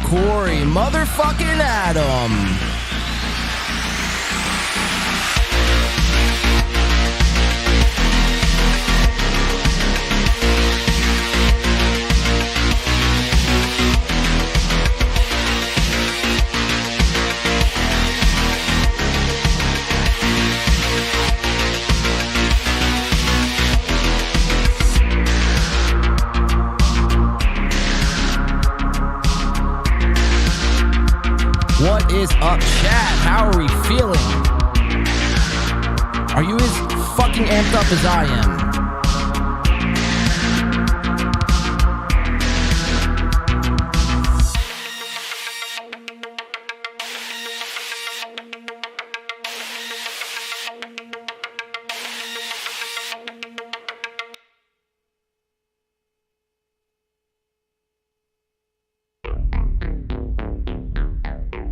Corey motherfucking Adam. What is up, chat? How are we feeling? Are you as fucking amped up as I am?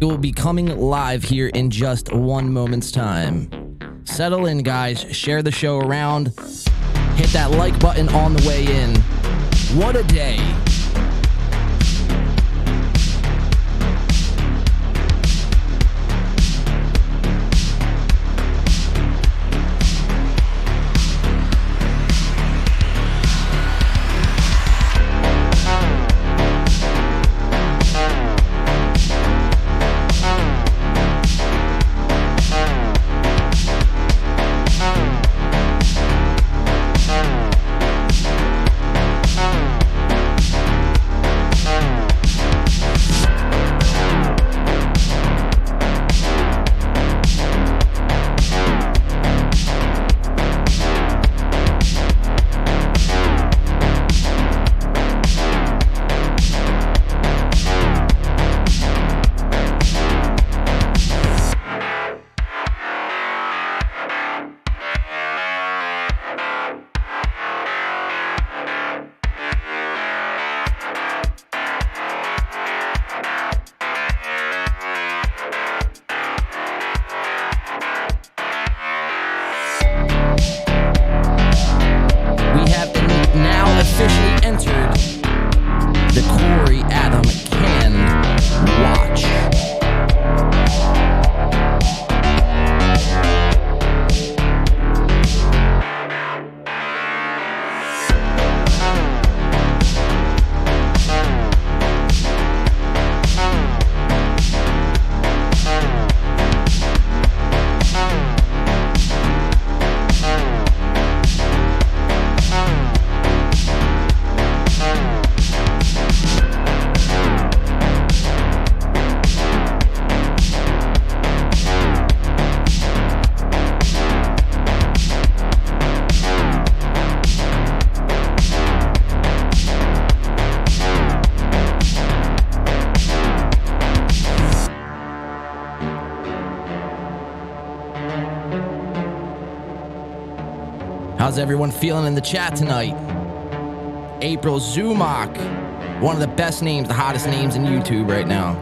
It will be coming live here in just one moment's time. Settle in, guys. Share the show around. Hit that like button on the way in. What a day. How's everyone feeling in the chat tonight? April Zumach, one of the best names, the hottest names in YouTube right now.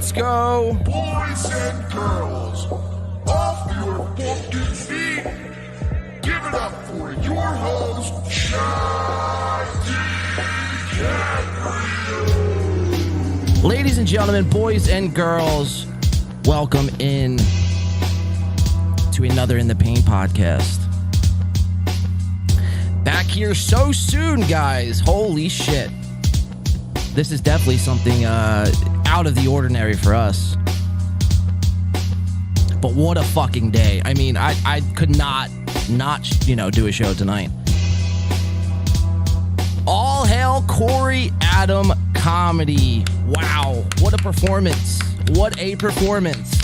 Let's go. Boys and girls, off your fucking feet. Give it up for your host, Shaggy Gabriel. Ladies and gentlemen, boys and girls, welcome in to another In the Pain podcast. Back here so soon, guys. Holy shit. This is definitely something out of the ordinary for us. But what a fucking day. I mean, I could not do a show tonight. All hail Corey Adam comedy. Wow, what a performance. What a performance.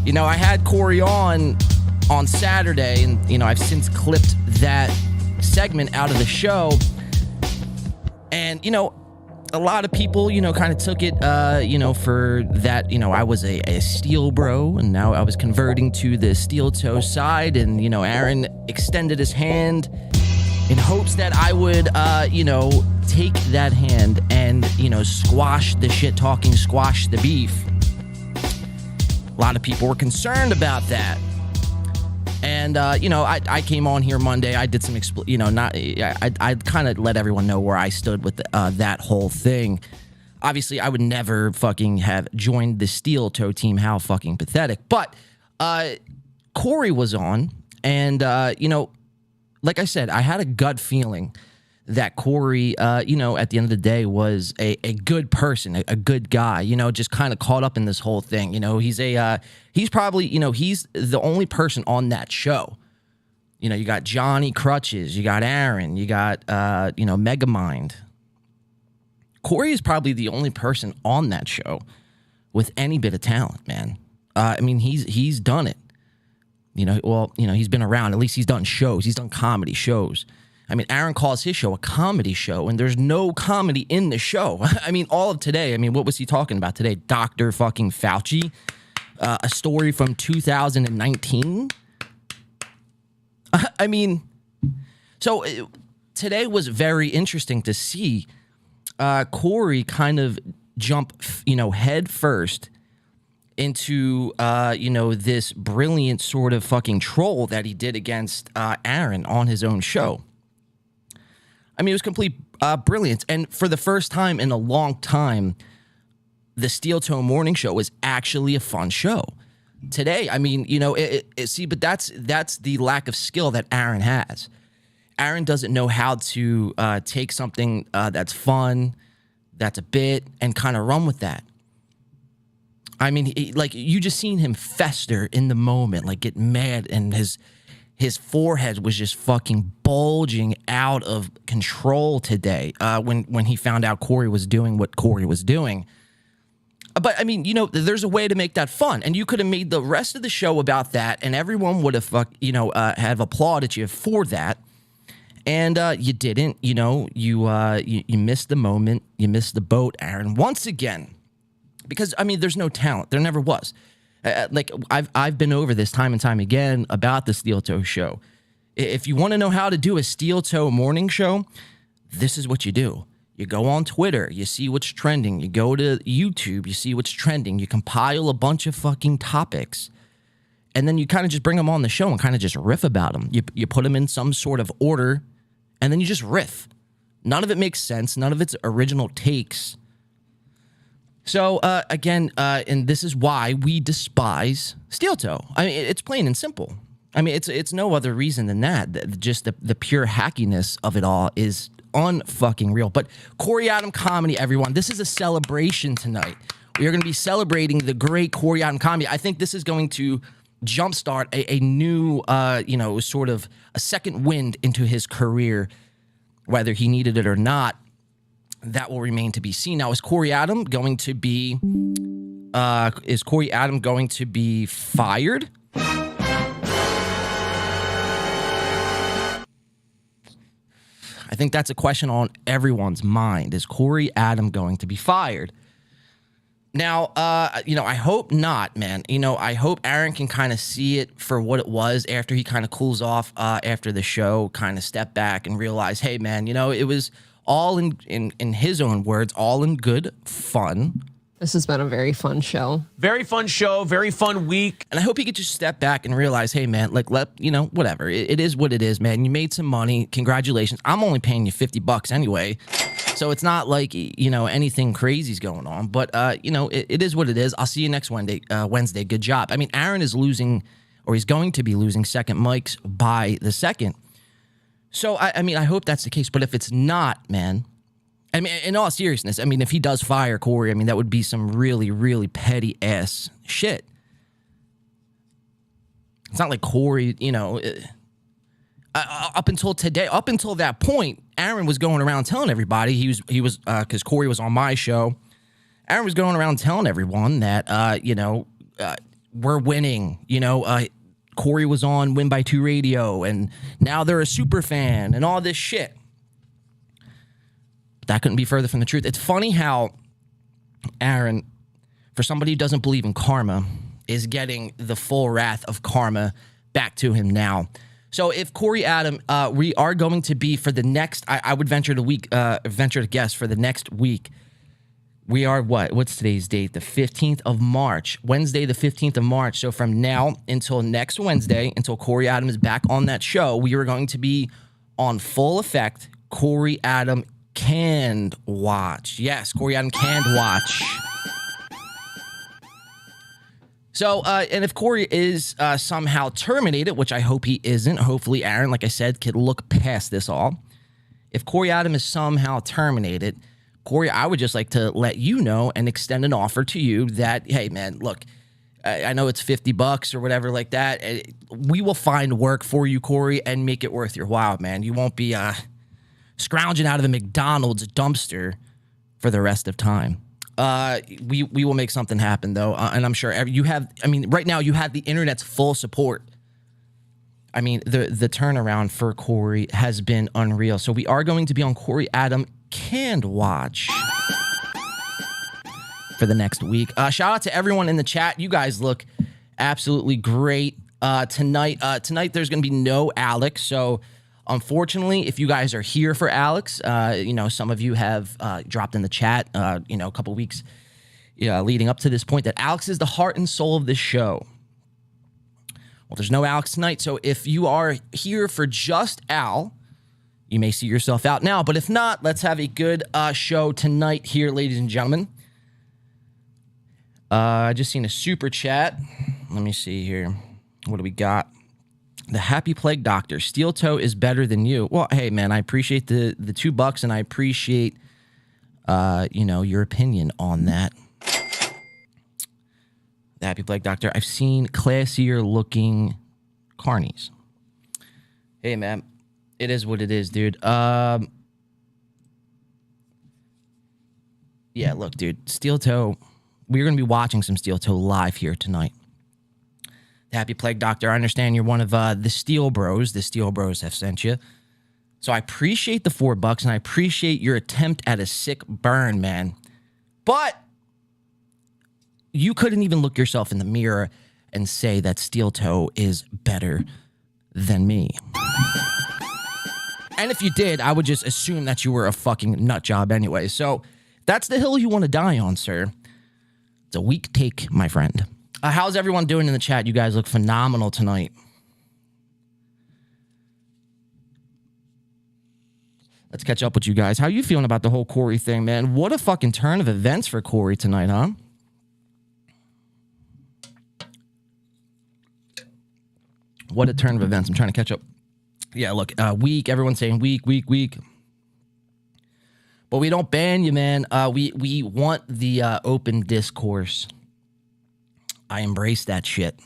You know, I had Corey on Saturday, and, I've since clipped that segment out of the show. And, a lot of people, kind of took it, for that, I was a steel bro, and now I was converting to the steel toe side. And, Aaron extended his hand in hopes that I would, take that hand and, squash the shit talking, squash the beef. A lot of people were concerned about that. And, I came on here Monday. I did some, I kind of let everyone know where I stood with that whole thing. Obviously, I would never fucking have joined the steel toe team. How fucking pathetic. But Corey was on, and, like I said, I had a gut feeling that Corey, at the end of the day was a good person, a good guy, just kind of caught up in this whole thing. He's probably, he's the only person on that show. You got Johnny Crutches, you got Aaron, you got, Megamind. Corey is probably the only person on that show with any bit of talent, man. I mean, he's done it. He's been around. At least he's done shows. He's done comedy shows. I mean, Aaron calls his show a comedy show, and there's no comedy in the show. I mean, all of today, what was he talking about today? Dr. fucking Fauci? A story from 2019? So today was very interesting to see Corey kind of jump, head first into, this brilliant sort of fucking troll that he did against Aaron on his own show. It was complete brilliance. And for the first time in a long time, the Steel Toe Morning Show was actually a fun show. Today, but that's the lack of skill that Aaron has. Aaron doesn't know how to take something that's fun, that's a bit, and kind of run with that. You just seen him fester in the moment, like get mad, and his forehead was just fucking bulging out of control today when he found out Corey was doing what Corey was doing. But, there's a way to make that fun. And you could have made the rest of the show about that, and everyone would have, have applauded you for that. And you didn't. You missed the moment. You missed the boat, Aaron, once again. Because, there's no talent. There never was. I've been over this time and time again about the Steel Toe show. If you want to know how to do a Steel Toe morning show, this is what you do. You go on Twitter, you see what's trending. You go to YouTube, you see what's trending. You compile a bunch of fucking topics, and then you kind of just bring them on the show and kind of just riff about them. You put them in some sort of order, and then you just riff. None of it makes sense. None of it's original takes. So, again, and this is why we despise Steel Toe. It's plain and simple. It's no other reason than that. Just the pure hackiness of it all is unfucking real. But Corey Adam comedy, everyone. This is a celebration tonight. We are going to be celebrating the great Corey Adam comedy. I think this is going to jumpstart a new, sort of a second wind into his career, whether he needed it or not. That will remain to be seen. Now, is Corey Adam going to be fired? I think that's a question on everyone's mind. Is Corey Adam going to be fired? Now, I hope not, man. I hope Aaron can kind of see it for what it was after he kind of cools off after the show, kind of step back and realize, hey, man, it was all in his own words, all in good fun. This has been a very fun show. Very fun show, very fun week. And I hope you could just step back and realize, hey, man, like, whatever. It is what it is, man. You made some money. Congratulations. I'm only paying you $50 anyway. So it's not like, anything crazy's going on. But, it is what it is. I'll see you next Wednesday. Good job. I mean, Aaron is losing, or he's going to be losing second mics by the second. So, I mean, I hope that's the case. But if it's not, man, I mean, in all seriousness, I mean, if he does fire Corey, I mean, that would be some really, really petty ass shit. It's not like Corey, up until today, up until that point, Aaron was going around telling everybody he was because Corey was on my show. Aaron was going around telling everyone that we're winning. Corey was on Win by 2 Radio, and now they're a super fan and all this shit. That couldn't be further from the truth. It's funny how Aaron, for somebody who doesn't believe in karma, is getting the full wrath of karma back to him now. So if Corey Adam, we are going to be for the next, I would venture to guess for the next week, we are what's today's date? The 15th of March, Wednesday, the 15th of March. So from now until next Wednesday, until Corey Adam is back on that show, we are going to be on full effect, Corey Adam Canned Watch. Yes, Corey Adam Canned Watch. So, and if Corey is somehow terminated, which I hope he isn't, hopefully Aaron, like I said, could look past this all. If Corey Adam is somehow terminated, Corey, I would just like to let you know and extend an offer to you that, hey, man, look, I know it's $50 or whatever like that. We will find work for you, Corey, and make it worth your while, man. You won't be scrounging out of the McDonald's dumpster for the rest of time. We will make something happen, though, and I'm sure right now you have the internet's full support. I mean, the turnaround for Corey has been unreal. So we are going to be on Corey Adam Canned Watch for the next week. Shout out to everyone in the chat. You guys look absolutely great tonight. Tonight there's going to be no Alex, so unfortunately, if you guys are here for Alex, some of you have dropped in the chat, a couple weeks leading up to this point that Alex is the heart and soul of this show. Well, there's no Alex tonight, so if you are here for just Al, you may see yourself out now. But if not, let's have a good show tonight here, ladies and gentlemen. I just seen a super chat. Let me see here. What do we got? The Happy Plague Doctor. Steel Toe is better than you. Well, hey, man, I appreciate the $2, and I appreciate, your opinion on that. The Happy Plague Doctor. I've seen classier looking carnies. Hey, man, it is what it is, dude. Yeah, look, dude, Steel Toe. We're going to be watching some Steel Toe live here tonight. The Happy Plague Doctor, I understand you're one of the Steel Bros. The Steel Bros have sent you. So I appreciate the $4, and I appreciate your attempt at a sick burn, man. But you couldn't even look yourself in the mirror and say that Steel Toe is better than me. And if you did, I would just assume that you were a fucking nut job anyway. So that's the hill you want to die on, sir. It's a weak take, my friend. How's everyone doing in the chat? You guys look phenomenal tonight. Let's catch up with you guys. How you feeling about the whole Corey thing, man? What a fucking turn of events for Corey tonight, huh? What a turn of events. I'm trying to catch up. Yeah, look, weak. Everyone's saying weak. But we don't ban you, man. We want the open discourse. I embrace that shit.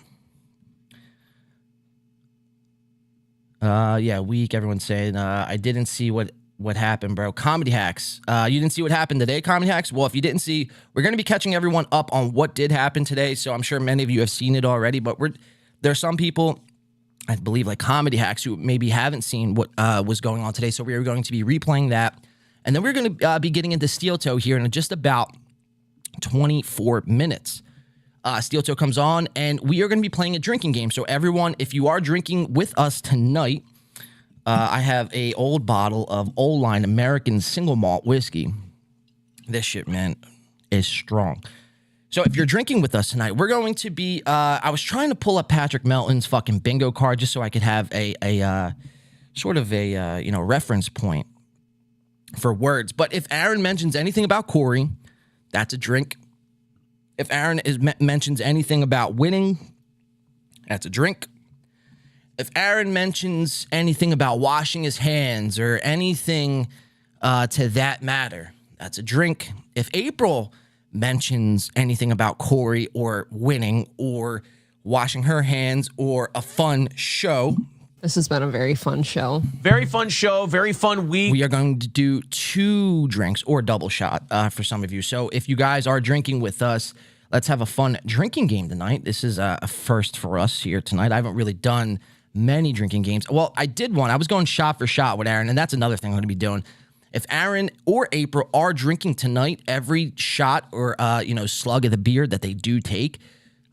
Yeah, weak. Everyone's saying I didn't see what happened, bro. Comedy Hacks. You didn't see what happened today, Comedy Hacks? Well, if you didn't see, we're going to be catching everyone up on what did happen today. So I'm sure many of you have seen it already. But there are some people, I believe, like Comedy Hacks, who maybe haven't seen what was going on today. So we are going to be replaying that. And then we're going to be getting into Steel Toe here in just about 24 minutes. Steel Toe comes on, and we are going to be playing a drinking game. So everyone, if you are drinking with us tonight, I have a old bottle of Old Line American single malt whiskey. This shit, man, is strong. So if you're drinking with us tonight, we're going to be, I was trying to pull up Patrick Melton's fucking bingo card just so I could have a sort of a, reference point for words. But if Aaron mentions anything about Corey, that's a drink. If Aaron mentions anything about winning, that's a drink. If Aaron mentions anything about washing his hands or anything to that matter, that's a drink. If April mentions anything about Corey or winning or washing her hands or a fun show. This has been a very fun show. Very fun show. Very fun week. We are going to do 2 drinks or a double shot for some of you. So if you guys are drinking with us, let's have a fun drinking game tonight. This is a first for us here tonight. I haven't really done many drinking games. Well, I did one. I was going shot for shot with Aaron, and that's another thing I'm going to be doing. If Aaron or April are drinking tonight, every shot or, slug of the beer that they do take,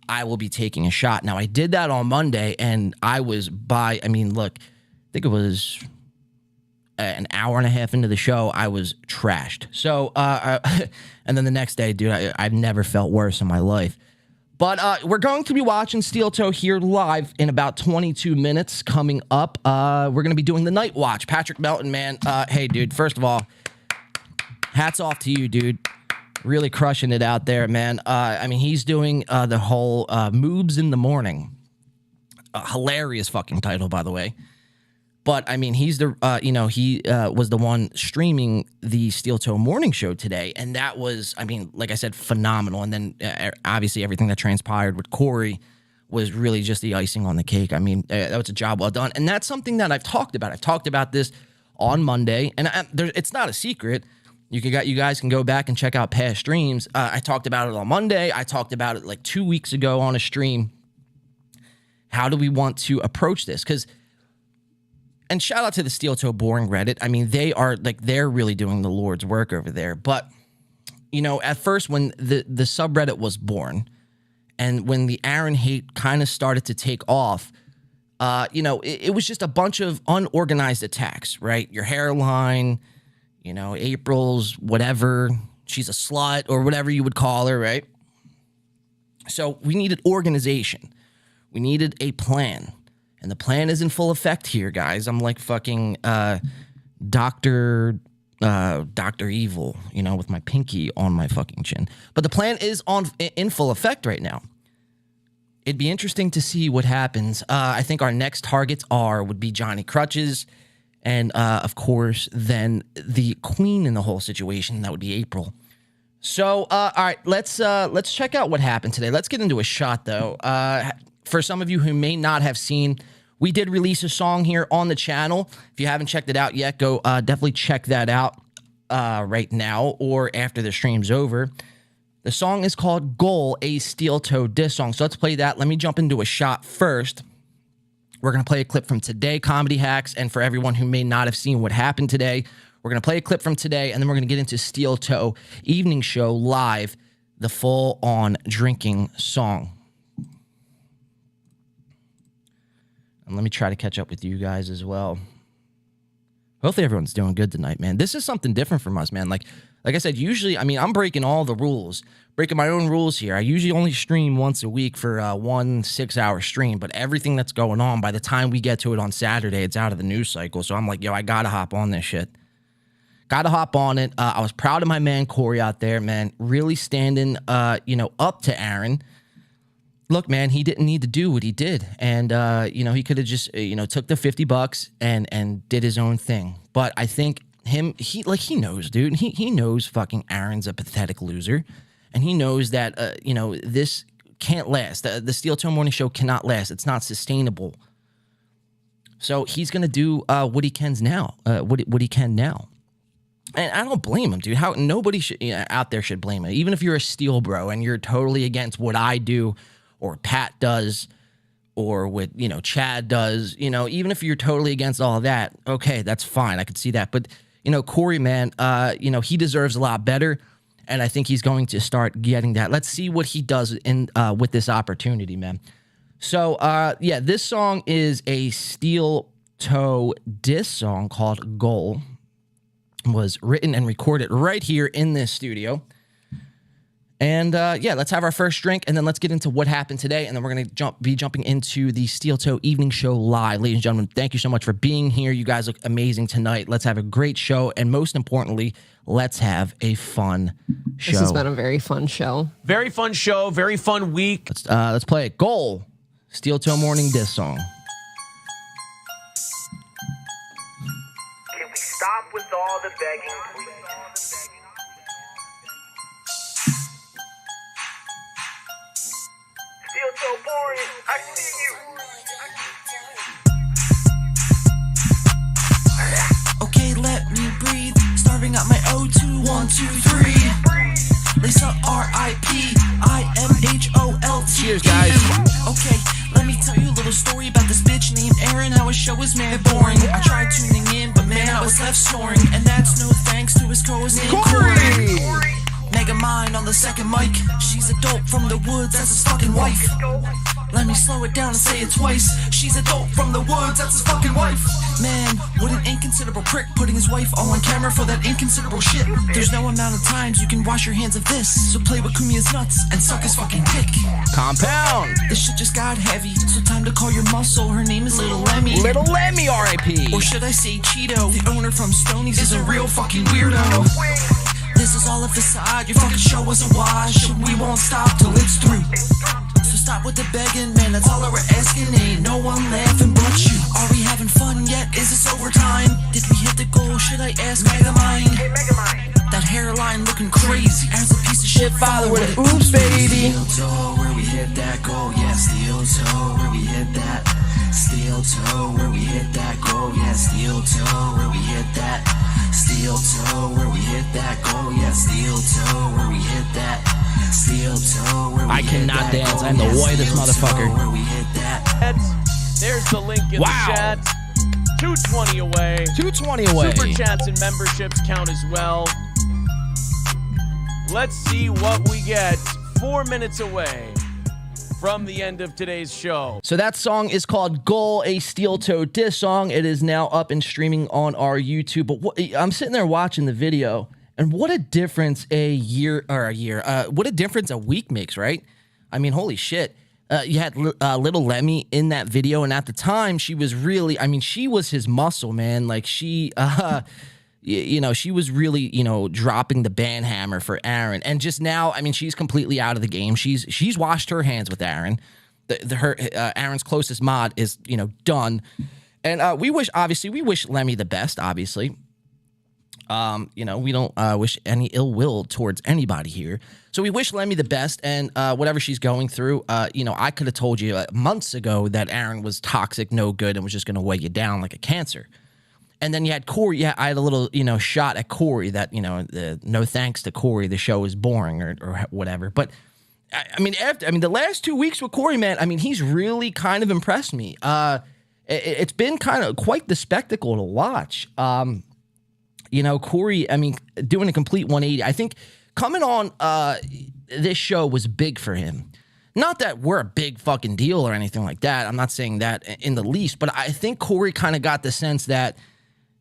I will be taking a shot. Now, I did that on Monday, and I was I think it was an hour and a half into the show, I was trashed. So, and then the next day, dude, I've never felt worse in my life. But we're going to be watching Steel Toe here live in about 22 minutes coming up. We're going to be doing the Night Watch. Patrick Melton, man. Hey, dude, first of all, hats off to you, dude. Really crushing it out there, man. He's doing the whole Moobs in the Morning. Hilarious fucking title, by the way. But, he's the, he was the one streaming the Steel Toe Morning Show today. And that was, like I said, phenomenal. And then, obviously, everything that transpired with Corey was really just the icing on the cake. That was a job well done. And that's something that I've talked about. I've talked about this on Monday. And it's not a secret. You guys can go back and check out past streams. I talked about it on Monday. I talked about it like 2 weeks ago on a stream. How do we want to approach this? And shout out to the Steel Toe Boring Reddit. They're really doing the Lord's work over there. But, at first when the subreddit was born and when the Aaron hate kind of started to take off, it was just a bunch of unorganized attacks, right? Your hairline, April's whatever, she's a slut or whatever you would call her, right? So we needed organization. We needed a plan. And the plan is in full effect here, guys. I'm like fucking Dr. Evil, with my pinky on my fucking chin. But the plan is in full effect right now. It'd be interesting to see what happens. I think our next targets would be Johnny Crutches. And, of course, then the queen in the whole situation, that would be April. So, all right, let's check out what happened today. Let's get into a shot, though. For some of you who may not have seen, we did release a song here on the channel. If you haven't checked it out yet, go definitely check that out right now or after the stream's over. The song is called Goal, a Steel Toe diss song. So let's play that. Let me jump into a shot first. We're going to play a clip from Today Comedy Hacks. And for everyone who may not have seen what happened today, we're going to play a clip from today, and then we're going to get into Steel Toe Evening Show live, the full-on drinking song. And let me try to catch up with you guys as well. Hopefully everyone's doing good tonight, man. This is something different from us, man. Like I said, usually, I'm breaking all the rules, breaking my own rules here. I usually only stream once a week for 1 6-hour stream, but everything that's going on, by the time we get to it on Saturday, it's out of the news cycle. So I'm like, I gotta hop on this shit. Gotta hop on it. I was proud of my man Corey out there, man. Really standing, up to Aaron. Look, man, he didn't need to do what he did. And, he could have just, took the $50 and did his own thing. But I think he knows, dude. He knows fucking Aaron's a pathetic loser. And he knows that, this can't last. The Steel Toe Morning Show cannot last. It's not sustainable. So he's going to do what he can now. What he can now. And I don't blame him, dude. Nobody out there should blame him. Even if you're a Steel Bro and you're totally against what I do or Pat does, or what, Chad does, even if you're totally against all of that, okay, that's fine. I could see that. But, Corey, man, he deserves a lot better. And I think he's going to start getting that. Let's see what he does with this opportunity, man. So, this song is a Steel toe diss song called Goal was written and recorded right here in this studio. And yeah, let's have our first drink, and then let's get into what happened today, and then we're going to be jumping into the Steel Toe Evening Show live. Ladies and gentlemen, thank you so much for being here. You guys look amazing tonight. Let's have a great show, and most importantly, let's have a fun show. This has been a very fun show. Very fun show. Very fun week. Let's play it. Goal, Steel Toe Morning Diss Song. Can we stop with all the begging, please? Still so boring. I see you. Okay, let me breathe. Starving out my O2. 1, 2, 3. Lisa R.I.P. IMHOLT. Cheers, guys. Okay, let me tell you a little story about this bitch named Erin. How his show was mad boring. I tried tuning in, but man, I was left snoring. And that's no thanks to his co-host named Corey. Mega Mind on the second mic. She's a dope from the woods, that's his fucking wife. Let me slow it down and say it twice. She's a dope from the woods, that's his fucking wife. Man, what an inconsiderable prick, putting his wife all on camera for that inconsiderable shit. There's no amount of times you can wash your hands of this. So play with Kumia's nuts and suck his fucking dick. Compound. This shit just got heavy, so time to call your muscle. Her name is Little Lemmy. Little Lemmy, R.I.P. Or should I say Cheeto? The owner from Stonies is a real fucking weirdo. This is all a facade, your fucking show was a wash, and we won't stop till it's through. So stop with the begging, man, that's all that we're asking. Ain't no one laughing but you. Are we having fun yet? Is this overtime? Did we hit the goal? Should I ask Megamind? That hairline looking crazy. As a piece of shit father with an oops, baby. Steel toe, where we hit that goal, yeah. Steel toe, where we hit that. Steel toe, where we hit that goal, yeah. Steel toe, where we hit that. Steel toe, where we hit that goal, yeah. Steel toe, where we hit that. Steel toe, where we I hit cannot that dance. goal, I'm the yeah. whitest Steel motherfucker. toe, where we hit that. There's the link in Wow. the chat. 220 away. 220 away. Super chats and memberships count as well. Let's see what we get. 4 minutes away from the end of today's show. So that song is called Goal, a Steel Toe diss song. It is now up and streaming on our YouTube. But I'm sitting there watching the video, and what a difference what a difference a week makes, right? I mean, holy shit. You had Little Lemmy in that video, and at the time, she was really, I mean, she was his muscle, man. Like, she, she was really, dropping the band hammer for Aaron. And just now, I mean, she's completely out of the game. She's washed her hands with Aaron. Aaron's closest mod is, done. And we wish Lemmy the best, obviously. We don't wish any ill will towards anybody here. So we wish Lemmy the best, and whatever she's going through, I could have told you months ago that Aaron was toxic, no good, and was just going to weigh you down like a cancer. And then you had Corey. Yeah, I had a little, shot at Corey that, no thanks to Corey, the show is boring or whatever. But I mean, the last 2 weeks with Corey, man, I mean, he's really kind of impressed me. It's been kind of quite the spectacle to watch. Corey, I mean, doing a complete 180. I think coming on this show was big for him. Not that we're a big fucking deal or anything like that. I'm not saying that in the least, but I think Corey kind of got the sense that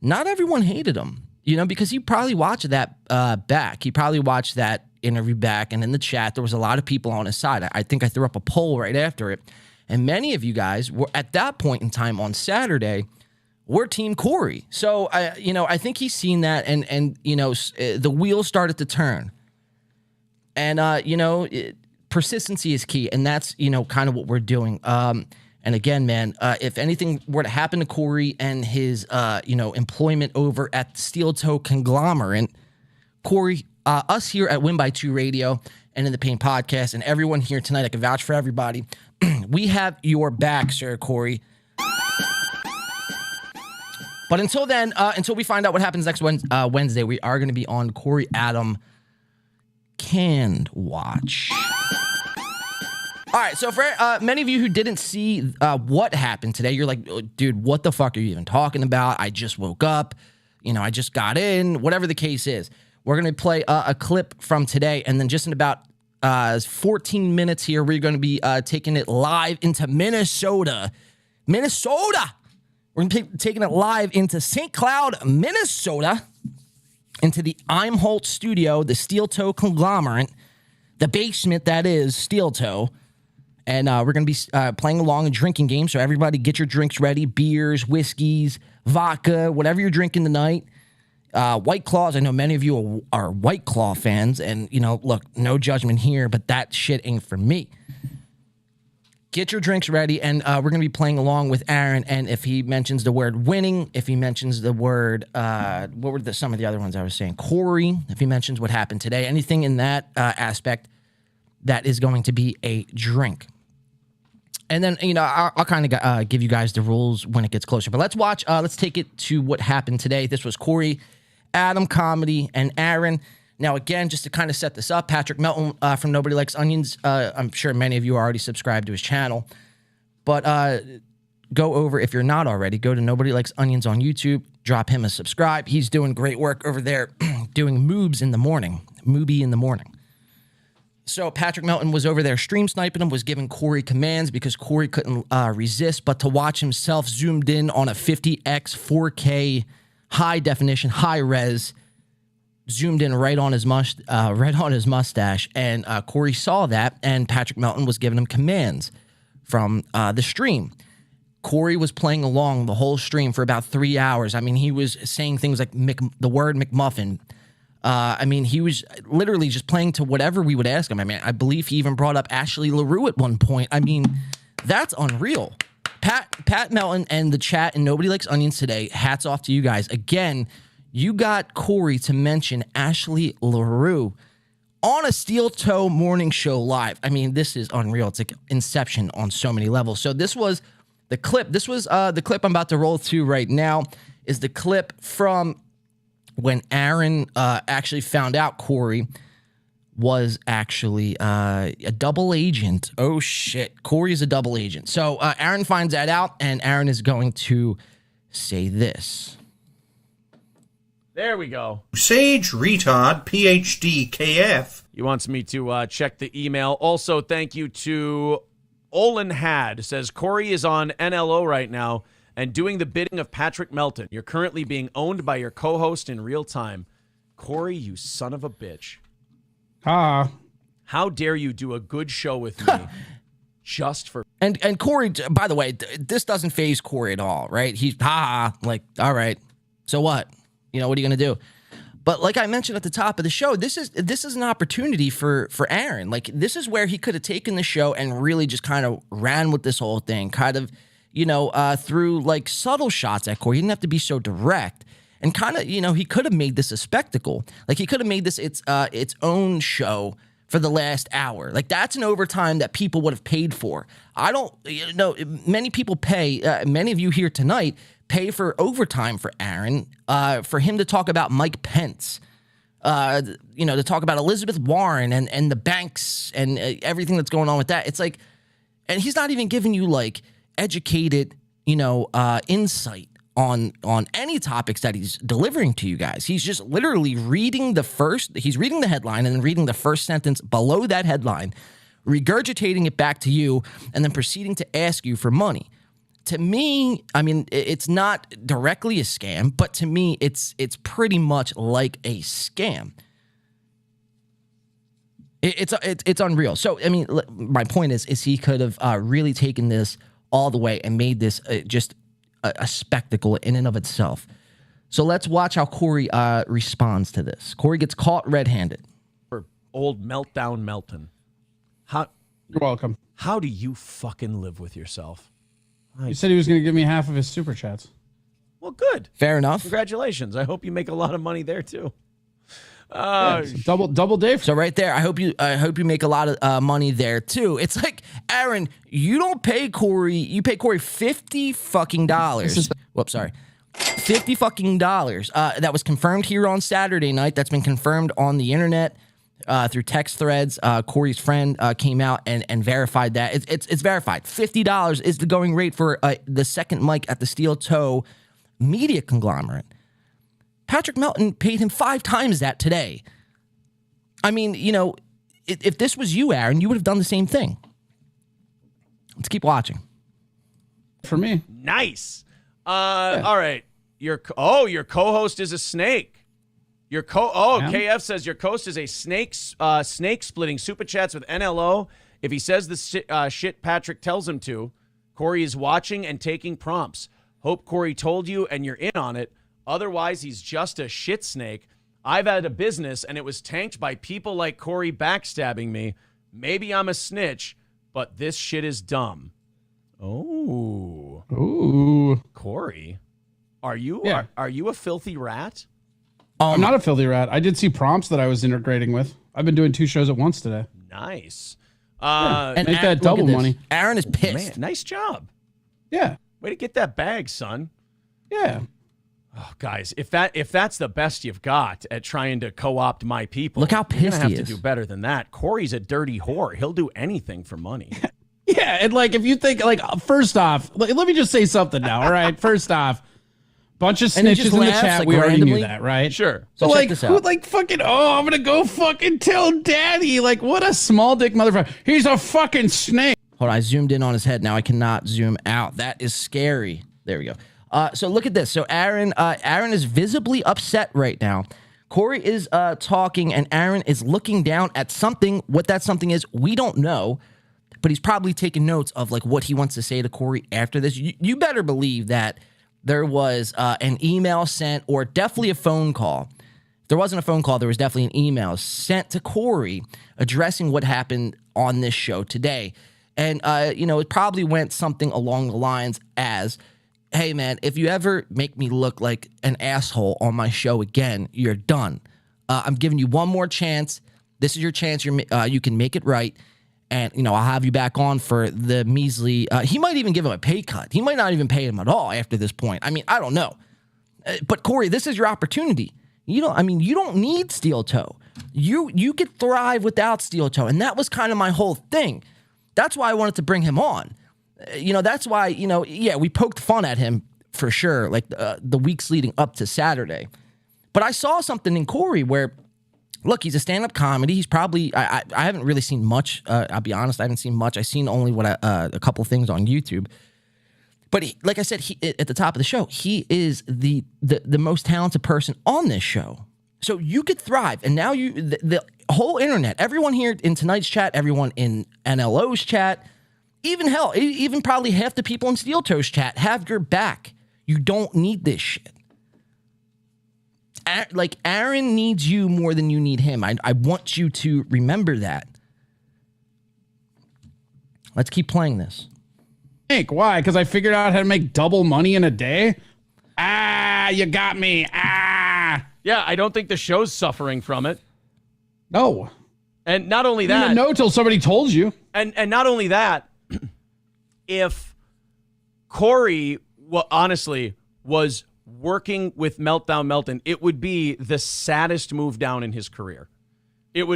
not everyone hated him, because he probably watched that back. He probably watched that interview back, and in the chat, there was a lot of people on his side. I think I threw up a poll right after it, and many of you guys were at that point in time on Saturday, we're Team Corey. So, I think he's seen that, and the wheels started to turn. And, persistency is key, and that's, kind of what we're doing. And again, man, if anything were to happen to Corey and his, employment over at the Steel Toe conglomerate, Corey, us here at Win by 2 Radio and in the Pain podcast, and everyone here tonight, I can vouch for everybody, we have your back, sir, Corey. But until then, until we find out what happens next Wednesday, we are going to be on Corey Adam Canned Watch. All right, so for many of you who didn't see what happened today, you're like, oh, dude, what the fuck are you even talking about? I just woke up. I just got in. Whatever the case is. We're going to play a clip from today, and then just in about 14 minutes here, we're going to be taking it live into Minnesota. We're taking it live into St. Cloud, Minnesota, into the I'm Holt studio, the Steel Toe conglomerate, the basement that is Steel Toe. And we're going to be playing along a drinking game. So everybody get your drinks ready, beers, whiskeys, vodka, whatever you're drinking tonight. White Claws, I know many of you are White Claw fans. And, look, no judgment here, but that shit ain't for me. Get your drinks ready, and we're going to be playing along with Aaron, and if he mentions the word winning, if he mentions the word, what were some of the other ones I was saying? Corey, if he mentions what happened today, anything in that aspect, that is going to be a drink. And then, I'll kind of give you guys the rules when it gets closer. But let's take it to what happened today. This was Corey, Adam Comedy, and Aaron. Now, again, just to kind of set this up, Patrick Melton from Nobody Likes Onions. I'm sure many of you are already subscribed to his channel. But go over, if you're not already, go to Nobody Likes Onions on YouTube. Drop him a subscribe. He's doing great work over there doing Moobie in the morning. So Patrick Melton was over there stream sniping him, was giving Corey commands because Corey couldn't resist, but to watch himself zoomed in on a 50x 4K high definition, high res, zoomed in right on his mustache, and Corey saw that, and Patrick Melton was giving him commands from the stream. Corey was playing along the whole stream for about 3 hours. I mean, he was saying things like the word McMuffin. He was literally just playing to whatever we would ask him. I mean, I believe he even brought up Ashley LaRue at one point. I mean, that's unreal. Pat Melton and the chat and Nobody Likes Onions today, hats off to you guys. Again, you got Corey to mention Ashley LaRue on a Steel Toe morning show live. I mean, this is unreal. It's like Inception on so many levels. So this was the clip. This was the clip I'm about to roll to right now is the clip from when Aaron actually found out Corey was actually a double agent. Oh, shit. Corey is a double agent. So Aaron finds that out, and Aaron is going to say this. There we go. Sage Retard PhD KF. He wants me to check the email. Also, thank you to Olin Had. Says, Corey is on NLO right now and doing the bidding of Patrick Melton. You're currently being owned by your co-host in real time. Corey, you son of a bitch. How dare you do a good show with me just for... And Corey, by the way, this doesn't faze Corey at all, right? He's, like, all right, so what? What are you going to do? But like I mentioned at the top of the show, this is an opportunity for Aaron. Like, this is where he could have taken the show and really just kind of ran with this whole thing, kind of, through like subtle shots at Corey. He didn't have to be so direct. And kind of, he could have made this a spectacle. Like, he could have made this its own show for the last hour. Like, that's an overtime that people would have paid for. I don't, many people pay, many of you here tonight pay for overtime for Aaron, for him to talk about Mike Pence, to talk about Elizabeth Warren and the banks and everything that's going on with that. It's like, and he's not even giving you like educated, insight on any topics that he's delivering to you guys. He's just literally reading the headline and then reading the first sentence below that headline, regurgitating it back to you, and then proceeding to ask you for money. To me, I mean, it's not directly a scam, but to me, it's pretty much like a scam. It's unreal. So, I mean, my point is he could have really taken this all the way and made this just a spectacle in and of itself. So let's watch how Corey responds to this. Corey gets caught red-handed. For old Meltdown Melton. You're welcome. How do you fucking live with yourself? He said he was going to give me half of his super chats. Well, good. Fair enough. Congratulations. I hope you make a lot of money there too. Double day. So right there, I hope you make a lot of money there too. It's like, Aaron, you don't pay Corey. You pay Corey $50 fucking dollars. Whoops, sorry. $50 fucking dollars. That was confirmed here on Saturday night. That's been confirmed on the internet. Through text threads, Corey's friend came out and verified that. It's verified. $50 is the going rate for the second mic at the Steel Toe media conglomerate. Patrick Melton paid him 5 times that today. I mean, if this was you, Aaron, you would have done the same thing. Let's keep watching. For me. Nice. All right. Your co-host is a snake. Yeah. KF says your host is a snake splitting super chats with NLO. If he says the shit Patrick tells him to, Corey is watching and taking prompts. Hope Corey told you and you're in on it. Otherwise, he's just a shit snake. I've had a business and it was tanked by people like Corey backstabbing me. Maybe I'm a snitch, but this shit is dumb. Oh. Ooh. Corey, are you are you a filthy rat? I'm not a filthy rat. I did see prompts that I was integrating with. I've been doing 2 shows at once today. Nice. And make that double money. Aaron is pissed. Man, nice job. Yeah. Way to get that bag, son. Yeah. Oh, guys, if that's the best you've got at trying to co-opt my people, Look how you're gonna pissed have he to is. do better than that. Corey's a dirty whore. He'll do anything for money. Yeah, and like if you think like first off, let me just say something now. All right, first off, bunch of And he snitches just in the laughs, chat. like, We already randomly? knew that, right? Sure. So So check like, this who out. like fucking? Oh, I'm gonna go fucking tell daddy. Like, what a small dick motherfucker. He's a fucking snake. Hold on, I zoomed in on his head. Now I cannot zoom out. That is scary. There we go. So look at this. So Aaron is visibly upset right now. Corey is talking, and Aaron is looking down at something. What that something is, we don't know, but he's probably taking notes of like what he wants to say to Corey after this. You better believe that there was an email sent, or definitely a phone call. If there wasn't a phone call, there was definitely an email sent to Corey addressing what happened on this show today. And, it probably went something along the lines as, hey, man, if you ever make me look like an asshole on my show again, you're done. I'm giving you one more chance. This is your chance. You can make it right. And, I'll have you back on for the measly. He might even give him a pay cut. He might not even pay him at all after this point. I mean, I don't know. But, Corey, this is your opportunity. You don't need Steel Toe. You could thrive without Steel Toe. And that was kind of my whole thing. That's why I wanted to bring him on. That's why, we poked fun at him for sure, like the weeks leading up to Saturday. But I saw something in Corey where, look, he's a stand-up comedy. He's probably, I haven't really seen much. I'll be honest, I haven't seen much. I've seen only a couple things on YouTube. But like I said, at the top of the show, he is the most talented person on this show. So you could thrive. And now the whole internet, everyone here in tonight's chat, everyone in NLO's chat, even probably half the people in Steel Toe's chat have your back. You don't need this shit. Like, Aaron needs you more than you need him. I want you to remember that. Let's keep playing this. Why? Because I figured out how to make double money in a day? Ah, you got me. Ah. Yeah, I don't think the show's suffering from it. No. And not only You that, didn't know till somebody told you. and not only that, if Corey, honestly, was working with Meltdown Melton, it would be the saddest move down in his career.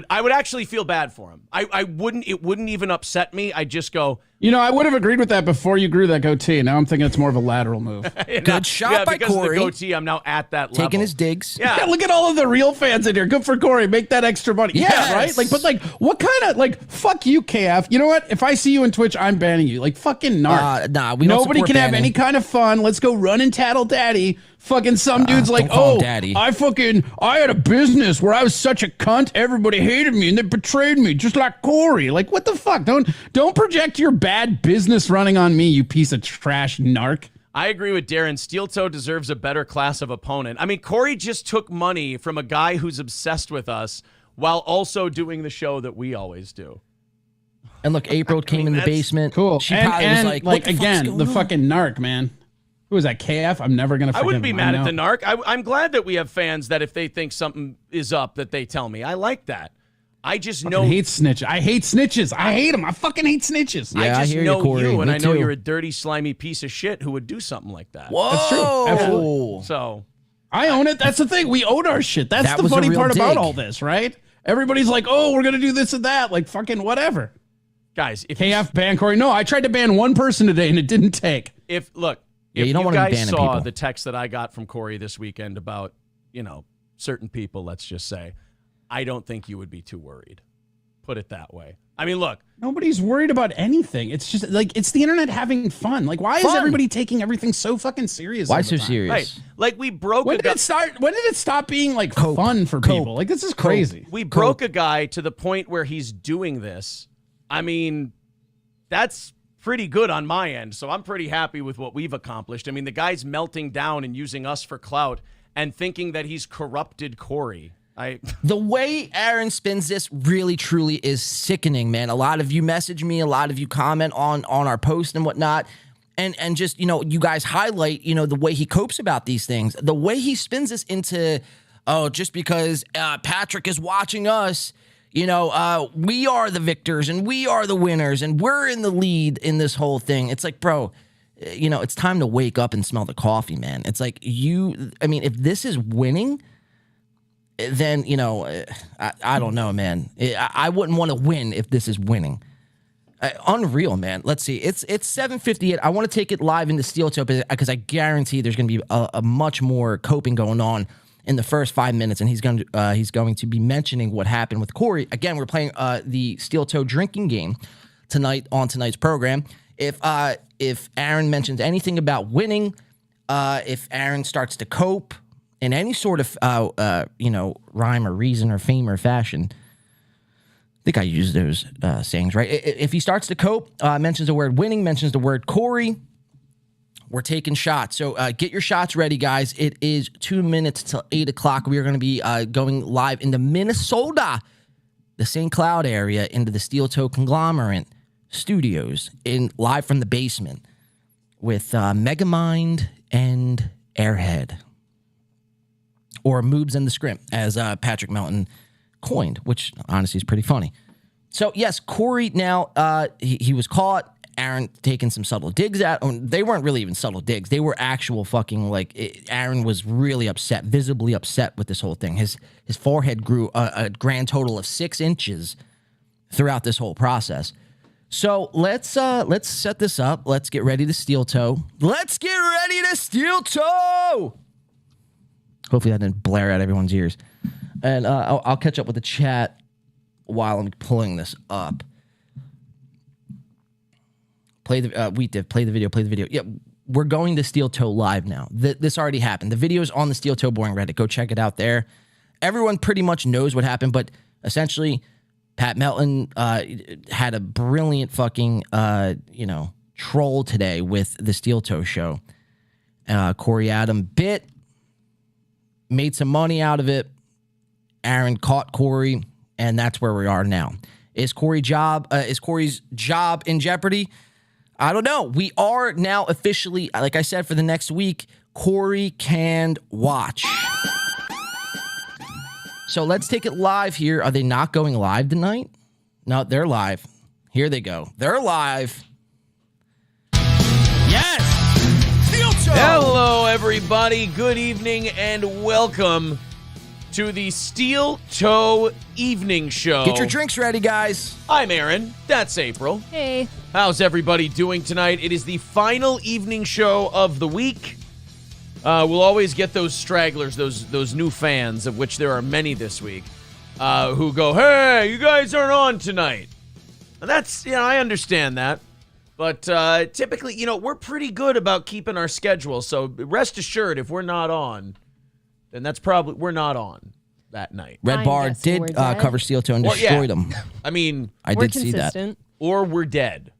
I would actually feel bad for him. It wouldn't even upset me. I'd just go, I would have agreed with that before you grew that goatee. Now I'm thinking it's more of a lateral move. Good shot by because Corey. Of the goatee, I'm now at that level. Taking his digs. Yeah, look at all of the real fans in here. Good for Corey. Make that extra money. Yes. Yeah, right? But what kind of, fuck you, KF. You know what? If I see you in Twitch, I'm banning you. Fucking narc. Nah, we don't Nobody support can have banning. any kind of fun. Let's go run and tattle daddy. Fucking some dude's like, don't call him oh, daddy. I had a business where I was such a cunt, everybody hated me and they betrayed me, just like Corey. Like, what the fuck? Don't project your bad business running on me, you piece of trash narc. I agree with Darren. Steel Toe deserves a better class of opponent. I mean, Corey just took money from a guy who's obsessed with us while also doing the show that we always do. And look, April came in the basement. Cool. She probably was like, what the fuck's again, going the on? fucking narc, man. Who is that, KF? I'm never going to forgive I wouldn't be him. mad I at the know. narc. I'm glad that we have fans that if they think something is up, that they tell me. I like that. I just know. I hate snitches. I hate snitches. I hate them. I fucking hate snitches. Yeah, I just hear you, know Corey. you, and Me I know too. you're a dirty, slimy piece of shit who would do something like that. Whoa. That's true. Absolutely. So I own it. That's the thing. We own our shit. That's That the was a funny real part about dig. all this, right? Everybody's like, oh, we're going to do this and that. Like, fucking whatever. guys, if KF ban Corey. No, I tried to ban one person today and it didn't take. look, Yeah, if you don't you wanna be guys banning saw people. the text that I got from Corey this weekend about, certain people, let's just say, I don't think you would be too worried. put it that way. I mean, look. Nobody's worried about anything. It's just like it's the internet having fun. Like, why is everybody taking everything so fucking serious? Why so serious? Right. Like we broke. When did it start? When did it stop being like fun for people? Like, this is crazy. We broke a guy to the point where he's doing this. I mean, that's pretty good on my end. So I'm pretty happy with what we've accomplished. I mean, the guy's melting down and using us for clout and thinking that he's corrupted Corey. The way Aaron spins this really, truly is sickening, man. A lot of you message me, a lot of you comment on our post and whatnot, and just, you guys highlight, the way he copes about these things. The way he spins this into, just because Patrick is watching us, we are the victors and we are the winners and we're in the lead in this whole thing. It's like, bro, it's time to wake up and smell the coffee, man. It's like if this is winning, then, I don't know, man. I wouldn't want to win if this is winning. Unreal, man. Let's see. It's 7:58. I want to take it live into Steel Toe because I guarantee there's going to be a much more coping going on in the first 5 minutes, and he's going to be mentioning what happened with Corey. Again, we're playing the Steel Toe drinking game tonight on tonight's program. If Aaron mentions anything about winning, if Aaron starts to cope in any sort of, rhyme or reason or fame or fashion. I think I use those sayings, right? If he starts to cope, mentions the word winning, mentions the word Corey, we're taking shots. So get your shots ready, guys. It is 2 minutes till 8 o'clock. We are going to be going live into Minnesota, the St. Cloud area, into the Steel Toe Conglomerate Studios, live from the basement with Megamind and Airhead. Or moobs in the script, as Patrick Melton coined, which honestly is pretty funny. So, yes, Corey now, he was caught. Aaron taking some subtle digs at him. They weren't really even subtle digs. They were actual fucking, Aaron was really upset, visibly upset with this whole thing. His forehead grew a grand total of 6 inches throughout this whole process. So, let's set this up. Let's get ready to Steel Toe. Let's get ready to Steel Toe! Hopefully that didn't blare out everyone's ears. And I'll catch up with the chat while I'm pulling this up. Play the video. Yeah, we're going to Steel Toe live now. This already happened. The video's on the Steel Toe Boring Reddit. Go check it out there. Everyone pretty much knows what happened, but essentially, Pat Melton had a brilliant fucking troll today with the Steel Toe show. Corey Adam bit. Made some money out of it. Aaron caught Corey, and that's where we are now. Is Corey's job in jeopardy? I don't know. We are now officially, like I said, for the next week, Corey can watch. So let's take it live here. Are they not going live tonight? No, they're live. Here they go. They're live. Yes! Hello, everybody. Good evening and welcome to the Steel Toe Evening Show. Get your drinks ready, guys. I'm Aaron. That's April. Hey. How's everybody doing tonight? It is the final evening show of the week. We'll always get those stragglers, those new fans, of which there are many this week, who go, "Hey, you guys aren't on tonight." And that's, I understand that. But typically, we're pretty good about keeping our schedule. So rest assured, if we're not on, then that's probably we're not on that night. Red Bar did cover Steel Toe and destroyed them. I mean, I did see that. Or we're dead.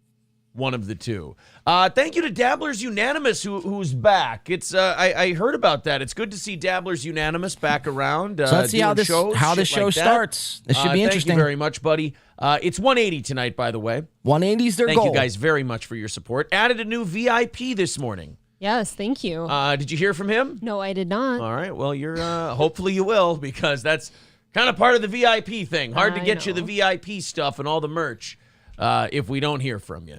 One of the two. Thank you to Dabblers Unanimous, who's back. It's I heard about that. It's good to see Dabblers Unanimous back around. So let's see how this show starts. This should be interesting. Thank you very much, buddy. It's 180 tonight, by the way. 180's their goal. Thank you guys very much for your support. Added a new VIP this morning. Yes, thank you. Did you hear from him? No, I did not. All right. Well, you're hopefully you will, because that's kind of part of the VIP thing. Hard to get you the VIP stuff and all the merch if we don't hear from you.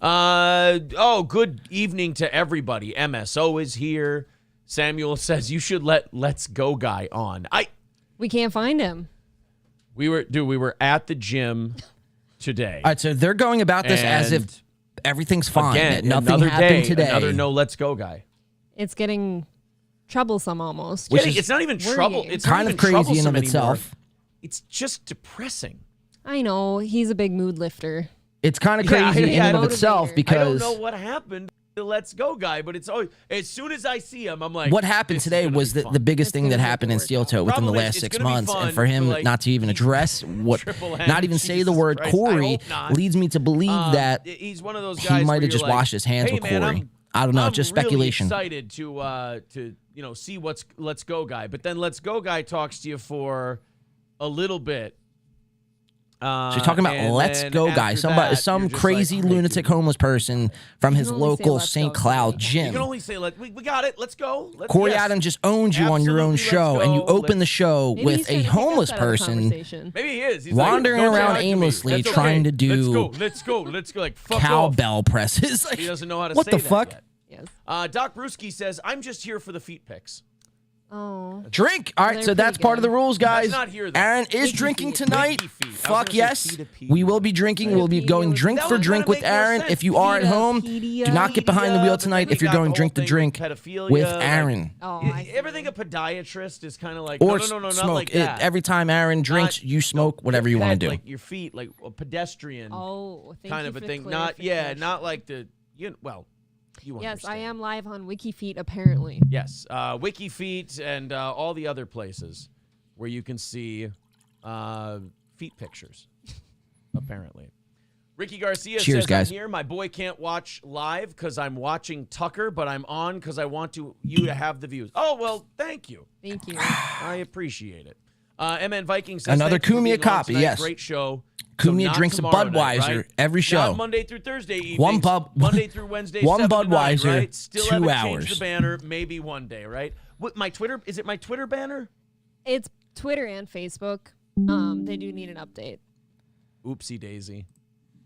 Good evening to everybody. MSO is here. Samuel says you should let Let's Go Guy on. We can't find him. We were at the gym today. All right, so they're going about this as if everything's fine. Again, nothing happened today. Another no Let's Go Guy. It's getting troublesome almost. It's not even trouble. It's kind of crazy in of itself. It's just depressing. I know. He's a big mood lifter. It's kind of crazy in and of itself Motivator. because I don't know what happened to the Let's Go guy, but it's always, as soon as I see him, I'm like, what happened this is today gonna was be the fun. biggest It's thing gonna that make happened it in work Steel out. Toe within the Problem is, last it's 6 gonna be months, fun and for him for, like, not to even address what, Triple M, not even say the Jesus word Christ, I Corey, hope not. leads me to believe that he's one of those he guys might where have just you're like, washed his hands hey, with man, Corey. I don't know, I'm just really speculation. excited to see what's Let's Go guy, but then Let's Go guy talks to you for a little bit. So you're talking about and Let's then Go after guy, that, some you're just crazy like, all right, lunatic dude. homeless person from his can only say local Let's St. Go, Cloud Corey. You gym. can only say, we got it. Let's go. Corey yes. Adams just owns you on your own Absolutely, let's show, and you go. open the Let's- show Maybe with he's a trying to take us homeless out of the person conversation. Maybe he is. He's wandering like, "Don't say around hi to me. aimlessly That's trying okay. to do Let's go. Like, fuck off. cowbell presses. Like, He doesn't know how to what say the that fuck? yet. Yes. Doc Brewski says, I'm just here for the feet pics. Oh. Drink. All right, They're so that's pretty part of the good. rules, guys. Let's not hear that. Aaron is Wiki drinking feet. tonight. Wiki feet. I was Fuck gonna yes. say Pedopedia. We will be drinking. We'll be going drink That for would drink kinda with make more Aaron. sense. If you are at home, Pedopedia. do not get behind the wheel But then tonight we if you're got going the drink to whole thing drink with pedophilia, with like- Aaron. Oh, I see. Everything a podiatrist is kind of like, Or no, not smoke. like that. Every time Aaron drinks, you smoke whatever you want to do. Like your feet, like a pedestrian Oh, thank kind you of a for thing. clarification. Not like the, you Yes, I understand. am live on WikiFeet apparently. Yes, WikiFeet and all the other places where you can see feet pictures, apparently. Ricky Garcia Cheers, says, guys. I'm here. My boy can't watch live because I'm watching Tucker, but I'm on because I want you to have the views. Oh, well, thank you. Thank you. I appreciate it. MN Viking says, Another thank you for Kumia being on copy, tonight. yes. Great show. Kumia not drinks a tomorrow night, Budweiser right? every show. Not Monday through Thursday evenings. Monday through Wednesday, one 7 to 9, Budweiser, right? Still 2 haven't hours. changed the banner. Maybe one day, right? What my Twitter is it? My Twitter banner? It's Twitter and Facebook. They do need an update. Oopsie daisy.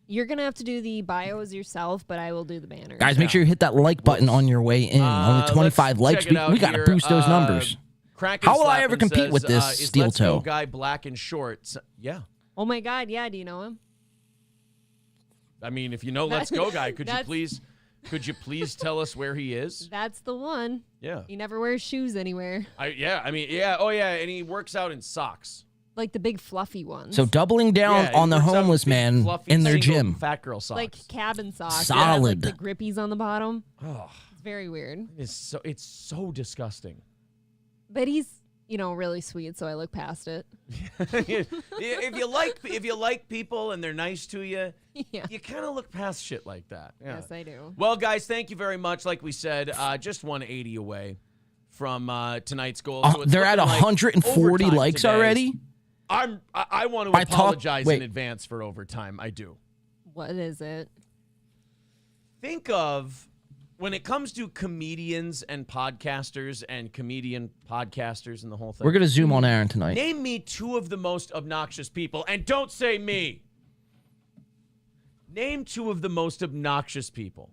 You're gonna have to do the bios yourself, but I will do the banner. Guys, make sure you hit that like button on your way in. Only 25 let's likes. check it out We got to here. boost those numbers. Kraken How will I Slappin' ever compete says, with this is steel Let's Go toe? guy black and shorts? Yeah. Oh my God, yeah. Do you know him? I mean, if you know Let's Go guy, could That's- you please tell us where he is? That's the one. Yeah. He never wears shoes anywhere, Oh yeah, and he works out in socks. like the big fluffy ones, So doubling down Yeah, he on the works out in homeless big, man fluffy, in their single gym. Fat girl socks. like cabin socks. Solid. That have, like, the grippies on the bottom. Oh, It's very weird. it's so disgusting. But he's, really sweet, so I look past it. if you like people and they're nice to you, Yeah. you kind of look past shit like that. Yeah. Yes, I do. Well, guys, thank you very much. Like we said, just 180 away from tonight's goal. So it's They're at looking like 140 overtime likes today. already. I want to By talk- apologize wait. in advance for overtime. I do. What is it? Think of when it comes to comedians and podcasters and comedian podcasters and the whole thing. We're going to zoom on Aaron tonight. Name me 2 of the most obnoxious people, and don't say me. Name 2 of the most obnoxious people.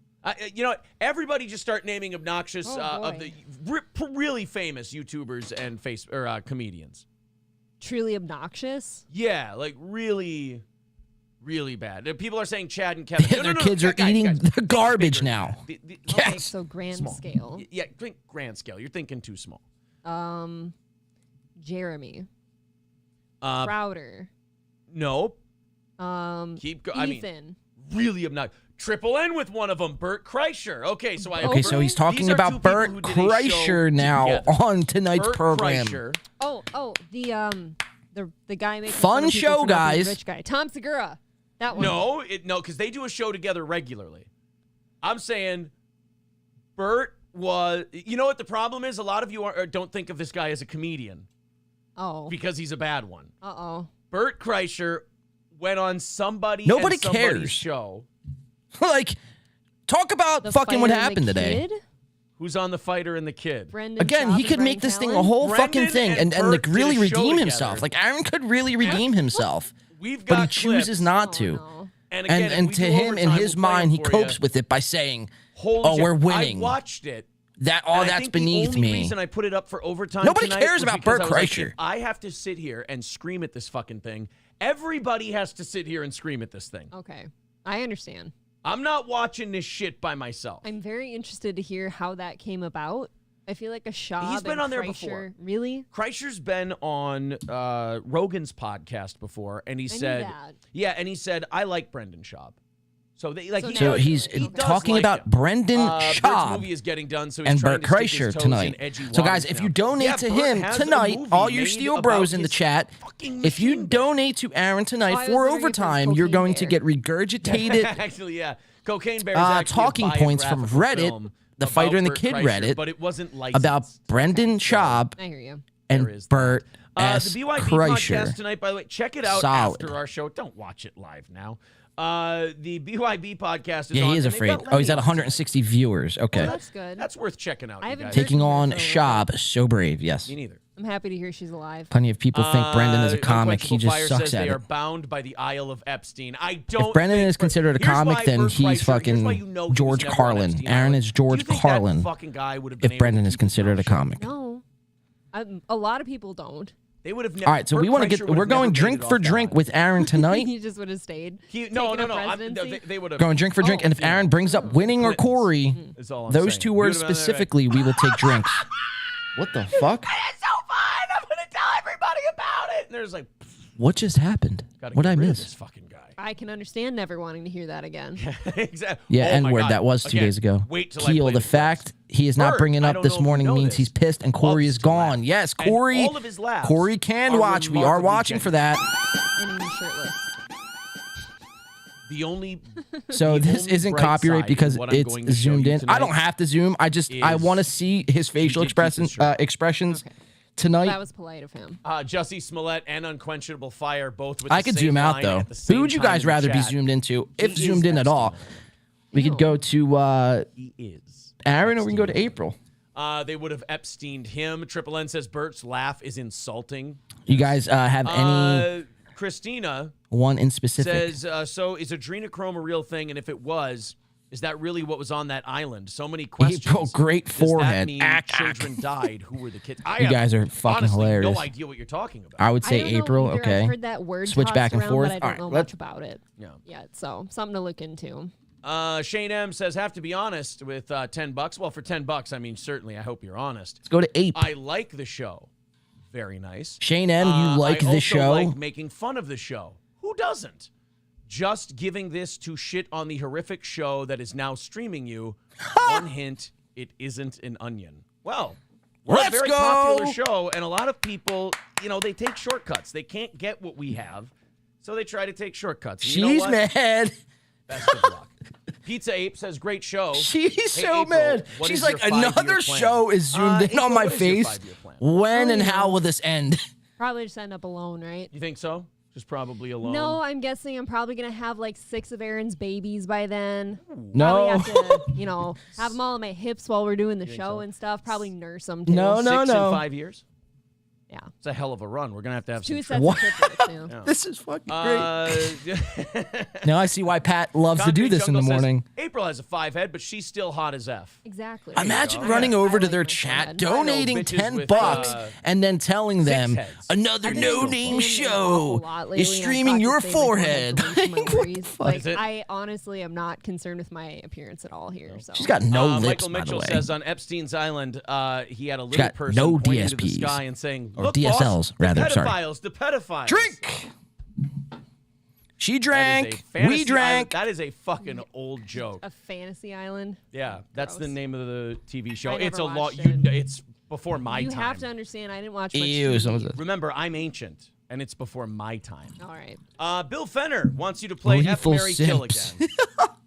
You know what? Everybody just start naming obnoxious of the really famous YouTubers and comedians. Truly obnoxious? Yeah, like really, really bad. People are saying Chad and Kevin. Their kids are guys, eating guys, the think garbage bigger. now. Okay, Yes. So grand Small. scale. Yeah, think grand scale. You're thinking too small. Jeremy. Uh, Crowder. Nope. Ethan. I mean, really obnoxious. Triple N with one of them, Bert Kreischer. Okay, so I. Okay, so he's talking These are 2 about people Bert who did a show Kreischer now together. on tonight's Bert program. Kreischer. The guy making Fun fun of people show, for not being guys. Rich guy. Tom Segura. That one. No, because they do a show together regularly. I'm saying Bert was. You know what the problem is? A lot of you don't think of this guy as a comedian Oh. because he's a bad one. Uh-oh. Bert Kreischer went on somebody's cares. show. Like, talk about The fucking what Fighter and happened the today. Kid? Who's on The Fighter and the Kid? Brendan Again, Schaub he and could Brian make this thing a Callen? whole Brendan fucking thing and and like Bert really did a show redeem together. himself. Like, Aaron could really redeem himself, We've but got he chooses clips. not Oh, to. no. And again, And if to we do him, in overtime, his we'll play mind, he them for copes you. with it by saying, Holy "Oh, shit. we're winning." I watched it. That And I that's think beneath the only me. reason I put it up for overtime Nobody tonight cares was about because Bert I was like, Kreischer. if I have to sit here and scream at this fucking thing, everybody has to sit here and scream at this thing. Okay. I understand. I'm not watching this shit by myself. I'm very interested to hear how that came about. I feel like a Schaub. He's been and on there Kreischer. before. Really? Kreischer's been on Rogan's podcast before, and he said, that. "Yeah," and he said, "I like Brendan Schaub." So they like. So he now- So does- he's he does talking like about him. Brendan Bert's Schaub movie is getting done, so he's and trying Bert to stick his Kreischer toes tonight. in edgy So, guys, waters if now. you donate Yeah, to Bert him has a tonight, movie all your made Steel about Bros in the his chat, fucking if you machine gun. donate to Aaron tonight Oh, I was for wondering if it was overtime, you're Cocaine going to Bear. get regurgitated Actually, yeah, Cocaine Bear is actually talking a points from biographical Reddit, film the about Fighter and the Bert Kid Kreischer, Reddit, but it wasn't licensed. about Brendan Schaub I hear you. and There is Bert The S. BYB Kreischer. podcast tonight, by the way, check it out Solid. after our show. Don't watch it live now. The BYB podcast is Yeah, on. he is and they've afraid. got Oh, he's Lemmy at on 160 viewers. Okay. Well, that's good. That's worth checking out. I you haven't guys. heard- Taking on for a while. Schaub, so brave, yes. Me neither. I'm happy to hear she's alive. Plenty of people think Brendan is a comic. He Unquenchable just Fire sucks says at they it. are bound by the Isle of Epstein. I don't. If Brendan think is considered a here's comic, why then Bert he's Kreischer- here's why fucking you know he was George never on Carlin. Epstein Aaron Island. is George Do you think Carlin. That fucking guy would have been If Brendan able to is keep his considered a mouth shut? comic. No. A lot of people don't. They would have never. All right, so we want to get. We're going drink for drink with Aaron tonight. He just would have stayed. No. taken a presidency? They would have. Going drink for drink, and if Aaron brings up winning or Corey, Is all I'm those saying. two You words would've been there, right? specifically, we will take drinks. What the fuck? It's so fun. I'm gonna tell everybody about it. And there's like, What just happened? gotta What get I rid of this miss? fucking guy. I can understand never wanting to hear that again. Exactly. Yeah, Oh N my word. God. That was 2 Again, days ago. Wait till I Keel, play the clips. fact he is not Bert, bringing I up don't this know if you morning know means this, he's pissed and Corey loves is to gone. laugh. Yes, And Corey. all of his laughs Corey can are watch. We are remarkably watching for that. And he's shirtless. The only. So The this only isn't bright copyright side because in what I'm it's going to show zoomed you in. I don't tonight have to zoom. I is- want to see his facial did keep this shirt. expressions Okay. tonight. That was polite of him. Jussie Smollett and Unquenchable Fire both with I the could same zoom out line though. at the same Who would you time guys in the rather be chat. zoomed into? He If is zoomed in at all, Epstein. we could go to He is. Aaron or we can go to April. They would have Epsteined him. Triple N says Bert's laugh is insulting. You guys have any Christina one in specific? says, so is adrenochrome a real thing? And if it was, is that really what was on that island? So many questions. April, great Does forehead. that mean children died? Who were the kids? I You have guys are fucking honestly hilarious. no idea what you're talking about. I would say I don't know April. either. Okay. I've heard that word Switch tossed back and around, forth. But I All don't right, know let- much about it Yeah. yet. So something to look into. Shane M says, have to be honest with $10. Well, for $10, I mean, certainly, I hope you're honest. Let's go to Ape. I like the show. Very nice. Shane M, you like I the also show? like making fun of the show. Who doesn't? Just giving this to shit on the horrific show that is now streaming you. One hint, it isn't an onion. Well, we're Let's a very go! popular show, and a lot of people, they take shortcuts. They can't get what we have, so they try to take shortcuts. And you know She's what? mad. Best of luck. Pizza Ape says, great show. She's Hey, so April, mad. what She's is like, your 5-year another plan?" show is zoomed in April, on my what is your face. 5-year plan? When and Oh, how no. will this end? Probably just end up alone, right? You think so? Just probably alone. No, I'm guessing I'm probably gonna have like 6 of Aaron's babies by then. No. Probably have to, have them all on my hips while we're doing the show and stuff. Probably nurse them too. No, 6 no. in 5 years? Yeah. It's a hell of a run. We're going to have 2 some sets What? of triplets too. This is fucking great. Uh, Now I see why Pat loves to do Concrete this in the Jungle says, morning. April has a 5 head, but she's still hot as F. Exactly. Imagine go. running Yeah. over I to like their my chat, dad. donating bitches $10 with, and then telling them heads. another I've been no saying name an show awful lot lately, is and I've streaming got to your say, like, one forehead. of the What the worries. fuck? Like, Is it? I honestly am not concerned with my appearance at all here. So She's got no lips, Michael by the Mitchell way. says on Epstein's Island, he had a little got person no pointing to the DSPs. sky and saying, Or "Look, DSLs, boss, rather, the sorry. pedophiles, the pedophiles." Drink. She That is a drank. fantasy We drank. island. That is a fucking old joke. a fantasy island. Yeah, that's the Gross. name of the TV show. I It's a never lot. watched it. It's before my You time. have to understand. I didn't watch much Ew, TV. some of this. Remember, I'm ancient, and it's before my time. All right. Bill Fenner wants you to play F, Lethal Marry, Kill Simps. again.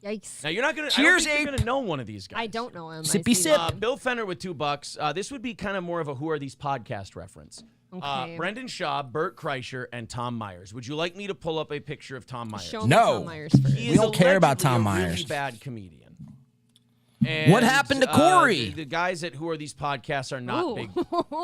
Yikes. Now you're not gonna. Cheers, I don't think Ape. you're gonna know one of these guys. I don't know him. I Sippy see sip. that. Bill Fenner with $2. This would be kind of more of a Who Are These Podcast reference. Okay. Brendan Schaub, Bert Kreischer, and Tom Myers. Would you like me to pull up a picture of Tom Myers? Show me No. Tom Myers first. He We is don't care about allegedly Tom a really Myers. bad comedian. What happened to Corey? The guys at Who Are These Podcasts are not Ooh. big.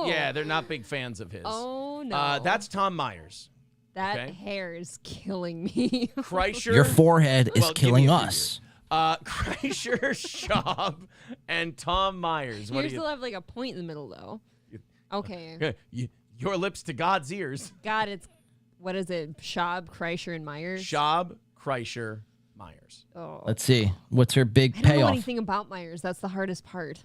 Yeah, they're not big fans of his. Oh no. That's Tom Myers. that okay. hair is killing me. Kreischer. Your forehead is Well, give me killing a us. Kreischer, Schaub, and Tom Myers. What You do still have like a point in the middle though. Okay. Your lips to God's ears. God, it's what is it? Schaub, Kreischer, and Myers. Schaub, Kreischer, Myers. Oh. Let's see. What's her big I don't know payoff? anything about Myers. That's the hardest part.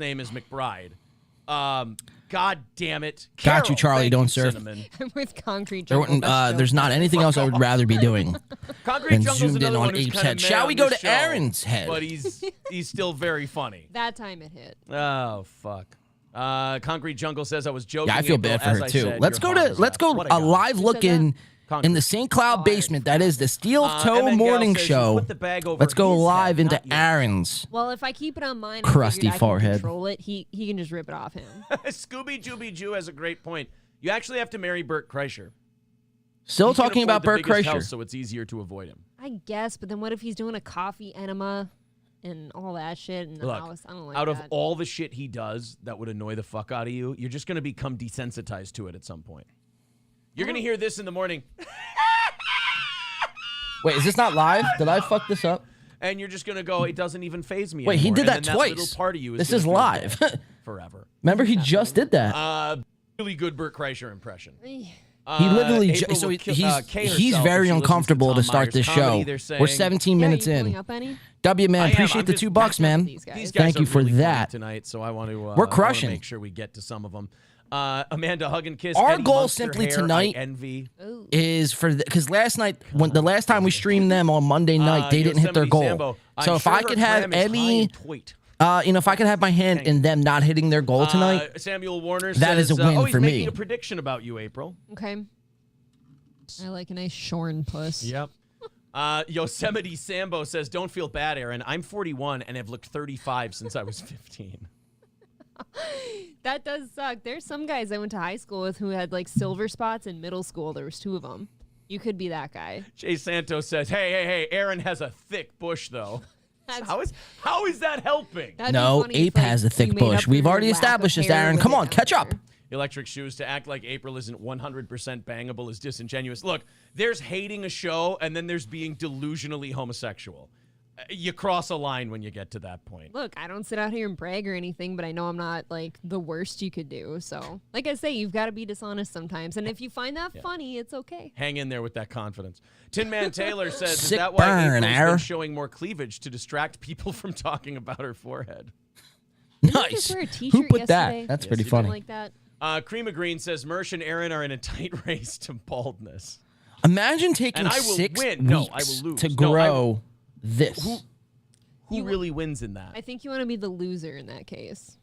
name is McBride. God damn it. Got you, Carol, Charlie, thank don't you, surf. Cinnamon. I'm with Concrete There Jungle. wouldn't, there's not anything else I would rather be doing Concrete than Jungle's zoomed in another on one who's Ape's kinda head. meh Shall on we go this to show, Aaron's head? But he's still very funny. That time it hit. Oh, fuck. Concrete Jungle says I was joking. Yeah, I feel April, bad for as her I too. said, Let's your go heart to was let's go left. What a a guy. live Who look said in Concrete. the St. Cloud basement. That is the Steel Toe MN Gal Morning says you Show. put the bag over Let's go his live head, into not yours. Aaron's. Well, if I keep it on mine, Crusty I figured I forehead. can control it. He can just rip it off him. Scooby Jooby Jew has a great point. You actually have to marry Bert Kreischer. Still He can talking afford about the Bert biggest Kreischer. house, so it's easier to avoid him. I guess, but then what if he's doing a coffee enema and all that shit in the Look, house? I don't like out that. of all the shit he does that would annoy the fuck out of you, you're just going to become desensitized to it at some point. You're going to hear this in the morning, Wait, is this not live? Did I fuck this up? and you're just going to go, it doesn't even faze me Wait, he anymore. did And that then twice. little part of you This gonna is feel live. bad forever. Remember, he just did that. Really good Bert Kreischer impression. He literally, April so will kill- Kay he's herself very if she listens uncomfortable to Tom start Myers this comedy, show. they're We're saying. 17 Yeah, minutes are you pulling in. up any? W man, I am. appreciate I'm the just $2, catching up man. with these guys. These guys Thank are you for really funny that. tonight, so I want to We're crushing. make sure we get to some of them. Amanda, hug and kiss. Our Eddie goal Munster simply hair, tonight I envy. Is for because last night, when the last time we streamed them on Monday night, they didn't hit their Yosemite goal. Sambo. So I'm if sure I her could have cram is high any, and toit. if I could have my hand in them not hitting their goal tonight, Samuel Warner that says, is a win oh, he's for making me. a prediction about you, April. Okay. I like a nice shorn puss. Yep. Yosemite Sambo says, don't feel bad, Aaron. I'm 41 and have looked 35 since I was 15. That does suck. There's some guys I went to high school with who had like silver spots in middle school. There was 2 of them. You could be that guy. Jay Santos says, hey, Aaron has a thick bush, though. That's- How is that helping? That'd be no, funny if, Ape like, has a you thick made up bush. for We've your already lack of established this, hair Aaron. with Come it on, catch up. after. Electric Shoes to act like April isn't 100% bangable is disingenuous. Look, there's hating a show and then there's being delusionally homosexual. You cross a line when you get to that point. Look, I don't sit out here and brag or anything, but I know I'm not like the worst you could do. So, like I say, you've got to be dishonest sometimes. And if you find that funny, it's okay. Hang in there with that confidence. Tin Man Taylor says, is Sick that why burn, April's Ar. been showing more cleavage to distract people from talking about her forehead? Didn't I Nice. just wear a t-shirt Who put that? yesterday? That's pretty Something funny. like that. Cream Green says, Mersh and Aaron are in a tight race to baldness. Imagine taking And I will 6 win. weeks No, I will lose. to No, I will- grow this. Who really wins in that? I think you want to be the loser in that case.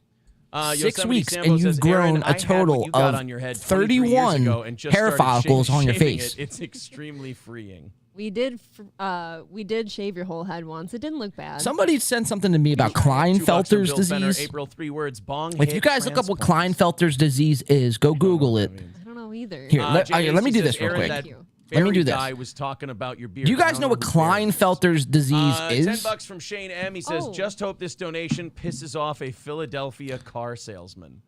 6 Yosemite weeks, Sambo and you've says, Aaron, grown I a had total what you got of on your head 23 years 31 ago and just hair started follicles on your shaving face. it. It's extremely freeing. We did shave your whole head once. It didn't look bad. Somebody sent something to me about $2 from Klinefelter's Bill Fenner, disease. April, 3 words. Bong If hit you guys look up what transplants. Klinefelter's disease is, go Google it. I don't know either. Here, let Jay me do says, this real Aaron, quick. that Thank you. Let me do Barry this. guy was talking about your beard. Do you I guys don't know what who Barry is. Klinefelter's disease is? $10 from Shane M. He says, Oh. just hope this donation pisses off a Philadelphia car salesman.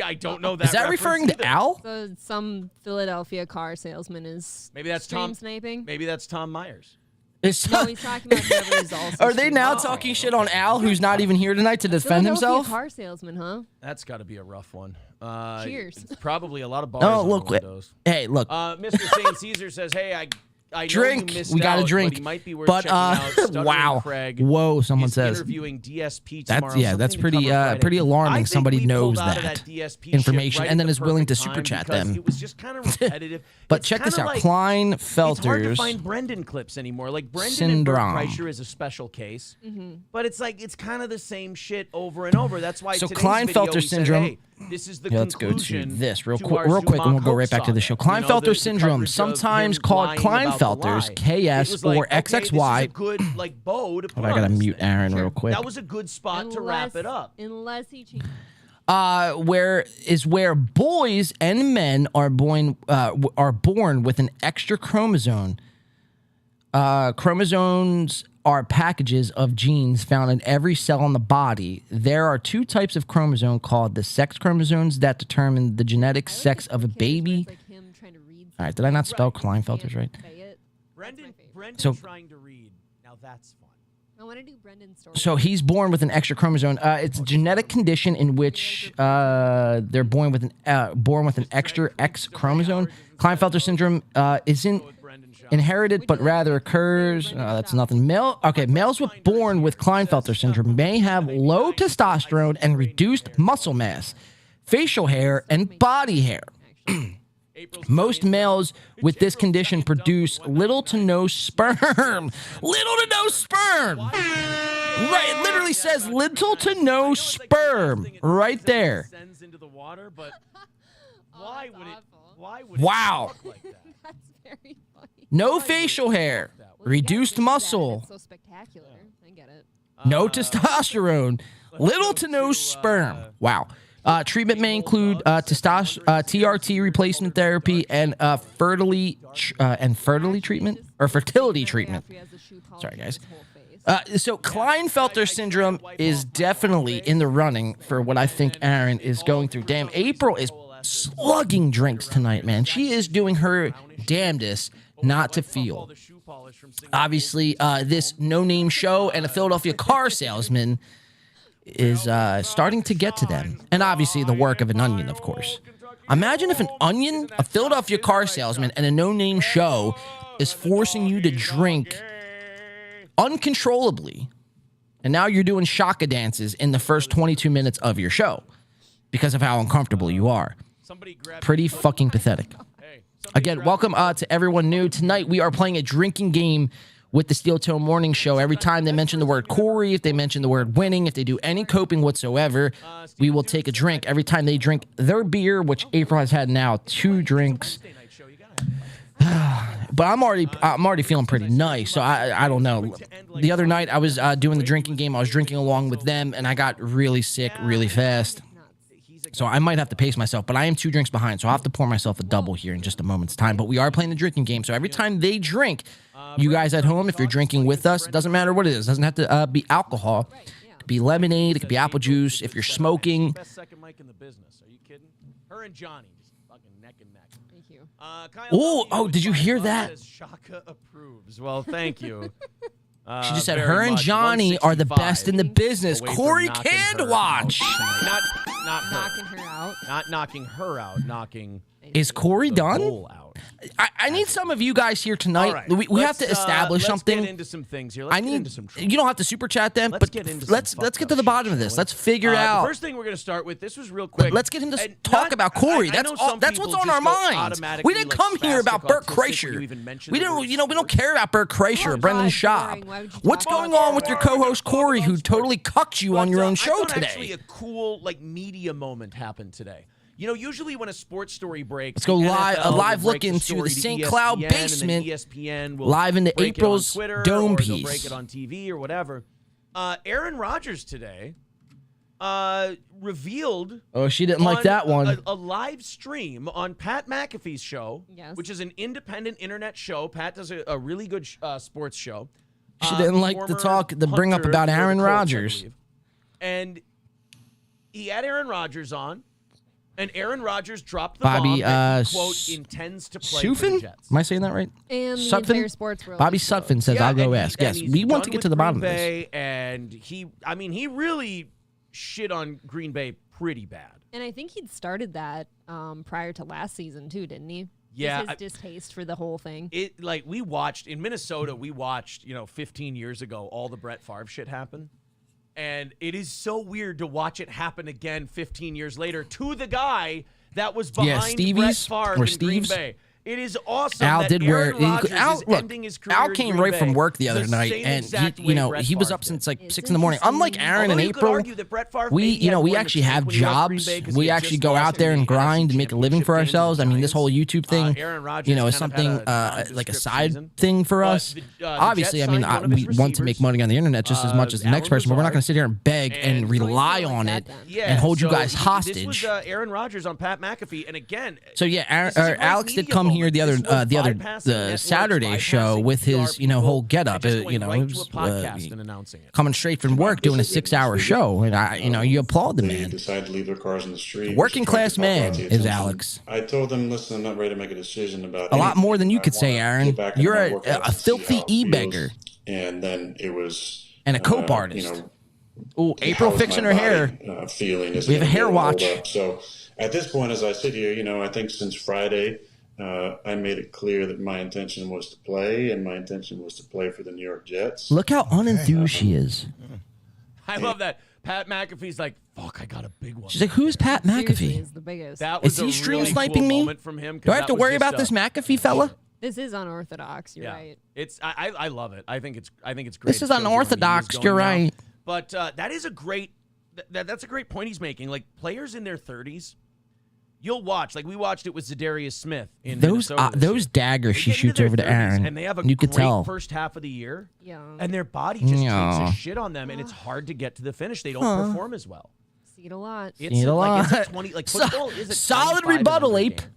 I don't know that. Is that reference referring to either. Al? So some Philadelphia car salesman is Maybe that's stream Tom. sniping. Maybe that's Tom Myers. Is- No, he's talking about whoever is also Are they now streaming. talking shit on Al, who's not even here tonight to defend Philadelphia himself? car salesman, huh? That's got to be a rough one. Cheers. It's probably a lot of bars Oh, on look. the windows. Hey, look. Mr. St. Caesar says, hey, I know Drink. you missed We got a out, drink. But he might be worth But, checking out. Stuttering wow. Craig Whoa, someone is says. interviewing DSP tomorrow. That's something to pretty cover Friday. pretty alarming. I think Somebody we knows pulled out of that DSP information shit right and at then the is willing to perfect super time chat because them. It was just kind of repetitive. But It's check this kinda out. like, It's hard to Klinefelter's find Brendan clips anymore. Like Brendan syndrome. and Bert Kreischer is a special case, but it's like it's kind of the same shit over and over. That's why So today's Klinefelter video we said, syndrome- hey, this is the Yeah, let's go to conclusion this real to quick, our and we'll go Zumach right back to the show. hoax saga. You know, Klinefelter the syndrome, coverage of sometimes him called lying about the Klinefelter's, lie. KS It was or like, okay, this is a XXY. good like bow to put I on gotta this mute thing. Aaron real quick. That was a good spot to wrap it up. Unless he cheats. Where boys and men are born with an extra chromosome. Chromosomes are packages of genes found in every cell in the body. There are 2 types of chromosome called the sex chromosomes that determine the genetic sex of a baby. It's like him trying to read All right, did I not spell Klinefelter's right? say it. Brendan So- trying to read. Now that's fun. I want to do Brendan's story. So he's born with an extra chromosome. It's a genetic condition in which they're born with an extra X chromosome. Klinefelter syndrome isn't inherited, but rather occurs. That's nothing. Males born with Klinefelter syndrome may have low testosterone and reduced muscle mass, facial hair, and body hair. Most males with this condition produce little to no sperm. Little to no sperm. Right, it literally says little to no sperm right there. Sends into the water, but why would it? Why would Wow. it look like that? That's very funny. No facial hair, reduced muscle, It's so spectacular. I get it. no testosterone, little to no sperm. Wow. Treatment may include TRT replacement therapy and fertility treatment or fertility treatment. Sorry, guys. So Klinefelter syndrome is definitely in the running for what I think Aaron is going through. Damn, April is slugging drinks tonight, man. She is doing her damnedest not to feel. Obviously, this no-name show and a Philadelphia car salesman is starting to get to them. And obviously the work of an onion, of course. Imagine if an onion, a Philadelphia car salesman, and a no-name show is forcing you to drink uncontrollably. And now you're doing shaka dances in the first 22 minutes of your show because of how uncomfortable you are. Pretty fucking pathetic. Again, welcome to everyone new. Tonight we are playing a drinking game with the Steel Toe Morning Show. Every time they mention the word Corey, if they mention the word winning, if they do any coping whatsoever, we will take a drink. Every time they drink their beer, which April has had now 2 drinks. But I'm already feeling pretty nice, so I don't know. The other night I was doing the drinking game. I was drinking along with them, and I got really sick really fast. So I might have to pace myself, but I am 2 drinks behind, so I'll have to pour myself a double here in just a moment's time. But we are playing the drinking game, so every time they drink, you guys at home, if you're drinking with us, it doesn't matter what it is. It doesn't have to be alcohol. It could be lemonade. It could be apple juice. If you're smoking. Best second mic in the business. Are you kidding? Her and Johnny just fucking neck and neck. Thank you. Oh, did you hear that? Shaka approves. Well, thank you. She just said very her and much. Johnny are the 165 best in the business. away from Corey knocking her Candwatch. out. Not her. Knocking her out. Not knocking her out. Knocking Is Corey the done? goal out. I need some of you guys here tonight. All right. We have to establish something. Let's get into some things here. Let's get into some truth. You don't have to super chat them, Let's but get into let's some get fucked to the up bottom shit, of this. shall we? Let's figure The out. first thing we're going to start with, this was real quick. Let's get him to And talk about Corey. I That's know all. some That's what's people on our just go minds. automatically, We didn't like, come here about spastic Burt autistic when you Kreischer. even mention We the don't. word We don't care about Burt Kreischer or Oh, Brendan God, Schaub. boring. Why would you What's talk going about on with your that? co-host Corey, who totally cucked you on your own show I thought actually today? a cool media moment happened today. You know, usually when a sports story breaks, Let's go the live- NFL a live will look break into story the to St. ESPN, Cloud and then basement, ESPN will live into break April's it on Twitter, dome or they'll piece. break it on TV or whatever. Aaron Rodgers today revealed. Oh, she didn't like on that one. A live stream on Pat McAfee's show, Yes. which is an independent internet show. Pat does a really good sports show. She didn't like the Former talk, the bring up punter about for the Aaron Colts, I Rodgers. believe. And he had Aaron Rodgers on, and Aaron Rodgers dropped the Bobby, bomb that he, quote, intends to play for the Sutphin? Jets. Am I saying that right? And the Sutphin? entire sports world. Bobby exploded. Sutphin says, "I'll go and ask." and Yes, he's we want done to get with to the bottom Green of this. Bay, and he really shit on Green Bay pretty bad. And I think he'd started that prior to last season too, didn't he? Yeah, His distaste for the whole thing. It we watched in Minnesota. We watched 15 years ago all the Brett Favre shit happen, and it is so weird to watch it happen again 15 years later to the guy that was behind Stevie's Brett Favre or in Green Steve's. Bay. It is awesome. Al that did Aaron wear. Rodgers Al, is look, ending his career Al in came Green right Bay from work the other night, same and exact way Brett he was Favre up did. since like It's 6 in the morning. Unlike interesting. Aaron and Although you could April, argue that Brett Favre we maybe had more actually mistakes have when he left Green jobs. Bay 'cause he We had actually just go lost out there in and the grind and make a living for championship game ourselves. I to the mean, this whole Giants. YouTube thing, Aaron Rodgers is kind of something had a like a nondescript side season. thing for But us. the Obviously, I Jets mean, signed one of we his want to make receivers, money on the internet just as much as the Allen next person, but we're not Lazard. going to sit here and beg and And- rely Like on that it then. and hold you so guys This hostage. was Aaron Rodgers on Pat McAfee, and again, So yeah, this is a great Alex did media come here moment. the other This was the bypassing networks, Saturday show bypassing with his PR people, whole getup. and just going It right was to a podcast and announcing it. coming straight from work, doing a 6-hour show, and you applaud the They man. decided to leave their cars in the street. Working which attracted class man paparazzi is attention. Alex. I told them, listen, I'm not ready to make a decision about A lot anything. more than you I could say, wanna Aaron. get back in You're my a workouts a and see filthy how it feels. e-beggar. And then it was And a cope artist. Oh, April how's fixing my her body, hair. feeling is We have a getting hair rolled watch. up. So at this point, as I sit here, I think since Friday, I made it clear that my intention was to play, and my intention was to play for the New York Jets. Look how unenthused she is. I love that. Pat McAfee's like, fuck, I got a big one. She's like, who's Pat Seriously, McAfee? is the biggest. That was Is he a stream really sniping cool me? moment from him. 'Cause Do I have that to was worry just about this McAfee fella? This is unorthodox. You're Yeah. right. It's I love it. I think it's great. This is It shows you where he unorthodox. going You're now. right. But that is a great that's a great point he's making. Like players in their 30s, you'll watch. Like we watched it with Zadarius Smith in Those Minnesota this those year. daggers They she get into shoots their over to 30s, Aaron. and they have a You could great tell. first half of the year, Yeah. and their body just Yeah. takes a shit on them, and it's hard to get to the finish. They don't perform as well. See it a lot. It's See it a like it's lot. a 20 like football is a Solid 25 and rebuttal, under Ape. game.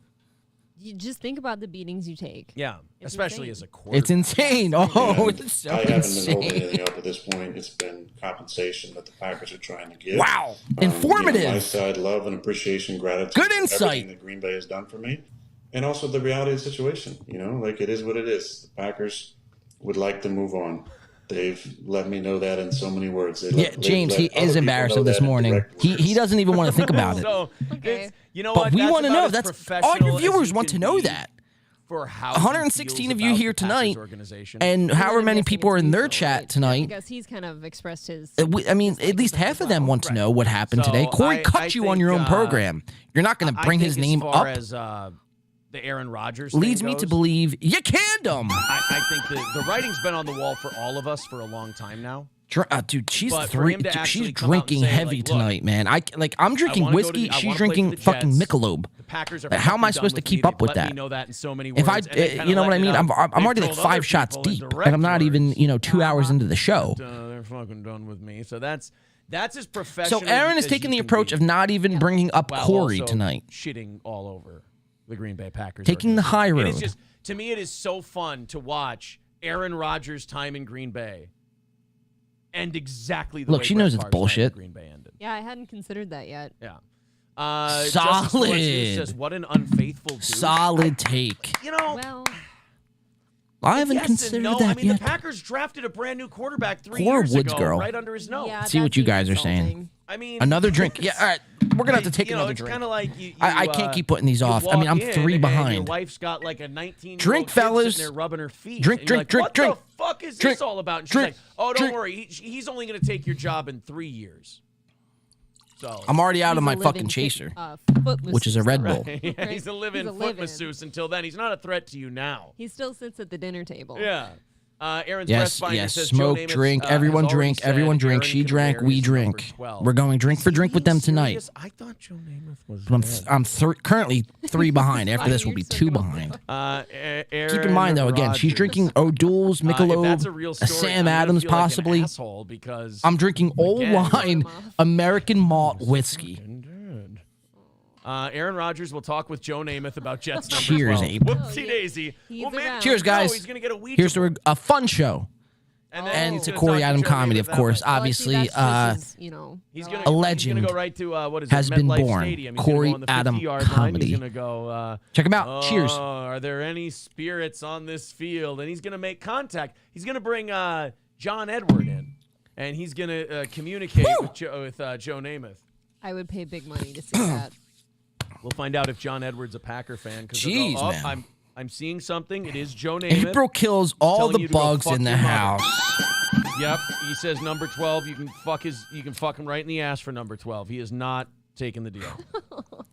You just think about the beatings you take. Yeah, It's especially insane. as a quarterback. It's insane. Oh, And it's so I haven't been holding insane. anything up at this point. It's been compensation that the Packers are trying to give. Wow. You know, Informative. my side, love and appreciation, gratitude. Good for insight. Everything that Green Bay has done for me. And also the reality of the situation. You know, like it is what it is. The Packers would like to move on. They've let me know that in so many words. They Yeah, let James, he other is people embarrassed know of this that in morning. direct He words. doesn't even want to think about it. So, Okay. it's, you know But what? we That's want to about know. as That's all professional your as viewers you want to can know be that. For how 116 he of you feels here about the Packers tonight, organization. and I'm however many guessing people are it's in their mutual, chat right? I tonight. guess he's kind of expressed his. I mean, at least dislike half as of them well. want to know what happened So today. Corey I cut you on think, your own program. You're not going to bring his name as far up. As, the Aaron Rodgers Leads thing me to goes, believe you canned him. I think the writing's been on the wall for all of us for a long time now. Dude, she's But for him to she's actually come out and drinking say, heavy like, look, tonight, man. I'm drinking wanna go to whiskey. the- I She's wanna play for drinking the fucking Jets. Michelob. The Packers are How am I fucking supposed done to keep me. up with They've let that? me know that in so many words. If I, and they kinda you know what I let mean? it I'm up. They've already like told other 5 shots people in deep, direct and I'm not even words. 2 hours into the show. They're fucking done with me. So that's as professional. So Aaron is as taking you the can approach be, of not even bringing up while Corey also tonight. shitting all over the Green Bay Packers. Taking the high organization. It is road. just, to me, it is so fun to watch Aaron Rodgers' time in Green Bay end exactly the Look, way she Brett knows it's Favre's time in bullshit. Green Bay ended. Yeah, I hadn't considered that yet. Yeah. Justice Solid. Alexis says, what an unfaithful dude. Solid take. You know, Well, I haven't yes considered and no. that I mean, yet. the Packers drafted a brand new quarterback 3 Poor years Woods ago, girl. right under his nose. yeah, See what that you seems guys are saying. insulting. I mean, Another drink. Yeah, all right. We're gonna have to take you know, another it's drink. kind of like you, I can't keep putting these you off. I mean, I'm walk in 3 and behind. Your wife's got like a 19-year-old Drink, kid fellas. sitting there rubbing her feet. Drink, and you're drink, like, drink, what the fuck is drink, this all about? And she's drink, like, oh, don't drink. worry. He's only going to take your job in 3 years. So I'm already out of He's my a fucking living chaser, foot which is a masseuse, Red though. Bull. yeah, he's a living He's a foot living. masseuse until then. He's not a threat to you now. He still sits at the dinner table. Yeah. Aaron's Yes, Breast Finder yes. says Smoke, Joe Namath, drink. has Everyone already drink. said Everyone drink. Aaron She can drank. wear We his drink. number 12. We're going drink for drink with them tonight. Serious? I thought Joe Namath was. But I'm currently 3 behind. After this, we'll be 2 behind. Keep in mind, though, again, she's drinking O'Doul's, If that's a Michelob, real a story, Sam I'm gonna Adams, feel like an possibly. asshole because I'm drinking old Again. line American malt whiskey. Aaron Rodgers will talk with Joe Namath about Jets number Cheers, 12. Abe. Whoopsie daisy. He's Well, maybe around. Cheers, guys. he's gonna get a Ouija Here's board. a fun show. And then And he's to gonna Corey talk Adam Joe comedy, Namath of that course. way. Well, I see Obviously, that's just his, He's gonna, A He's gonna legend go right to what is has it, been MetLife born. Stadium. He's Corey gonna go on the Adam 50-yard line. comedy. He's gonna go. check him out. Cheers. Are there any spirits on this field? And he's gonna make contact. He's gonna bring John Edward in, and he's gonna communicate with Joe Namath. I would pay big money to see that. We'll find out if John Edward's a Packer fan. Jeez, man. I'm seeing something. It is Joe Namath. April kills all telling the you to go bugs fuck in the your mother. house. Yep. He says number 12. You can fuck him right in the ass for number 12. He is not taking the deal.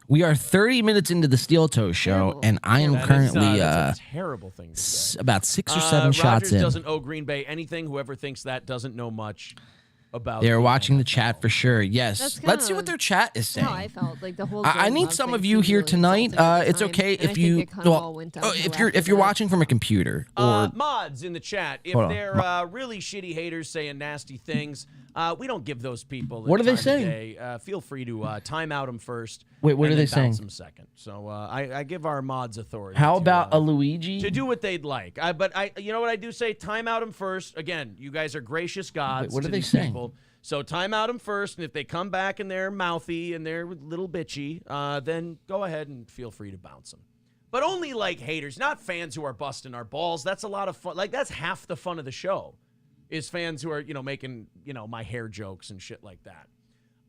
We are 30 minutes into the Steel Toe show, and I am currently that's a terrible thing to say. about 6 or 7 shots Rodgers in. doesn't owe Green Bay anything. Whoever thinks that doesn't know much about. They're the watching the NFL. chat for sure. Yes. That's Let's see kinda what their chat is saying. How I felt like the whole. I Jordan need Love some thing of you seemed here really tonight. insulting at the It's time, okay and I if think you it kind of all went downhill if you're after watching from a computer or Mods in the chat, if Hold on. they're really shitty haters saying nasty things, we don't give those people. What the are they time of saying? day. Feel free to time out them first. Wait, what and are then they saying? bounce them second. So I give our mods authority. how to, about a Luigi? to do what they'd like? But you know what I do say? Time out them first. Again, you guys are gracious gods. Wait, what to are they these saying? people. So time out them first, and if they come back and they're mouthy and they're a little bitchy, then go ahead and feel free to bounce them. But only like haters, not fans who are busting our balls. That's a lot of fun. Like that's half the fun of the show, is fans who are making my hair jokes and shit like that.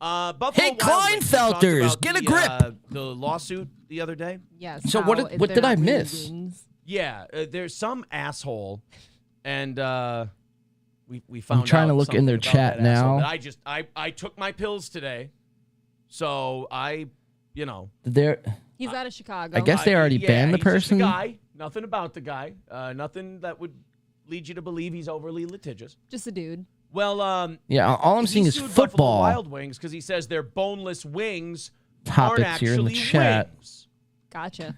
Buffalo Hey, Wild Wings, we talked Kleinfelters, about get a the, grip. The lawsuit the other day. Yes. So what did I miss? Yeah, there's some asshole, and we found. I'm trying to look in their something chat about that asshole now. that I took my pills today, so There. He's out of Chicago. I guess they already banned the he's just a person. guy. Nothing about the guy. Nothing that would lead you to believe he's overly litigious. Just a dude. Well, Yeah, all I'm seeing he is sued Buffalo football Wild Wings because he says their boneless wings aren't topics actually here in the chat. wings. Gotcha.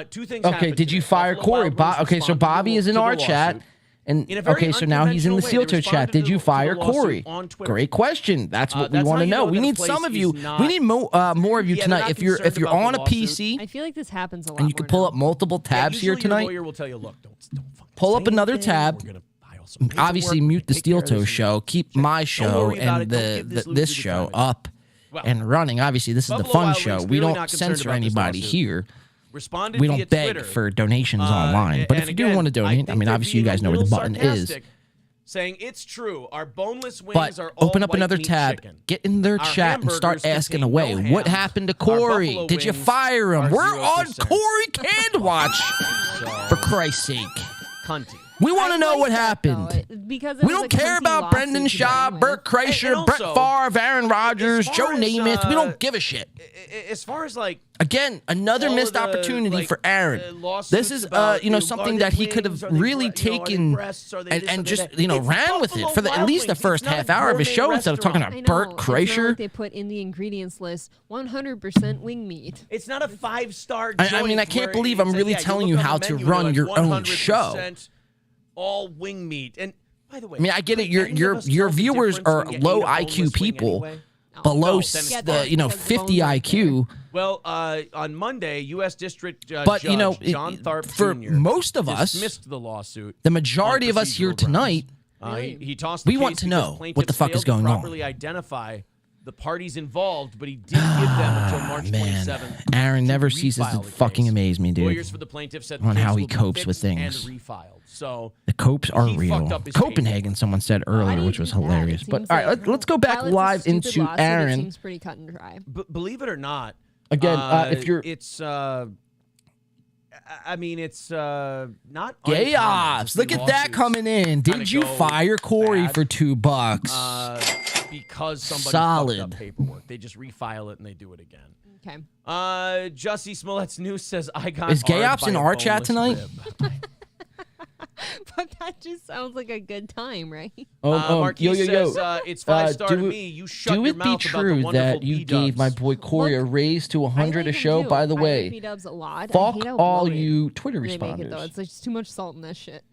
Two things. Okay, happened did you today. fire Buffalo Corey? Wild Wings Okay, so responded Bobby is in to the our chat. lawsuit. And In a very okay, so now he's in the unconventional way, they Sealto chat. responded Did you to the fire lawsuit Corey? on Twitter. Great question. That's what we That's want how to you know. know We that a need place some of is you. not- We need more of you Yeah, they're tonight. not If you're concerned about on the a lawsuit. PC I feel like this happens a lot and you more can pull now. up multiple tabs usually here tonight, Your lawyer will tell you, look, don't fucking pull say up another anything. tab. We're gonna file some Obviously, paperwork. mute the Take care of Steelto this. show. Keep my show worry about and it. Don't give this this loser the show time. up Well, and running. Obviously, this is the Buffalo fun Wild show. Wings We clearly don't not concerned censor about this anybody lawsuit. here. Responded We via don't beg Twitter. for donations online. But and if you do again, want to donate, I think mean, they're obviously you being guys a know where the little button is. sarcastic, saying it's true. Our boneless wings But are all open up white another meat tab, chicken. get in their Our chat, and start hamburgers asking contain away. no What ham. happened to Our Corey? buffalo Did you wings fire him? are We're on 0%. Corey Can Watch, for Christ's sake. Cunty. We want to I know like what that, happened. though, because it We was don't a care cunty about Brendan lawsuit to Shaw, begin with. Burt Kreischer, And Brett also, Favre, Aaron Rodgers, as Joe far as, Namath. We don't give a shit. As far as like Again, another all missed of the, opportunity like, for Aaron. lawsuits This is, about, something are that they he could wings, have are they really are they taken breasts, are they this, are and they just, that? It's ran with it Buffalo for at Wild least the Wings. first It's not half a hour of his gourmet show instead of talking restaurant. about I know. Burt It's not Kreischer. like they put in the ingredients list 100% wing meat. It's not a 5-star I joint. mean, I can't where believe it I'm says, really yeah, telling look you on how the to menu, they're run like your own 100% show. all wing meat. And by the way, I mean, I get it. could Your any your of us your tell the viewers difference are when you low ate a boneless IQ wing people, anyway? below Get that, because the bones 50 aren't IQ. Well, on Monday, U.S. District But Judge John Tharp for Jr. most of us, dismissed the lawsuit. the majority on of us here procedural grounds. tonight, He tossed the we want case to because know what plaintiffs the fuck is failed going to on. properly identify the parties involved, but he did give them until March man, 27th. Aaron to never ceases to refile the fucking case. amaze me, dude. Lawyers for the plaintiff said the On case how he will be copes with fixed things. and refiled. So The copes are he real. fucked up his Copenhagen, paperwork. someone said Why earlier, do you which was do that? It hilarious. But seems all right, like- let's go back while it's a live stupid into lawsuit, It Aaron. seems pretty cut and dry. believe it or not, Again, if you're it's I mean, it's not gay uncommon ops, to see look at that lawsuits coming in. kinda Did you go fire Corey bad, for $2? because somebody Solid. fucked up paperwork. They just refile it and they do it again. Okay. Jussie Smollett's News says I got Is gay arred ops by in a our chat boneless tonight? rib. But that just sounds like a good time, right? Marquis says it's 5-star to me. You shut do your it be mouth about the true wonderful that you gave my boy Corey a raise to 100 a show? By the way, B-dubs a lot. I fuck hate how all bloated you Twitter they make it, though. responders. It's like just too much salt in this shit.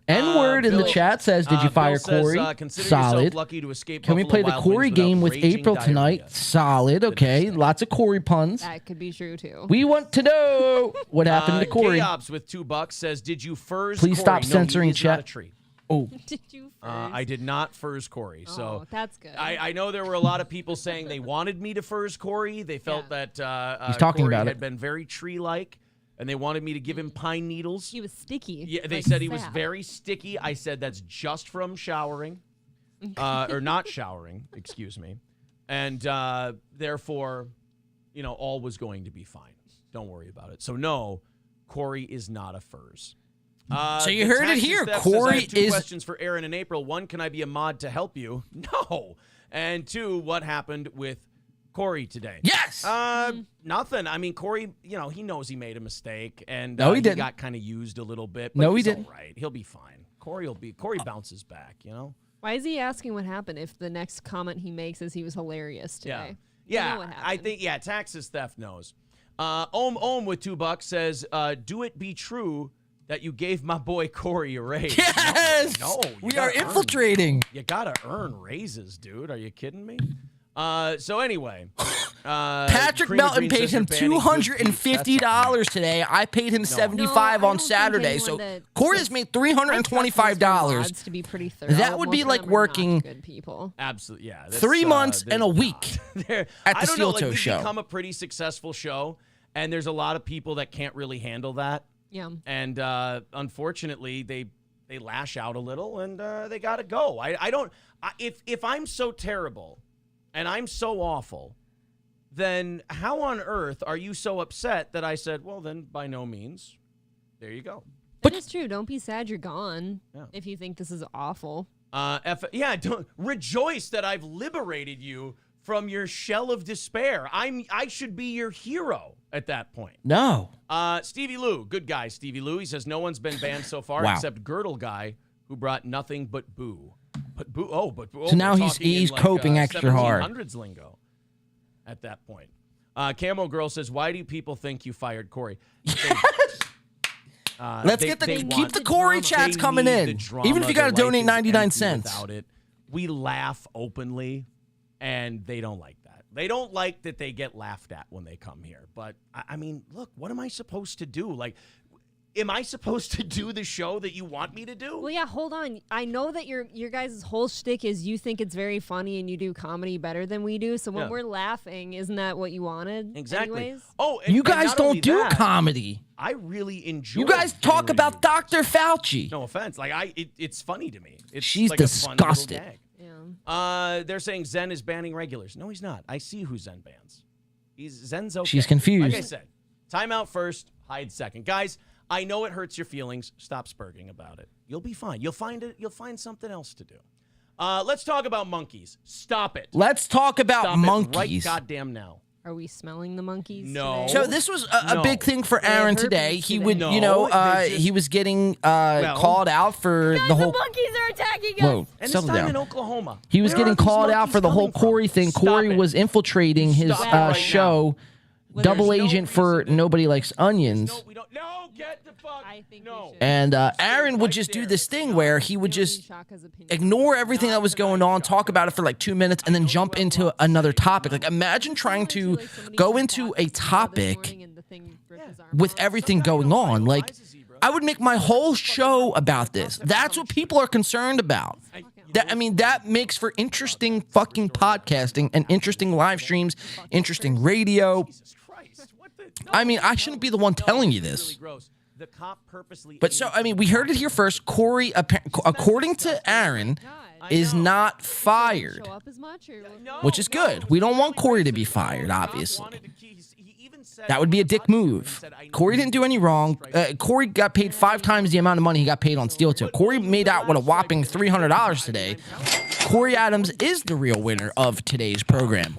N-word in the Bill- chat says, did you fire Bill says, Corey? consider Solid. yourself lucky to escape Can we Buffalo play the Wild Corey Wings without game with raging April diarrhea. tonight? Solid. Okay. Lots of Corey puns. That could be true, too. We want to know what happened to Corey. Gay Ops with $2 says, did you furs Please Corey? stop No, he censoring is not chat. a tree. Oh, Did you I did not furs Corey. Oh, So that's good. I know there were a lot of people saying they wanted me to furs Corey. They felt that He's talking Corey about had it. been very tree-like, and they wanted me to give him pine needles. He was sticky. Yeah, they like said he was sap. very sticky. I said that's just from showering, or not showering, excuse me, and therefore, all was going to be fine. Don't worry about it. So no, Corey is not a furs. So you the heard it Taxes here. Theft says, I Corey have two is- questions for Aaron and April. One, can I be a mod to help you? No. And two, what happened with Corey today? Yes. Nothing. I mean, Corey, he knows he made a mistake, and No, he didn't. got kind of used a little bit. But No, he he's didn't. All right, he'll be fine. Corey bounces back. Why is he asking what happened if the next comment he makes is he was hilarious today? Yeah. You know what I happened. think Taxes Theft knows. Ohm with $2 says, "Do it be true that you gave my boy Corey a raise?" Yes. No, you We are gotta earn- infiltrating. You gotta earn raises, dude. Are you kidding me? So anyway, Patrick Cream of Melton Green paid says him you're banning $250 today. I paid him $75 I on don't think Saturday. anyone So that- Corey has made I trust those $325. mods to be pretty thorough. That would Most be of like them are not working good people. Absolutely, yeah. 3 months and a there's week not. There- at the I don't know, Steelto we've show. become a pretty successful show, and there's a lot of people that can't really handle that. Yeah. And unfortunately, they lash out a little, and they got to go. If I'm so terrible, and I'm so awful, then how on earth are you so upset that I said, well, then by no means, there you go. But it's true. Don't be sad you're gone Yeah. if you think this is awful. Don't rejoice that I've liberated you from your shell of despair. I should be your hero at that point. No. Stevie Lou, good guy, Stevie Lou. He says no one's been banned so far Wow. except Girdle Guy, who brought nothing but boo. But boo. So now we're he's talking in, coping extra hard. 1700s lingo at that point. Camo Girl says, why do people think you fired Corey? Let's keep the Corey chats coming in. Even if you got to donate 99 cents. Without it, we laugh openly, and they don't like that. They don't like that they get laughed at when they come here. But, I mean, look, what am I supposed to do? Like, am I supposed to do the show that you want me to do? Well, yeah, hold on. I know that your guys' whole shtick is you think it's very funny and you do comedy better than we do. So when we're laughing, isn't that what you wanted? Exactly. Anyways? Oh, You and guys not don't only do that, comedy. I really enjoy. You guys talk doing about it. Dr. Fauci. No offense. Like it's funny to me. It's She's like a fun little disgusted. gag. Yeah. They're saying Zen is banning regulars. No, he's not. I see who Zen bans. Zen's okay. She's confused. Like I said, timeout first, hide second. Guys, I know it hurts your feelings. Stop spurging about it. You'll be fine. You'll find something else to do. Let's talk about monkeys. Stop it. Let's talk about Stop monkeys. it right goddamn now. Are we smelling the monkeys? No. today? So this was a No. big thing for They have Aaron herpes today. He today. would, No, they just- he was getting called out for the whole. The monkeys are attacking us. Whoa, And this settle time down. in Oklahoma. He was Where getting are these called out monkeys for the whole coming from? Corey thing. Stop Corey it. was infiltrating his Stop it right show, now. Double There's no Agent for reason to- Nobody Likes Onions. No, we don't. No, get the fuck. I think no. we should. And Aaron would right just do there. this thing where he would We don't just need Shaka's opinion. ignore everything that was going on, talk about it for like 2 minutes, and then jump into another topic. Like, imagine trying to go into a topic with everything going on. Like, I would make my whole show about this. That's what people are concerned about. That makes for interesting fucking podcasting and interesting live streams, interesting radio. Jesus Christ. What the? No, I mean, I shouldn't be the one telling you it's this. really gross. The cop purposely. But so, I mean, we heard it here first. Corey, according to Aaron, is not fired, Show up as much, or which is good. We don't want Corey to be fired, obviously. That would be a dick move. Corey didn't do any wrong. Corey got paid 5 times the amount of money he got paid on Steel Toe. Corey made out with a whopping $300 today. Corey Adams is the real winner of today's program.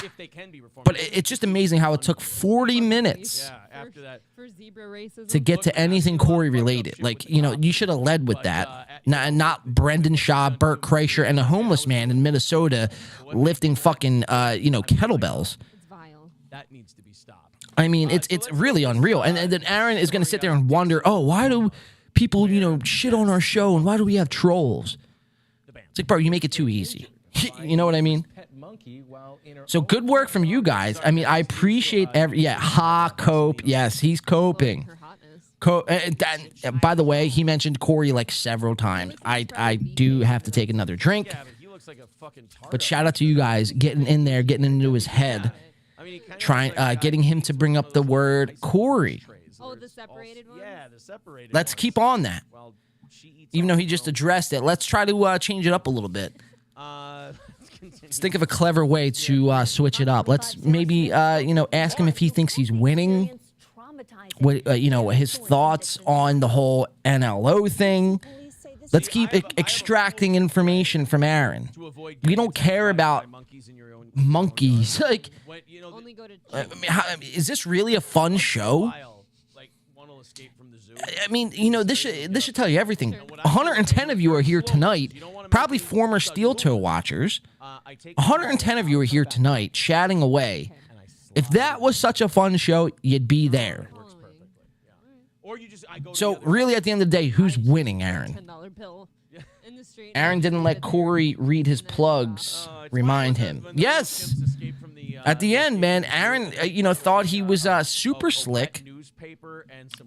If they can be reformed. But it's just amazing how it took 40 minutes Yeah, after that. for zebra racism. to get to anything Corey related. Like, you should have led with that. Not Brendan Shaw, Burt Kreischer, and a homeless man in Minnesota lifting fucking, kettlebells. It's vile. That needs to be stopped. I mean, it's really unreal. And then Aaron is going to sit there and wonder, oh, why do people, shit on our show, and why do we have trolls? It's like, bro, you make it too easy. You know what I mean? So good work from you guys. I mean, I appreciate cope. Yes, he's coping. Her hotness. By the way, he mentioned Corey like several times. I do have to take another drink. Yeah, but he looks like a fucking tart. But shout out to you guys getting in there, getting into his head, I mean, he kinda trying, looks like getting him to bring up the word Corey. Oh, the separated one? Yeah, the separated Let's ones. keep on that. Well, she eats Even all though he the just girls. addressed it, let's try to change it up a little bit. Let's continue. Let's think of a clever way to switch it up. Let's maybe, ask him if he thinks he's winning. What, his thoughts on the whole NLO thing. Let's keep extracting information from Aaron. To avoid We don't care about monkeys in your own monkeys. Like, When, Only go to is this really a fun show? like one will escape from the zoo. I mean, this should tell you everything. 110 of you are here tonight, probably former Steel Toe watchers. 110 of you are here tonight, chatting away. If that was such a fun show, you'd be there. Or you just I go. So really, at the end of the day, who's winning, Aaron? $10 bill in the street. Aaron didn't let Corey read his plugs. Remind him. Yes. At the end, man, Aaron, thought he was super slick.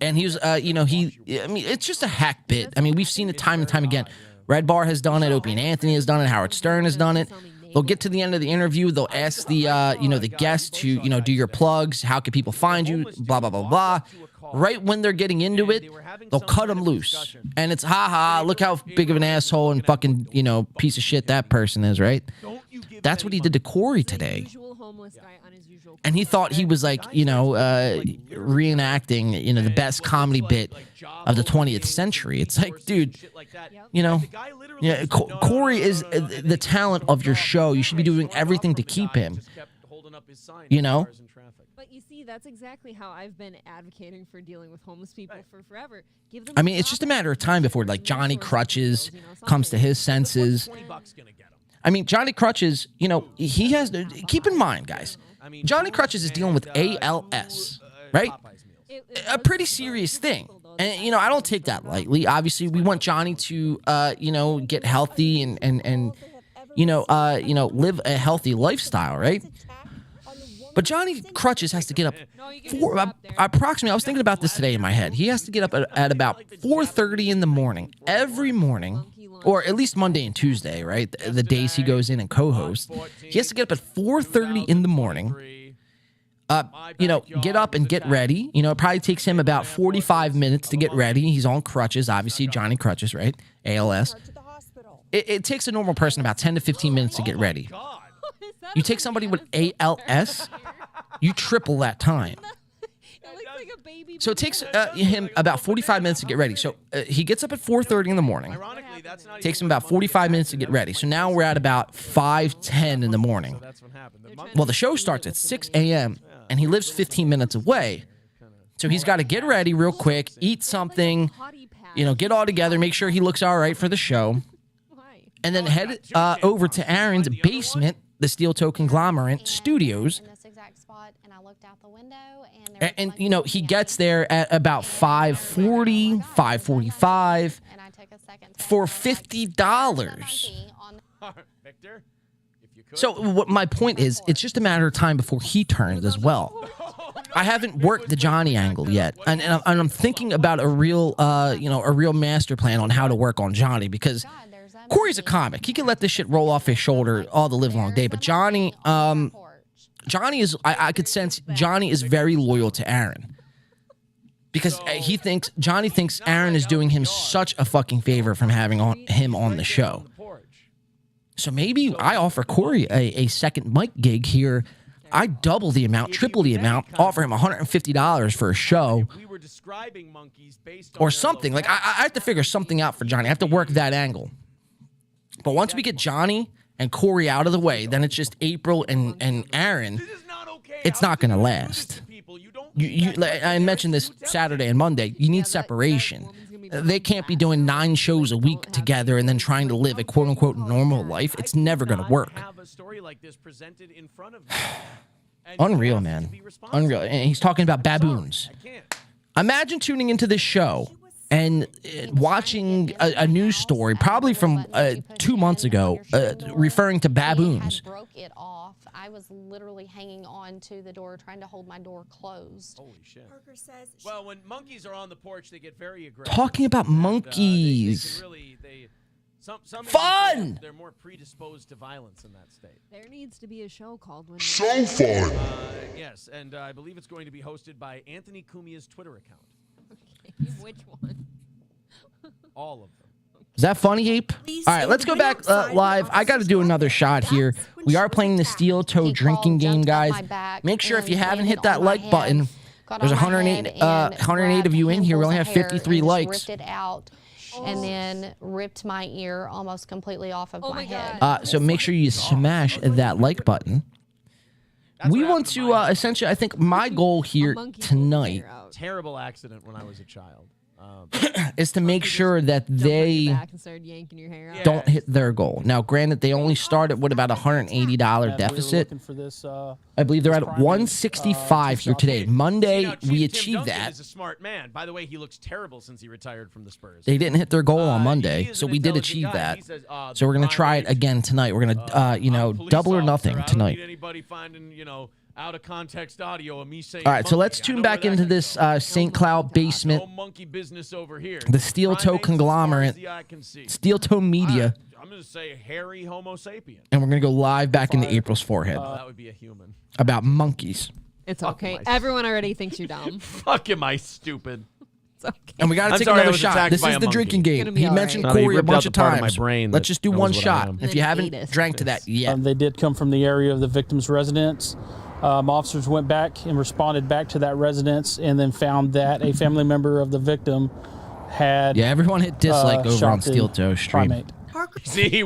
And he was, it's just a hack bit. I mean, we've seen it time and time again. Red Bar has done it. Opie and Anthony has done it. Howard Stern has done it. They'll get to the end of the interview. They'll ask the guest to, do your plugs. How can people find you? Blah, blah, blah, blah. Right when they're getting into it, they'll cut them loose. And it's, look how big of an asshole and fucking, piece of shit that person is, right? That's what he did to Corey today. Usual homeless guy on his usual. And he thought he was like, reenacting, the best comedy bit of the 20th century. It's like, dude, Corey is the talent of your show. You should be doing everything to keep him. But you see, that's exactly how I've been advocating for dealing with homeless people for forever. Give them It's just a matter of time before like Johnny Crutches comes to his senses. Johnny Crutches, he has to keep in mind, guys. Johnny Crutches is dealing with ALS, right? A pretty serious thing. And I don't take that lightly. Obviously, we want Johnny to get healthy and live a healthy lifestyle, right? But Johnny Crutches has to get up approximately. I was thinking about this today in my head. He has to get up at about 4:30 in the morning every morning, or at least Monday and Tuesday, right? The days he goes in and co-hosts. He has to get up at 4:30 in the morning. Get up and get ready. It probably takes him about 45 minutes to get ready. He's on crutches, obviously. Johnny Crutches, right? ALS. It takes a normal person about 10 to 15 minutes to get ready. You take somebody with ALS, you triple that time. So it takes him about 45 minutes to get ready. So he gets up at 4:30 in the morning. Takes him about 45 minutes to get ready. So now we're at about 5:10 in the morning. Well, the show starts at 6 a.m. and he lives 15 minutes away. So he's got to get ready real quick, eat something, get all together, make sure he looks all right for the show, and then head over to Aaron's basement, the Steel Toe Conglomerate Studios. And he gets there at about 5:40, 5:45 for $50. So what my point is, it's just a matter of time before he turns as well. I haven't worked the Johnny angle yet, and I'm thinking about a real master plan on how to work on Johnny, because Corey's a comic. He can let this shit roll off his shoulder all the live long day. But Johnny is, I could sense Johnny is very loyal to Aaron, because Johnny thinks Aaron is doing him such a fucking favor from having him on the show. So maybe I offer Corey a second mic gig here. I double the amount, triple the amount, offer him $150 for a show or something. Like I have to figure something out for Johnny. I have to work that angle. But once we get Johnny and Corey out of the way, then it's just April and Aaron. It's not going to last. I mentioned this Saturday and Monday. You need separation. They can't be doing 9 shows a week together and then trying to live a quote-unquote normal life. It's never going to work. Unreal, man. Unreal. And he's talking about baboons. Imagine tuning into this show and watching a news story, probably from 2 months ago, referring to baboons. I broke it off. I was literally hanging on to the door, trying to hold my door closed. Holy shit. Parker says, well, when monkeys are on the porch, they get very aggressive. Talking about monkeys. Fun! They're more predisposed to violence in that state. There needs to be a show called So Fun. Yes, and I believe it's going to be hosted by Anthony Cumia's Twitter account. Okay, which one? All of them. Is that funny, Ape? All right, let's go back live. I got to do another shot here. We are playing the Steel Toe drinking game, guys. Make sure if you haven't hit that like button, there's 108 of you in here. We only have 53 likes. Ripped it out and then ripped my ear almost completely off of my head. So make sure you smash that like button. We want to essentially, I think my goal here tonight, terrible accident when I was a child, is to make sure that they don't hit their goal. Now, granted, they only start at about $180 deficit. I believe they're at 165 here today. Monday, we achieved that. He's a smart man. By the way, he looks terrible since he retired from the Spurs. They didn't hit their goal on Monday, so we did achieve that. So we're going to try it again tonight. We're going to, double or nothing tonight. Anybody finding, out of context audio of me saying all right, so let's tune back into this St. Cloud basement. No monkey business over here. The Steel Toe Conglomerate. Steel Toe Media. I'm going to say hairy Homo sapien. And we're going to go live back into April's forehead. That would be a human. About monkeys. It's okay. Everyone already thinks you're dumb. Fuck, am I stupid? And we got to take another shot. This is the drinking game. He mentioned Corey a bunch of times. Let's just do one shot. If you haven't drank to that yet. They did come from the area of the victim's residence. Officers went back and responded back to that residence and then found that a family member of the victim had everyone hit dislike over on Steel Toe stream. See,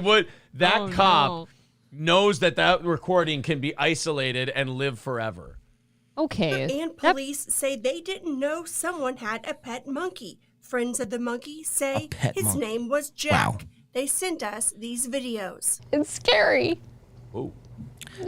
that cop knows that recording can be isolated and live forever. Okay. And police say they didn't know someone had a pet monkey. Friends of the monkey say his name was Jack. Wow. They sent us these videos. It's scary. Oh.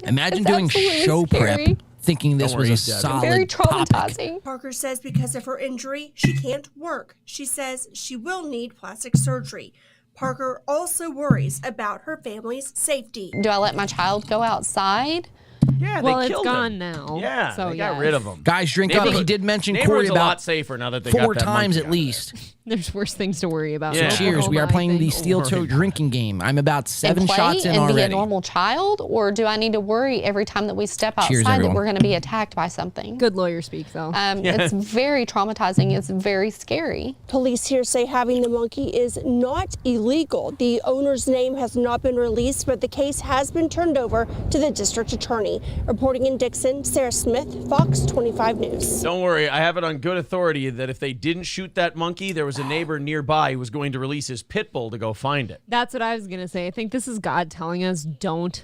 Imagine doing show prep thinking this was a solid very traumatizing. topic. Parker says because of her injury, she can't work. She says she will need plastic surgery. Parker also worries about her family's safety. Do I let my child go outside? Yeah, well, they it's killed gone him. now. Yeah, so they got rid of him. Guys, drink up. He did mention Corey a about lot safer now that they 4 got that times monkey at least. There's worse things to worry about. Yeah. So cheers. We are playing the Steel Toe drinking game. I'm about 7 shots in and already. be a normal child, or do I need to worry every time that we step Cheers, outside that everyone. we're going to be attacked by something? Good lawyer speak, though. It's very traumatizing. It's very scary. Police here say having the monkey is not illegal. The owner's name has not been released, but the case has been turned over to the district attorney. Reporting in Dixon, Sarah Smith, Fox 25 News. Don't worry, I have it on good authority that if they didn't shoot that monkey, there was a neighbor nearby who was going to release his pit bull to go find it. That's what I was going to say. I think this is God telling us don't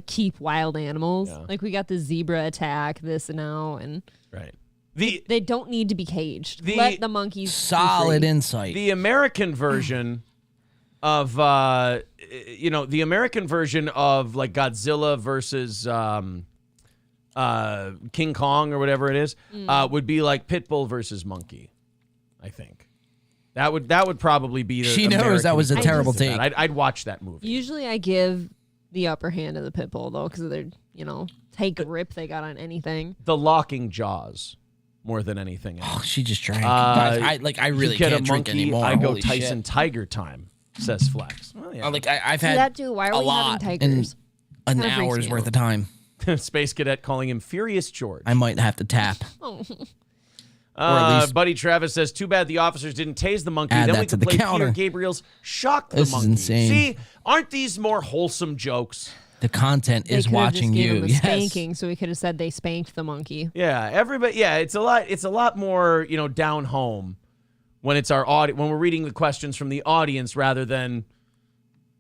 keep wild animals. Yeah. Like we got the zebra attack this now and right. They don't need to be caged. Let the monkeys solid insight. The American version of the American version of like Godzilla versus King Kong or whatever it is would be like Pitbull versus Monkey, I think. That would probably be the She knows American that was a terrible version of take. that. I'd watch that movie. Usually I give the upper hand to the pit bull, though, because of their, take grip they got on anything. The locking jaws more than anything else. Oh, she just drank. Guys, I really get can't a drink monkey, anymore. I go Holy Tyson shit. Tiger time, says Flex. Well, yeah. I've had that too. Why are a we lot having tigers? in an Kinda freaks hour's me worth out. of time. Space Cadet calling him Furious George. I might have to tap. Oh. at least- Buddy Travis says, too bad the officers didn't tase the monkey. Add Then that we to could the play counter. Peter Gabriel's Shock the This is Monkey. insane. See, aren't these more wholesome jokes? The content They is could have watching just gave you. him a Yes. spanking, so we could have said they spanked the monkey. Yeah, everybody. Yeah, it's a lot more, down home when it's our when we're reading the questions from the audience rather than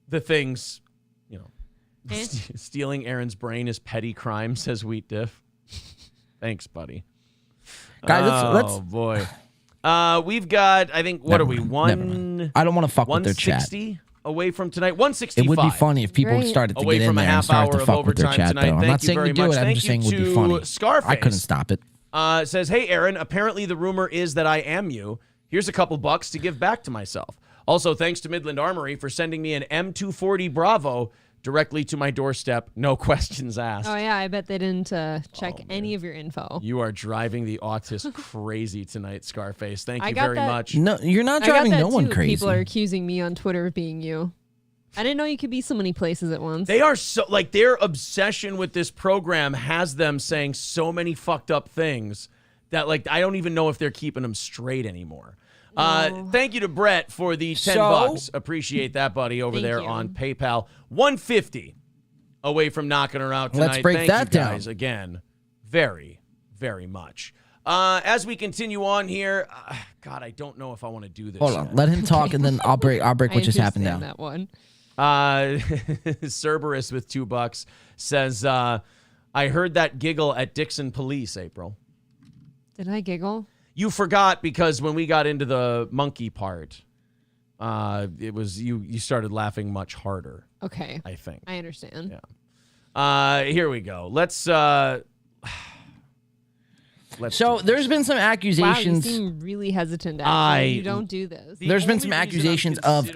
the things, stealing Aaron's brain is petty crime, says Wheat Diff. Thanks, buddy. Guys, let's boy. We've got, I think, what are we? I don't want to fuck with their chat. 160 away from tonight. 165. It would be funny if people started to away get in from there a and half start hour to of fuck with their overtime chat, tonight. though. I'm Thank not you saying very to do much. it. I'm Thank just you saying it would be to funny. Scarface. I couldn't stop it. Says, hey, Aaron, apparently the rumor is that I am you. Here's a couple bucks to give back to myself. Also, thanks to Midland Armory for sending me an M240 Bravo directly to my doorstep. No questions asked. Oh, yeah, I bet they didn't check any of your info. You are driving the autist crazy tonight, Scarface. Thank I you got very that- much. No, you're not I got driving that no one too. crazy. People are accusing me on Twitter of being you. I didn't know you could be so many places at once. They are so, their obsession with this program has them saying so many fucked up things that, I don't even know if they're keeping them straight anymore. Thank you to Brett for the 10 bucks. Appreciate that, buddy, over Thank there you. on PayPal. 150 away from knocking her out tonight. Let's break Thank that you down. guys again very, very much. As we continue on here, God, I don't know if I want to do this. Hold on, yet. let him talk, and then I'll break I what just happened understand down. that one. Cerberus with $2 says, I heard that giggle at Dixon Police, April. Did I giggle? You forgot because when we got into the monkey part, it was you started laughing much harder. Okay. I think. I understand. Yeah. Here we go. Let's So there's been some Wow, you accusations. seem really hesitant, actually. You don't do this. There's been some accusations of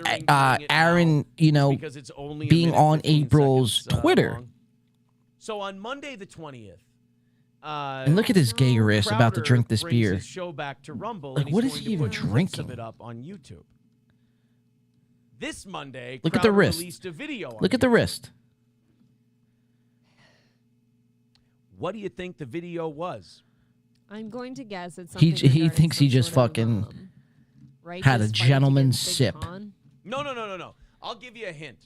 Aaron, because it's only a being minute, on 15 April's seconds, Twitter. long. So on Monday the 20th, And look at his gay wrist about to drink this brings beer. his show back to Rumble. Like, and what he's is going he to even put clips drinking? of it up on YouTube. This Monday, Look at the Crowder wrist. released a video on Look at the YouTube. wrist. What do you think the video was? I'm going to guess it's something. He thinks he just fucking had a gentleman's sip. No. I'll give you a hint.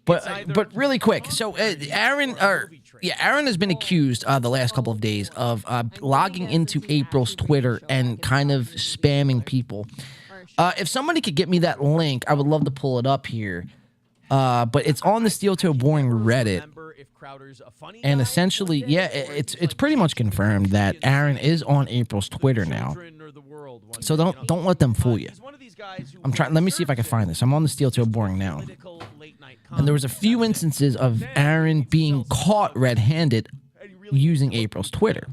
But really quick, so Aaron has been accused the last couple of days of logging into April's Twitter and kind of spamming people. If somebody could get me that link, I would love to pull it up here. But it's on the Steel Toe Boring Reddit, and essentially, it's pretty much confirmed that Aaron is on April's Twitter now. So don't let them fool you. I'm trying. Let me see if I can find this. I'm on the Steel Toe Boring now. And there was a few instances of Aaron being caught red-handed using April's Twitter.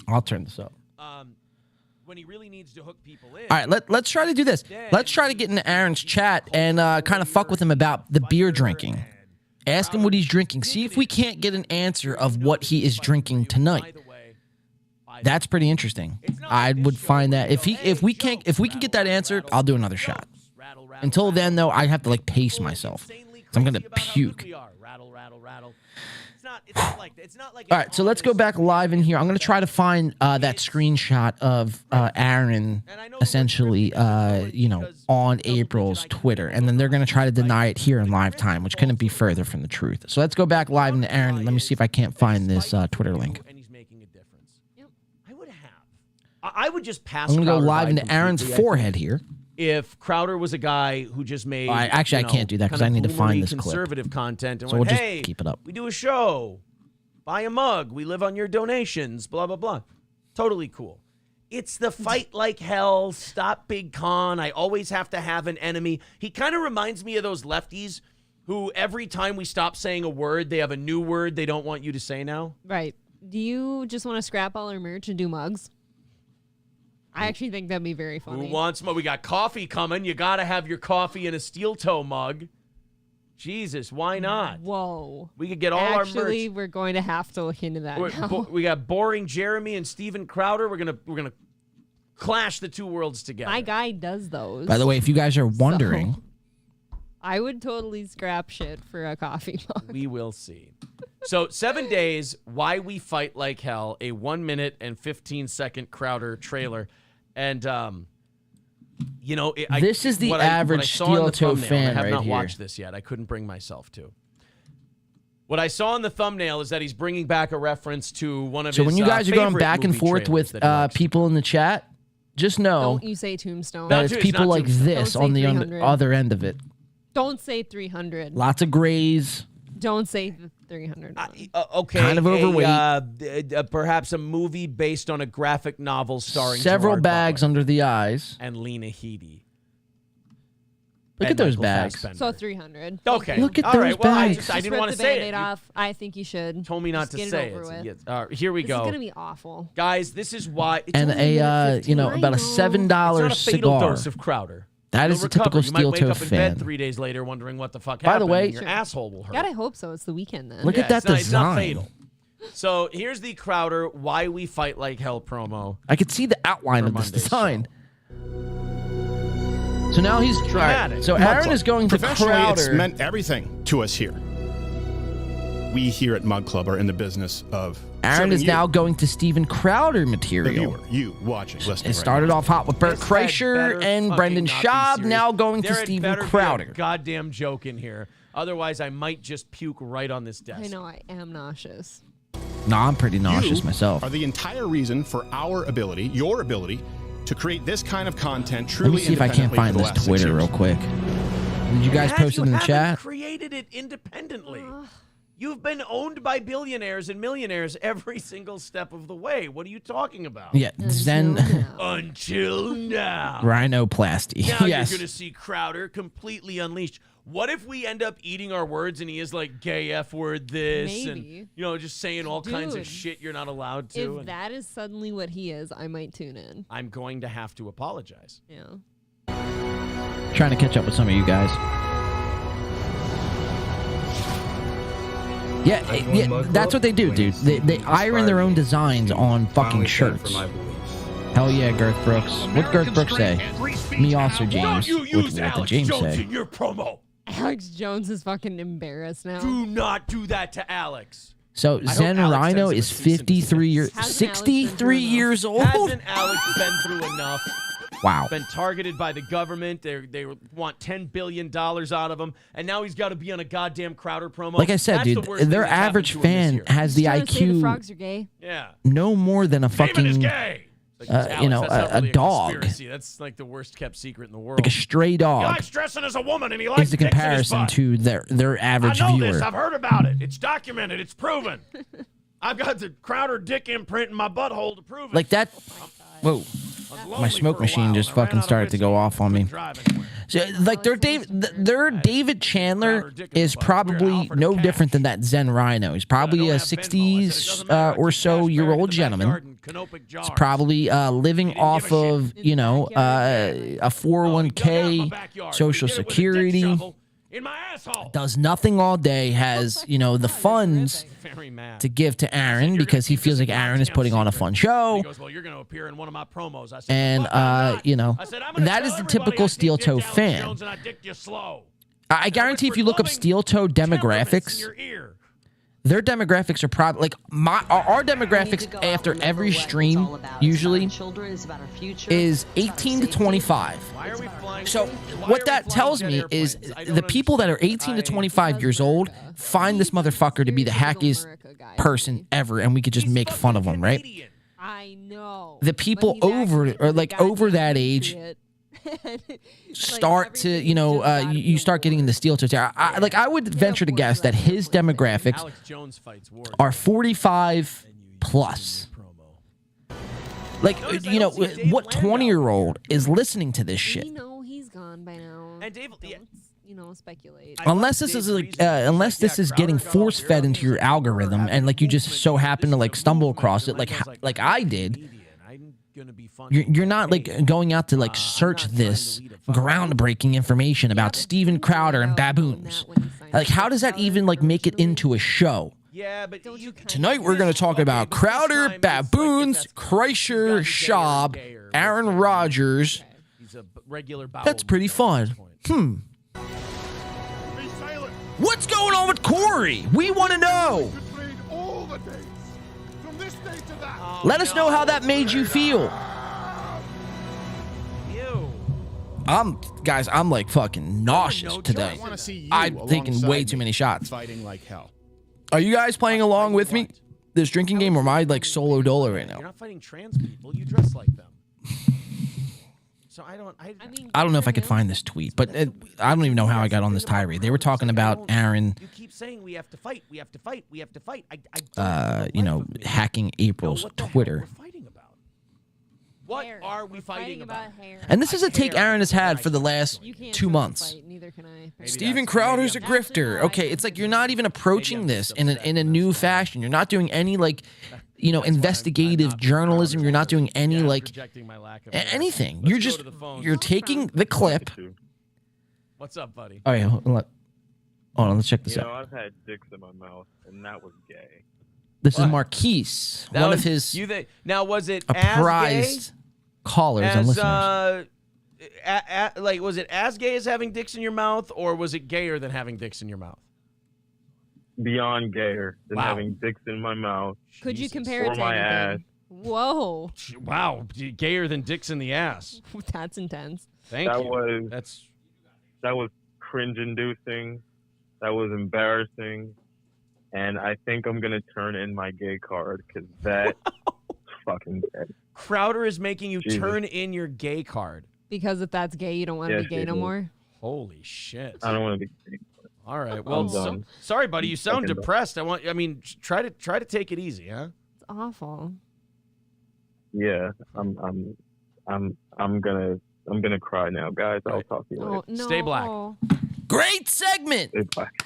I'll turn this up. When he really needs to hook people in. All right, let's try to do this. Let's try to get into Aaron's chat and kind of fuck with him about the beer drinking. Ask him what he's drinking. See if we can't get an answer of what he is drinking tonight. That's pretty interesting. I would find that if we can get that answer, I'll do another shot. Until then, though, I have to like pace myself. So I'm gonna puke. All right, so let's go back live in here. I'm gonna try to find that screenshot of Aaron essentially, on April's Twitter, and then they're gonna try to deny it here in live time, which couldn't be further from the truth. So let's go back live into Aaron. And let me see if I can't find this Twitter link. I would just pass. I'm gonna go live into Aaron's forehead here. If Crowder was a guy who just made, I can't do that because I need to find this conservative content, and so went, we'll hey, just keep it up. We do a show, buy a mug, we live on your donations, blah blah blah. Totally cool. It's the fight like hell, stop Big Con. I always have to have an enemy. He kind of reminds me of those lefties who every time we stop saying a word, they have a new word they don't want you to say now. Right. Do you just want to scrap all our merch and do mugs? I actually think that'd be very funny. Who wants more? We got coffee coming. You got to have your coffee in a steel toe mug. Jesus, why not? Whoa. We could get all our merch. Actually, we're going to have to look into that now. We got Boring Jeremy and Steven Crowder. We're gonna clash the two worlds together. My guy does those. By the way, if you guys are wondering, I would totally scrap shit for a coffee mug. We will see. So 7 days, Why We Fight Like Hell, a 1 minute and 15-second Crowder trailer. And, this is the average Steel Toe fan I have not here. watched this yet. I couldn't bring myself to. What I saw in the thumbnail is that he's bringing back a reference to one of his So when you guys are going favorite back and movie forth trailers with that he likes. people in the chat, just know Don't you say Tombstone. that it's people like this Don't on say the 300. other end of it. Don't say 300. Lots of grays. Don't say the 300. Okay. Kind of overweight. Perhaps a movie based on a graphic novel starring Several Gerard bags Butler under the eyes. and Lena Headey. Look And at those Michael bags. Fassbender. So 300. Okay. Look at All those right. Well, bags. I Just didn't rip want to the say Band-Aid it. off. I think you should. Told me not Just to get say it. Over with. Yes. All right, here we This go. is gonna be awful. Guys, this is why. It's And only minute 15. about a $7 It's not a fatal cigar. dose of Crowder. That You'll is a recover. typical You might Steel wake Toe up in fan. bed 3 days later wondering what the fuck By the happened. way- and your asshole will hurt. God, I hope so. It's the weekend then. Look at that It's not design. fatal. So here's the Crowder Why We Fight Like Hell promo. I could see the outline For of this Monday's design. So now he's Dramatic. right, so Aaron is going to Professionally, Crowder. it's meant everything to us here. We here at Mug Club are in the business of Aaron serving is you, now going to Steven Crowder the material. viewer, you watching, listening. It started off hot with Bert This had Kreischer better and fucking Brendan not be Schaub, serious. now going There to had Steven better be a Crowder. goddamn joke in here. Otherwise, I might just puke right on this desk. I know I am nauseous. No, I'm pretty nauseous You myself. are the entire reason for our ability, your ability, to create this kind of content Let truly me see if I can't independently find for the this last 6 Twitter years. real quick. Did you guys post it in the haven't chat? Created it independently. You've been owned by billionaires and millionaires every single step of the way. What are you talking about? Yeah, Zen Until now. rhinoplasty. Now Yes. you're going to see Crowder completely unleashed. What if we end up eating our words and he is like gay F word this Maybe. and just saying all kinds of Dude, shit you're not allowed to? If and that is suddenly what he is, I might tune in. I'm going to have to apologize. Yeah. Trying to catch up with some of you guys. Yeah, that's what they do, dude. They iron their own designs on fucking shirts. Hell yeah, Girth Brooks. What Girth Brooks say? Me also, James. What did James say? Your promo. Alex Jones is fucking embarrassed now. Do not do that to Alex. So hope Zen Alex Rhino sends is him a cease and 63 years, Hasn't Alex been through 63 enough? years old. Hasn't Alex been through enough? Wow. Been targeted by the government. They want $10 billion out of him, and now he's got to be on a goddamn Crowder promo. Like I said, That's dude, the worst thing their that's happened average to him this fan year. has the He's trying to say the IQ frogs are gay. Yeah. no more than a Damon is fucking, gay. Like, Alex, you know, that's not a really dog. Conspiracy. That's like the worst kept secret in the world. like a stray He dog. likes dressing as a woman, and he likes Is the dicks in his comparison butt. to their average I know viewer. this. I've heard about it. It's documented. It's proven. I've got the Crowder dick imprint in my butthole to prove it. Like that. Whoa. My smoke machine just fucking started to go off on me. So, like their David Chandler is probably no different than that Zen Rhino. He's probably a 60s or so year old gentleman. He's probably living off of, you know, a 401k, Social Security. In my asshole. Does nothing all day, has, you know, the funds to give to Aaron because he feels like Aaron is putting on a fun show. He goes, well, you're going to appear in one of my promos. I said, And, you know, that is the typical steel toe fan. Jones and I dicked you slow. I guarantee if you look up steel toe demographics, their demographics are probably like our demographics after every stream usually is 18 to 25. So what that tells me is the people that are 18 to 25 years old find this motherfucker to be the hackiest person ever, and we could just make fun of him, right? I know. The people over or like over that age start to, you know, you start getting into steel toe. I would venture to guess that his demographics are 45 plus. Like, you know, what 20-year-old is listening to this shit? We know he's gone by now. And Dave, you know, speculate. Unless this is like, unless this is getting force fed into your algorithm, and like you just so happen to like stumble across it, like I did. You're not like going out to like search this groundbreaking information about Steven Crowder and baboons. Like, how does that even like make it into a show? Yeah, but Tonight we're going to talk about Crowder, baboons, Kreischer, Schaub, Aaron Rodgers. He's a regular That's pretty fun. What's going on with Corey? We want to know. Let us know how that made you feel. I'm like fucking nauseous today. I'm taking way too many shots. Fighting like hell. Are you guys playing along with me? This drinking game, or am I like solo dolo right now? You're not fighting trans people. You dress like them. So I don't know if I could find this tweet, but I don't even know how I got on this tirade. They were talking about Aaron. You keep saying we have to fight. We have to fight. We have to fight. You know, hacking April's Twitter. What are we fighting about? And this is a take Aaron has had for the last 2 months. Steven Crowder's a grifter. Okay, it's like you're not even approaching this in a new fashion. You're not doing any like, you know, investigative journalism. You're not doing any like anything. You're taking the clip. What's up, buddy? Oh yeah, hold on. Let's check this out. I've had dicks in my mouth, and that was gay. This is Marquise, one of his now was it prized callers and listeners. Like, was it as gay as having dicks in your mouth, or was it gayer than having dicks in your mouth? Beyond gayer than having dicks in my mouth. Could you compare it to my anything? ass. Whoa. Wow, gayer than dicks in the ass. That's intense. Thank you. That was cringe-inducing. That was embarrassing. And I think I'm going to turn in my gay card because that's fucking gay. Crowder is making you turn in your gay card. Because if that's gay, you don't want to be gay no more? Holy shit. I don't want to be gay. All right. Well, sorry, buddy. You sound depressed. Try to take it easy, huh? It's awful. Yeah, I'm gonna cry now, guys. I'll talk to you later. No. Stay black. Great segment. Stay black.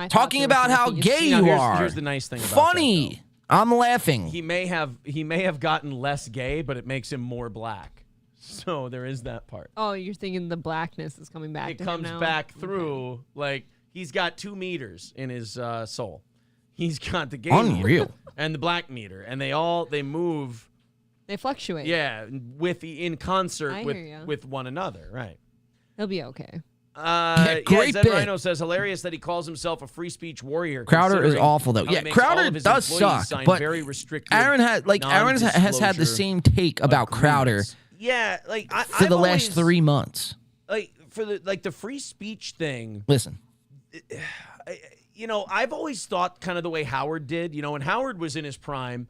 Talking about how gay you are. Here's the nice thing about funny. That, I'm laughing. He may have gotten less gay, but it makes him more black. So there is that part. Oh, you're thinking the blackness is coming back. It comes back through. Like, he's got 2 meters in his soul. He's got the gay meter and the black meter, and they move. They fluctuate. Yeah, in concert with one another, right? He'll be okay. great Zed bit. Rhino says hilarious that he calls himself a free speech warrior. Crowder is awful though. how he Yeah, makes all Crowder of his does employees suck. sign But very restrictive, Aaron has had the same take about Crowder agreements. Yeah, like for I've the always, last 3 months. Like for the free speech thing. Listen, I've always thought kind of the way Howard did. When Howard was in his prime.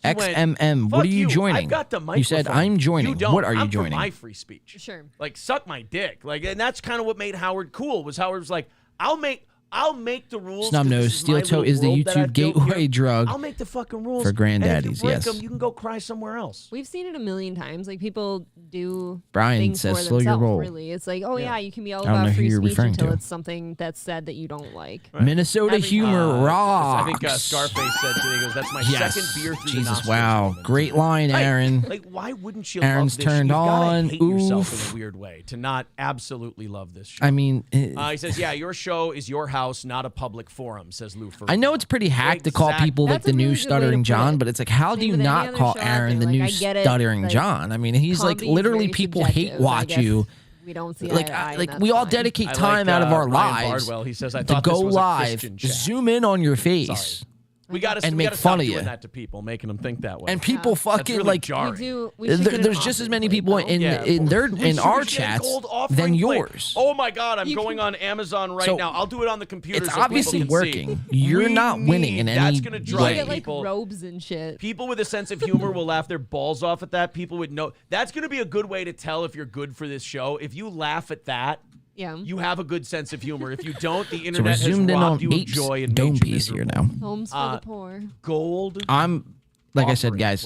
XMM, what are you joining? I've got the microphone. You said I'm joining. You don't. What are you I'm joining? For my free speech. Sure. Like suck my dick. And that's kind of what made Howard cool. Was Howard was like, I'll make the rules. Snubnose, steel toe is the YouTube gateway drug. I'll make the fucking rules for granddaddies. And if you break yes. them, you can go cry somewhere else. We've seen it a million times. Like people do. Brian things says, for "Slow your themselves, roll." Really, it's like, oh yeah, you can be all I don't know about who free you're speech referring until to. it's something that's said that you don't like. Minnesota humor rocks. I think Scarface said today, he goes, "That's my second beer through the Jesus, nostrils." Wow, great line, Aaron. Like, why wouldn't you? Aaron's love this? turned You've gotta on. hate yourself Oof. in a weird way to not absolutely love this show. I mean, he says, "Yeah, your show is your house, not a public forum." Says Lou. I know it's pretty hack to call people like the new Stuttering John, but it's like, how do you not call Aaron the new Stuttering John? I mean, he's like literally people hate watch you. We don't see like we all dedicate time out of our Ryan lives Bardwell. He says, "I to thought go this was a live, Christian chat." zoom in on your face. We got to make stop fun of doing you. that to people, making them think that way. And people That's fucking really like jarring. there's just as many people in our chats than yours. Oh my God, I'm going on Amazon right now. I'll do it on the computer. It's so obviously people can working. See. You're not winning in any That's gonna drive get like people. robes and shit. People with a sense of humor will laugh their balls off at that. People would know. That's going to be a good way to tell if you're good for this show. If you laugh at that. Yeah. You have a good sense of humor. If you don't, the So we're internet has zoomed in on robbed you of Apes joy and dome made you piece here miserable. now. Homes for the poor. Gold. I'm like I said, guys.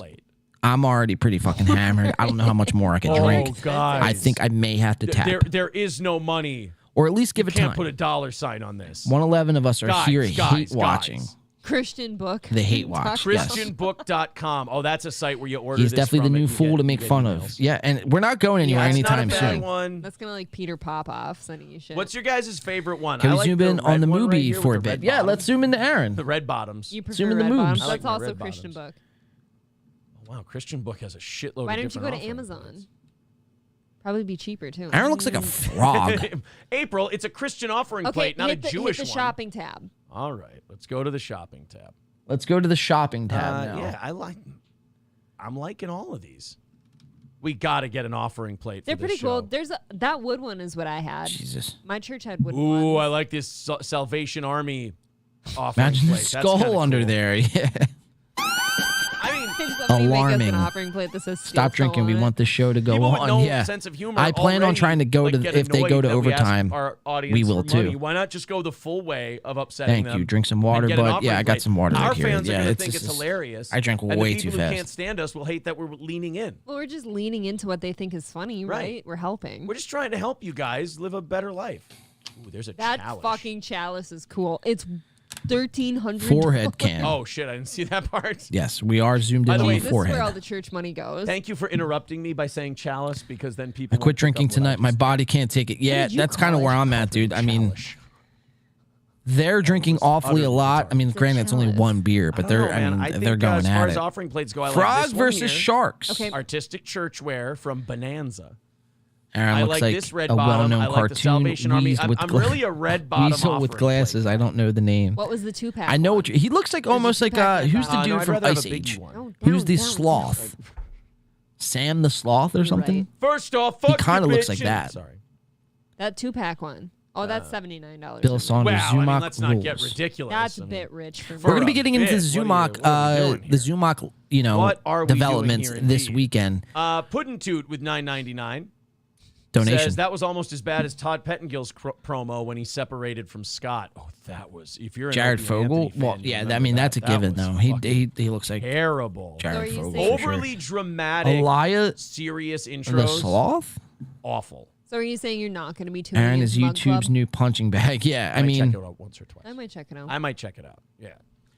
I'm already pretty fucking hammered. I don't know how much more I can drink. Oh, guys. I think I may have to tap. There is no money. Or at least give you it time. Can't put a dollar sign on this. 111 of us are here hate watching. Christian book. The hate watch. Christianbook.com. Oh, that's a site where you order. He's this definitely from the new and you fool get- to make you get fun emails. of. Yeah, and we're not going anywhere it's anytime not a bad soon. one. That's gonna like Peter Popoff sending you shit. What's your guys' favorite one? Can I we like zoom the in on red the one right movie here for with a the red bit? Yeah, bottoms. let's zoom into Aaron. The red bottoms. You prefer zoom in the red moves. bottoms? I like That's my also red Christian bottoms. book. Wow, Christian Book has a shitload Why of don't you go different to offerings. Amazon? Probably be cheaper too. Aaron looks like a frog. April, it's a Christian offering Okay, plate, not a hit the, Jewish hit the one. shopping tab. All right, let's go to the shopping tab. Let's go to the shopping tab now. Yeah, I'm liking all of these. We got to get an offering plate. They're for this pretty cool. show. There's that wood one is what I had. Jesus. My church had wood Ooh, ones. I like this Salvation Army offering Imagine the plate. That's kinda skull under cool. there. Yeah. Somebody make us Alarming. an offering plate that says Stop steel drinking. toe We on want the show to go People with on. no Yeah. sense of humor I plan on already, trying to go like, to get if they annoyed go to that we ask overtime. Our audience We will for money. too. Why not just go the full way of upsetting Thank them? you. Drink some and water, get an but offering yeah, I got plate? some water Our back here. fans are Yeah, gonna it's think it's just- hilarious. I drank and way the too people who fast. can't stand us will hate that we're leaning in. Well, we're just leaning into what they think is funny, right? We're helping. We're just trying to help you guys live a better life. Ooh, there's a That chalice. fucking chalice is cool. It's $1,300. Forehead cam. Oh shit! I didn't see that part. Yes, we are zoomed By in the on way, the This is where all forehead. the church money goes. Thank you for interrupting me by saying chalice, because then people. I quit drinking tonight. My body can't take it. Yeah, did you that's kind of call where it? I'm at, dude. I mean, they're drinking awfully a lot. I mean, granted, it's only chalice. one beer, but they're I I mean, think they're going as far at as it. offering plates go, I Frog like this one versus here. sharks. Okay. Artistic churchware from Bonanza. Aaron I looks like like this red a bottom. well-known I like the cartoon Salvation Army. weasel with I'm really a red bottom weasel with offering glasses. I don't know the name. What was the 2-pack? I know what he looks like. Almost like who's the No, dude I'd from rather have Ice a biggie Age? one. Who's the sloth? Sam the sloth or something? First off, He fuck kind of you, looks like bitches. that. That That 2-pack one. Oh, that's $79. Bill Saunders, Wow, I mean, Zumach let's not get rules. ridiculous. That's a I mean, bit rich for me. We're going to be a getting into bit. Zumach, What are we doing the Zumach, you know, What are we doing developments here, this indeed? weekend. Puddin' Toot with $9.99 Donation. says that was almost as bad as Todd Pettingill's promo when he separated from Scott. Oh, that was if you're an Jared Opie and Fogle. Anthony fan, Well, you yeah, remember I mean that. that's a That given was though. fucking He looks like terrible. Jared So are you Fogle. saying- for sure. Overly dramatic, Elia, serious intros. the sloth. Awful. So are you saying you're not going to be tuning Aaron in is to Mug YouTube's Club? new punching bag. Yeah, I might mean, check it out once or twice. I might check it out. I might check it out. Yeah.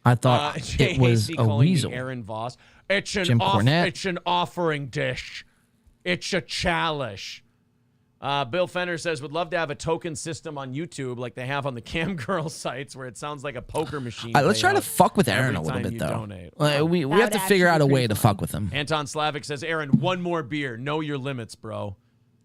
I thought it was JAC a calling me weasel. Aaron Voss. It's an Jim Cornette. It's an offering dish. It's a chalice. Bill Fenner says would love to have a token system on YouTube like they have on the Cam Girl sites where it sounds like a poker machine. Let's try to layout fuck with Aaron every a little time bit you though. donate. We That have to would figure out a actually be way pretty to fun. fuck with him. Anton Slavic says, Aaron, one more beer. Know your limits, bro.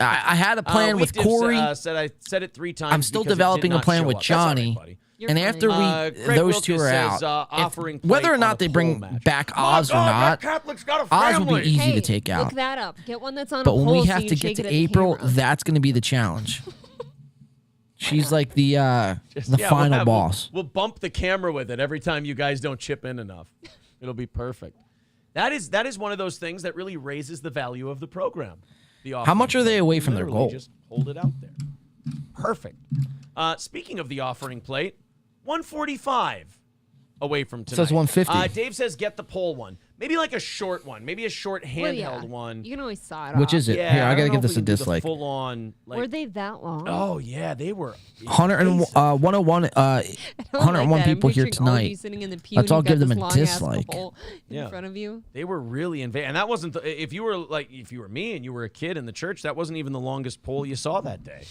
I had a plan with Corey. I said it 3 times. I'm still because it did developing a not plan show with up. That's all right, Johnny. buddy. And after those two are out, whether or not they bring back Oz or not, Oz will be easy to take out. Look that up. Get one that's on But a when pole we so have you to can get shake to it at the April, camera. that's going to be the challenge. She's like the final boss. We'll bump the camera with it every time you guys don't chip in enough. It'll be perfect. That is one of those things that really raises the value of the program. How much are they away from their goal? Just hold it out there. Perfect. Speaking of the offering plate, 145 away from tonight. Says 150. Dave says get the pole one. Maybe like a short one. Maybe a short handheld one. You can always saw it Which off. is it? Yeah, Here, I got to don't know give if this we a can do the dislike. Full on. Were they that long? Oh yeah, they were. 101 people here tonight. Let's all give them a dislike. In front of you. They were really and that wasn't if you were me and you were a kid in the church, that wasn't even the longest poll you saw that day.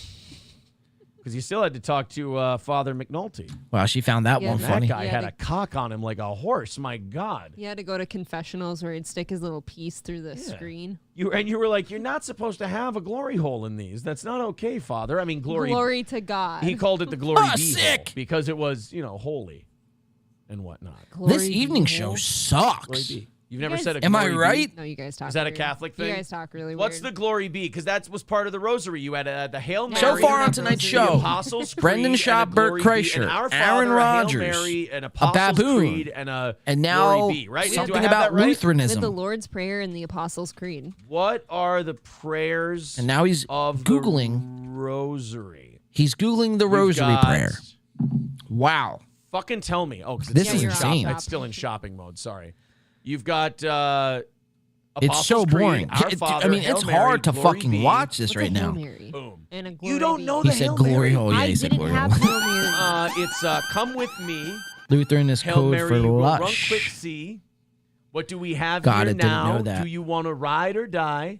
Because you still had to talk to Father McNulty. Wow, she found that one funny. That guy had a cock on him like a horse. My God. He had to go to confessionals where he'd stick his little piece through the screen. You were like, you're not supposed to have a glory hole in these. That's not okay, Father. I mean, glory to God. He called it the glory bee hole because it was, holy and whatnot. This evening show sucks. Glory bee. You've never said a Am glory I right? bee? No, you guys talk. Is that a weird. Catholic thing? You guys talk really weird. What's the glory be? Because that was part of the rosary. You had the Hail Mary. So far on tonight's show, Apostles' Creed, Brendan Schaub, Bert Kreischer, Aaron Rodgers, a baboon, Creed, and now glory be, right? something about Lutheranism. With the Lord's Prayer and the Apostles' Creed. What are the prayers? And now he's Googling the rosary. He's Googling the rosary prayer. Wow. Fucking tell me. Oh, because this is insane. It's still in shopping mode. Sorry. You've got it's so boring. Father, it's hard to fucking watch this right now. Boom. And a glory You don't know He the said Hail glory Mary? hole. Yeah, he said glory hole. It's come with me. Lutheran is Hail code Mary, for will run lush. quick see. What do we have God, here I didn't now? know that. Do you want to ride or die?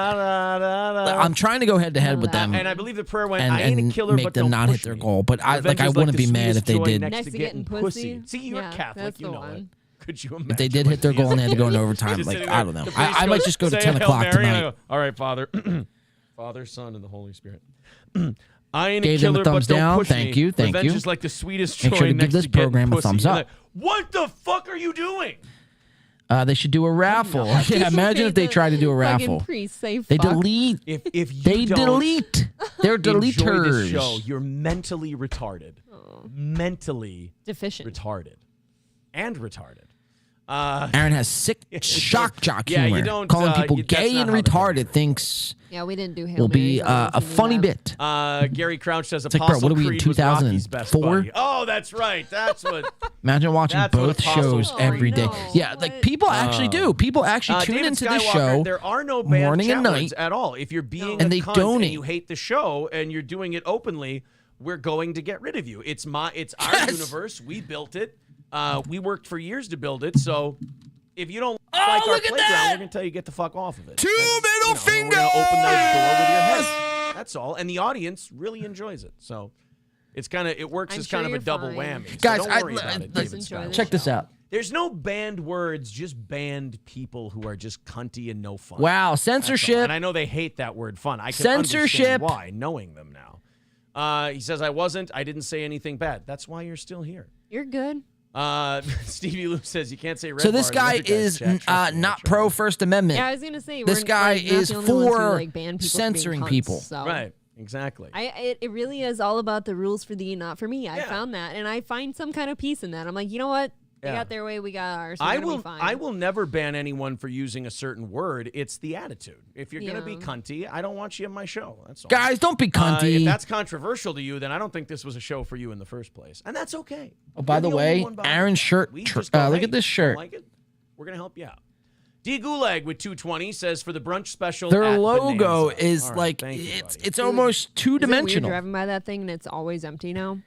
I'm trying to go head to head with them, and I believe the prayer went, I ain't a killer, make but them don't not push hit their me. goal. But I Revenge is wouldn't the be mad sweetest if they joy did. Next to getting pussy. See, you're Yeah, Catholic, that's you the know one. it. Could you imagine? If they did hit their goal and they had to go in overtime, Just like sitting I there, don't know. the priest I might goes, just go to say 10 a Hail o'clock Mary, and I tonight. go, all right, Father, Father, Son, and the Holy Spirit. I ain't Gave a them killer, a thumbs but don't down. push Thank me. you, thank Revenge you. is like the sweetest Make joy sure to next give this to getting program a pussy. thumbs And up. like, what the fuck are you doing? They should do a raffle. Yeah, imagine if they tried to do a raffle. They delete. If you They don't delete. They're enjoy deleters. this show, you're mentally retarded. Mentally deficient. Retarded. And retarded. Aaron has sick shock jock yeah, humor. you don't, Calling people that's gay not and how the retarded thinks Yeah, we didn't do Hail will be Marys. I don't know a if you knew funny that. bit. Gary Crouch says It's like, bro, Apostle what are we in Creed was Rocky's best 2004? buddy. Oh, that's right. That's what. Imagine watching That's what both Apostle shows Creed every day. no. Yeah, like people actually do. People actually tune David into this Skywalker, show there are no banned morning and chat night. words at all. If you're being And a they cunt donate. and you hate the show and you're doing it openly, we're going to get rid of you. It's our universe. We built it. We worked for years to build it. So if you don't like our playground, we're gonna tell you get the fuck off of it. Two middle fingers. We're gonna open that door with your head. That's all. And the audience really enjoys it. So it's it works I'm as sure kind of a you're double fine. whammy. So Guys, don't worry about it, David enjoy Skywalker. the Check this out. There's no banned words, just banned people who are just cunty and no fun. Wow, That's all. censorship. And I know they hate that word fun. I can Censorship. understand why, knowing them now. He says, I didn't say anything bad. That's why you're still here. You're good. Stevie Lou says you can't say red So this bar. guy is not pro First Amendment. Yeah, I was gonna say This guy is for censoring people. So. Right, exactly. It really is all about the rules for thee, not for me. I found that, and I find some kind of peace in that. I'm like, you know what? They got their way, we got ours. We're gonna be fine. I will never ban anyone for using a certain word. It's the attitude. If you're gonna be Yeah. cunty, I don't want you in my show. That's all. Guys, don't be cunty. If that's controversial to you, then I don't think this was a show for you in the first place, and that's okay. Oh, by You're the only way, one bothering. Aaron's shirt. We just go, Look hey, at this don't shirt. like it? We're gonna help you out. D Gulag with 220 says for the brunch special. Their at logo Bonanza. is All right, like thank you, it's buddy. almost two Is it weird dimensional. driving by that thing and it's always empty now?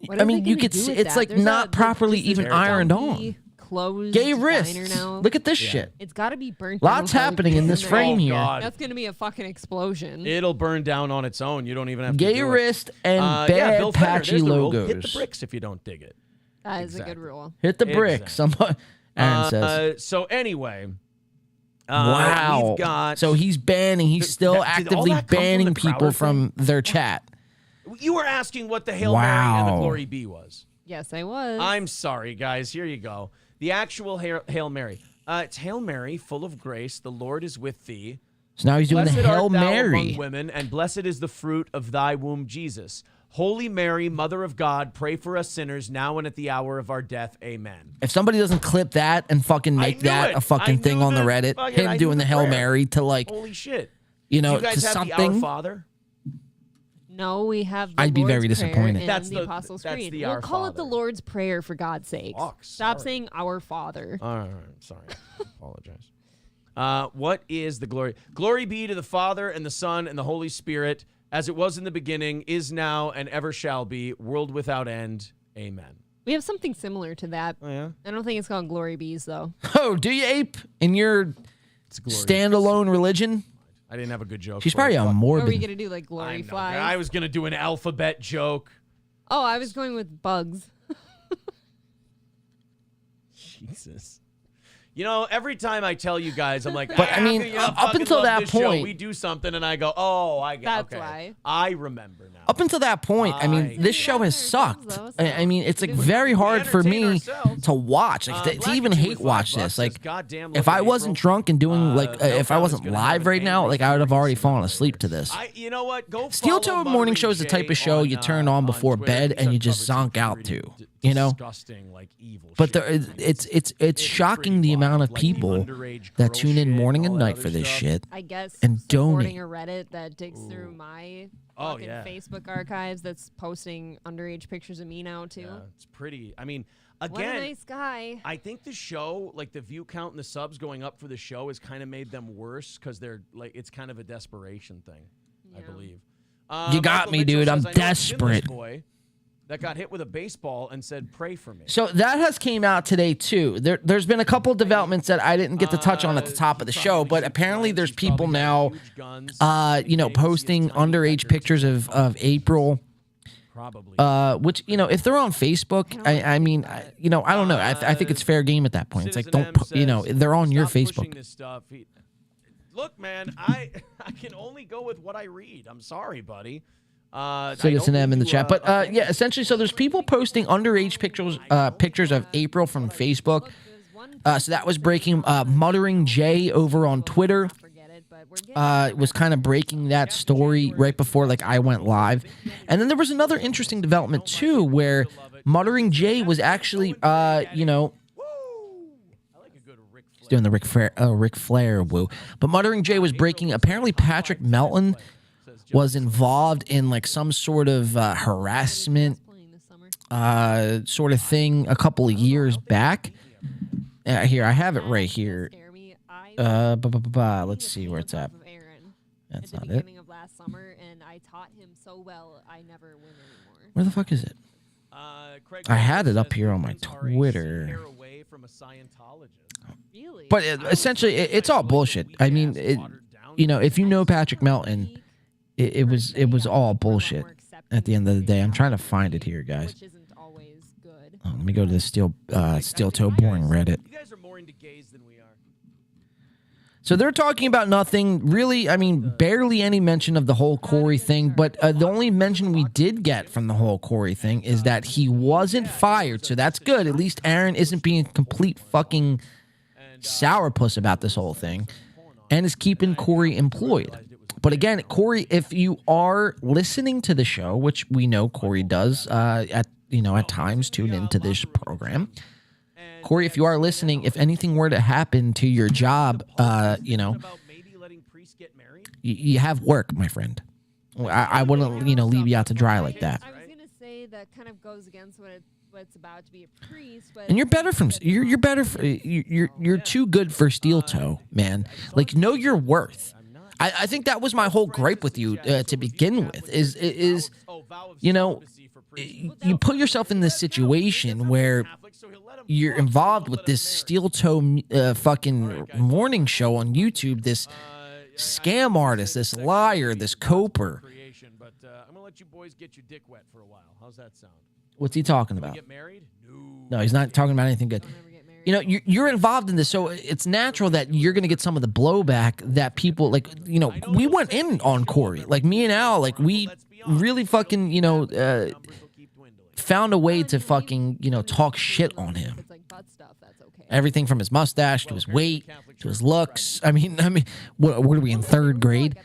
What I are mean, they you gonna could do see with it's that? like There's not properly just this even ironed dumpy, on. Closed Gay diner wrists. now. Look at this shit. It's got to be burnt. Lots down happening in this frame here. God. That's gonna be a fucking explosion. It'll burn down on its own. You don't even have to Gay do it. wrist and bad Bill Fenner, patchy there's the rule. logos. Hit the bricks if you don't dig it. That is a good rule. Hit the bricks. Somebody, Aaron says. So anyway. Wow. We've got, so he's banning. He's still did all actively that come from banning the people Crowder from their chat. You were asking what the Hail Mary and the Glory Be was. Yes, I was. I'm sorry, guys. Here you go. The actual Hail Mary. It's Hail Mary, full of grace. The Lord is with thee. So now he's doing Blessed the Hail art thou Mary. among women, and blessed is the fruit of thy womb, Jesus. Holy Mary, Mother of God, pray for us sinners now and at the hour of our death. Amen. If somebody doesn't clip that and fucking make that a fucking thing on the Reddit, him doing the Hail Mary to like, holy shit, you know, you guys to have something. the Our Father? No, we have the I'd be Lord's very disappointed. Prayer That's and the- the Apostles' that's Creed. the We'll Our call it the Father. Lord's Prayer, for God's sake. Stop saying Our Father. All right, sorry. I apologize. What is the glory? Glory be to the Father and the Son and the Holy Spirit, as it was in the beginning, is now, and ever shall be, world without end. Amen. We have something similar to that. Oh, yeah? I don't think it's called Glory Bees, though. Oh, do you, Ape? In your standalone religion? I didn't have a good joke. She's for probably you. a What morbid. were we going to do, like Glory Flies? I was going to do an alphabet joke. Oh, I was going with bugs. Jesus. You know, every time I tell you guys, I'm like, But, I mean, you know, up fucking until love that this show. point- We do something, and I go, oh, I get That's okay. why. I remember now. Up until that point, I mean, this show has sucked. I mean, it's like very hard for me to watch, like to even hate watch this. Like, if I wasn't drunk and doing like, if I wasn't live right now, like I would have already fallen asleep to this. You know what? Go Steel Toe Morning Show is the type of show you turn on before bed and you just zonk out to, you know. Disgusting, like evil. But it's shocking the amount of people that tune in morning and night for this shit. I guess and supporting donate. a Reddit that digs through my Oh, fucking yeah. Facebook archives that's posting underage pictures of me now, too. Yeah, it's pretty. I mean, What a again, nice guy. I think the show, like the view count and the subs going up for the show, has kind of made them worse because they're like, it's kind of a desperation thing, I believe. You got Michael me, Mitchell dude. I'm says, "I know a sinless desperate." boy that got hit with a baseball and said, "Pray for me." So that has came out today too. There's been a couple developments that I didn't get to touch on at the top of the show, but apparently there's people now, you know, posting underage pictures of April. Which, you know, if they're on Facebook, I mean, you know, I don't know. I think it's fair game at that point. It's like, don't, you know, they're on your Stop Facebook. pushing this stuff. Look, man, I can only go with what I read. I'm sorry, buddy. Citizen M in the chat, but yeah, essentially, so there's people posting underage pictures of April from Facebook. So that was breaking. Muttering Jay over on Twitter was kind of breaking that story right before like I went live, and then there was another interesting development too, where Muttering Jay was actually, you know. He's doing the Ric Flair woo, but Muttering Jay was breaking. Apparently, Patrick Melton was involved in like some sort of harassment sort of thing a couple of years back. Here, I have it right here. Let's see where it's at. That's not it. Of last summer, and I taught him so well, I never win anymore. Where the fuck is it? I had it up here on my Twitter. Really? But essentially, it's all bullshit. I mean, you know, if you know Patrick Melton, it was all bullshit at the end of the day. I'm trying to find it here, guys. Which isn't always good. Let me go to the Steel Toe Boring Reddit. You guys are more into gays than we are. So they're talking about nothing, really, I mean, barely any mention of the whole Corey thing, but the only mention we did get from the whole Corey thing is that he wasn't fired, so that's good. At least Aaron isn't being a complete fucking sourpuss about this whole thing and is keeping Corey employed. But again, Corey, if you are listening to the show, which we know Corey does at times tune into this program, Corey, if you are listening, if anything were to happen to your job, you know, you have work, my friend. I wouldn't, you know, leave you out to dry like that. I was gonna say that kind of goes against what's about to be a priest, but And you're better from you're better for, you're too good for Steel Toe, man. Like, know your worth. I think that was my whole gripe with you to begin with. Is you know, you put yourself in this situation where you're involved with this Steel Toe fucking morning show on YouTube, this scam artist, this liar, this coper. But I'm gonna let you boys get your dick wet for a while. How's that sound? What's he talking about? Get married? No, he's not talking about anything good. you know, you're involved in this, so it's natural that you're going to get some of the blowback that people, like, you know, we went in on Corey. Like, me and Al, like, we really fucking, you know, found a way to fucking, you know, talk shit on him. Everything from his mustache to his weight to his looks. I mean, what are we in 3rd grade?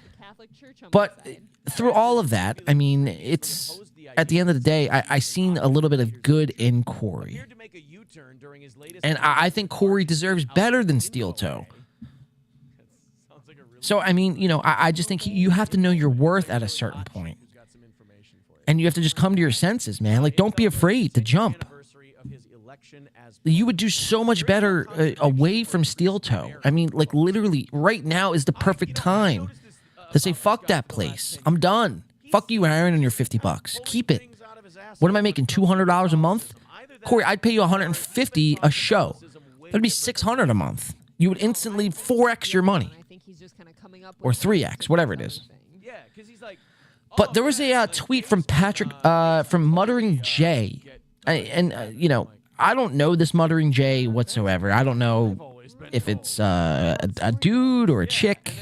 But through all of that, I mean, it's at the end of the day, I seen a little bit of good in Corey, and I think Corey deserves better than Steel Toe. So I mean, you know, I just think you have to know your worth at a certain point, and you have to just come to your senses, man. Like, don't be afraid to jump. You would do so much better away from Steel Toe. I mean, like, literally, right now is the perfect time to say, fuck that place. I'm done. Fuck you, Aaron, and your $50. Keep it. What am I making, $200 a month? Corey, I'd pay you $150 a show. That'd be $600 a month. You would instantly 4x your money. Or 3x, whatever it is. But there was a tweet from Patrick, from Muttering J. You know, I don't know this Muttering J whatsoever. I don't know if it's a dude or a chick.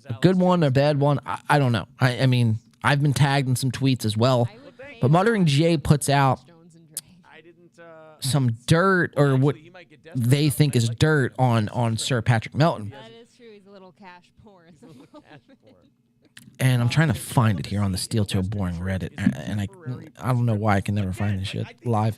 A good one, a bad one. I don't know. I mean, I've been tagged in some tweets as well. But Muttering J puts out some dirt, or what they think is dirt, on Sir Patrick Melton. That is true. He's a little cash poor. And I'm trying to find it here on the Steel Toe Boring Reddit, and I don't know why I can never find this shit live.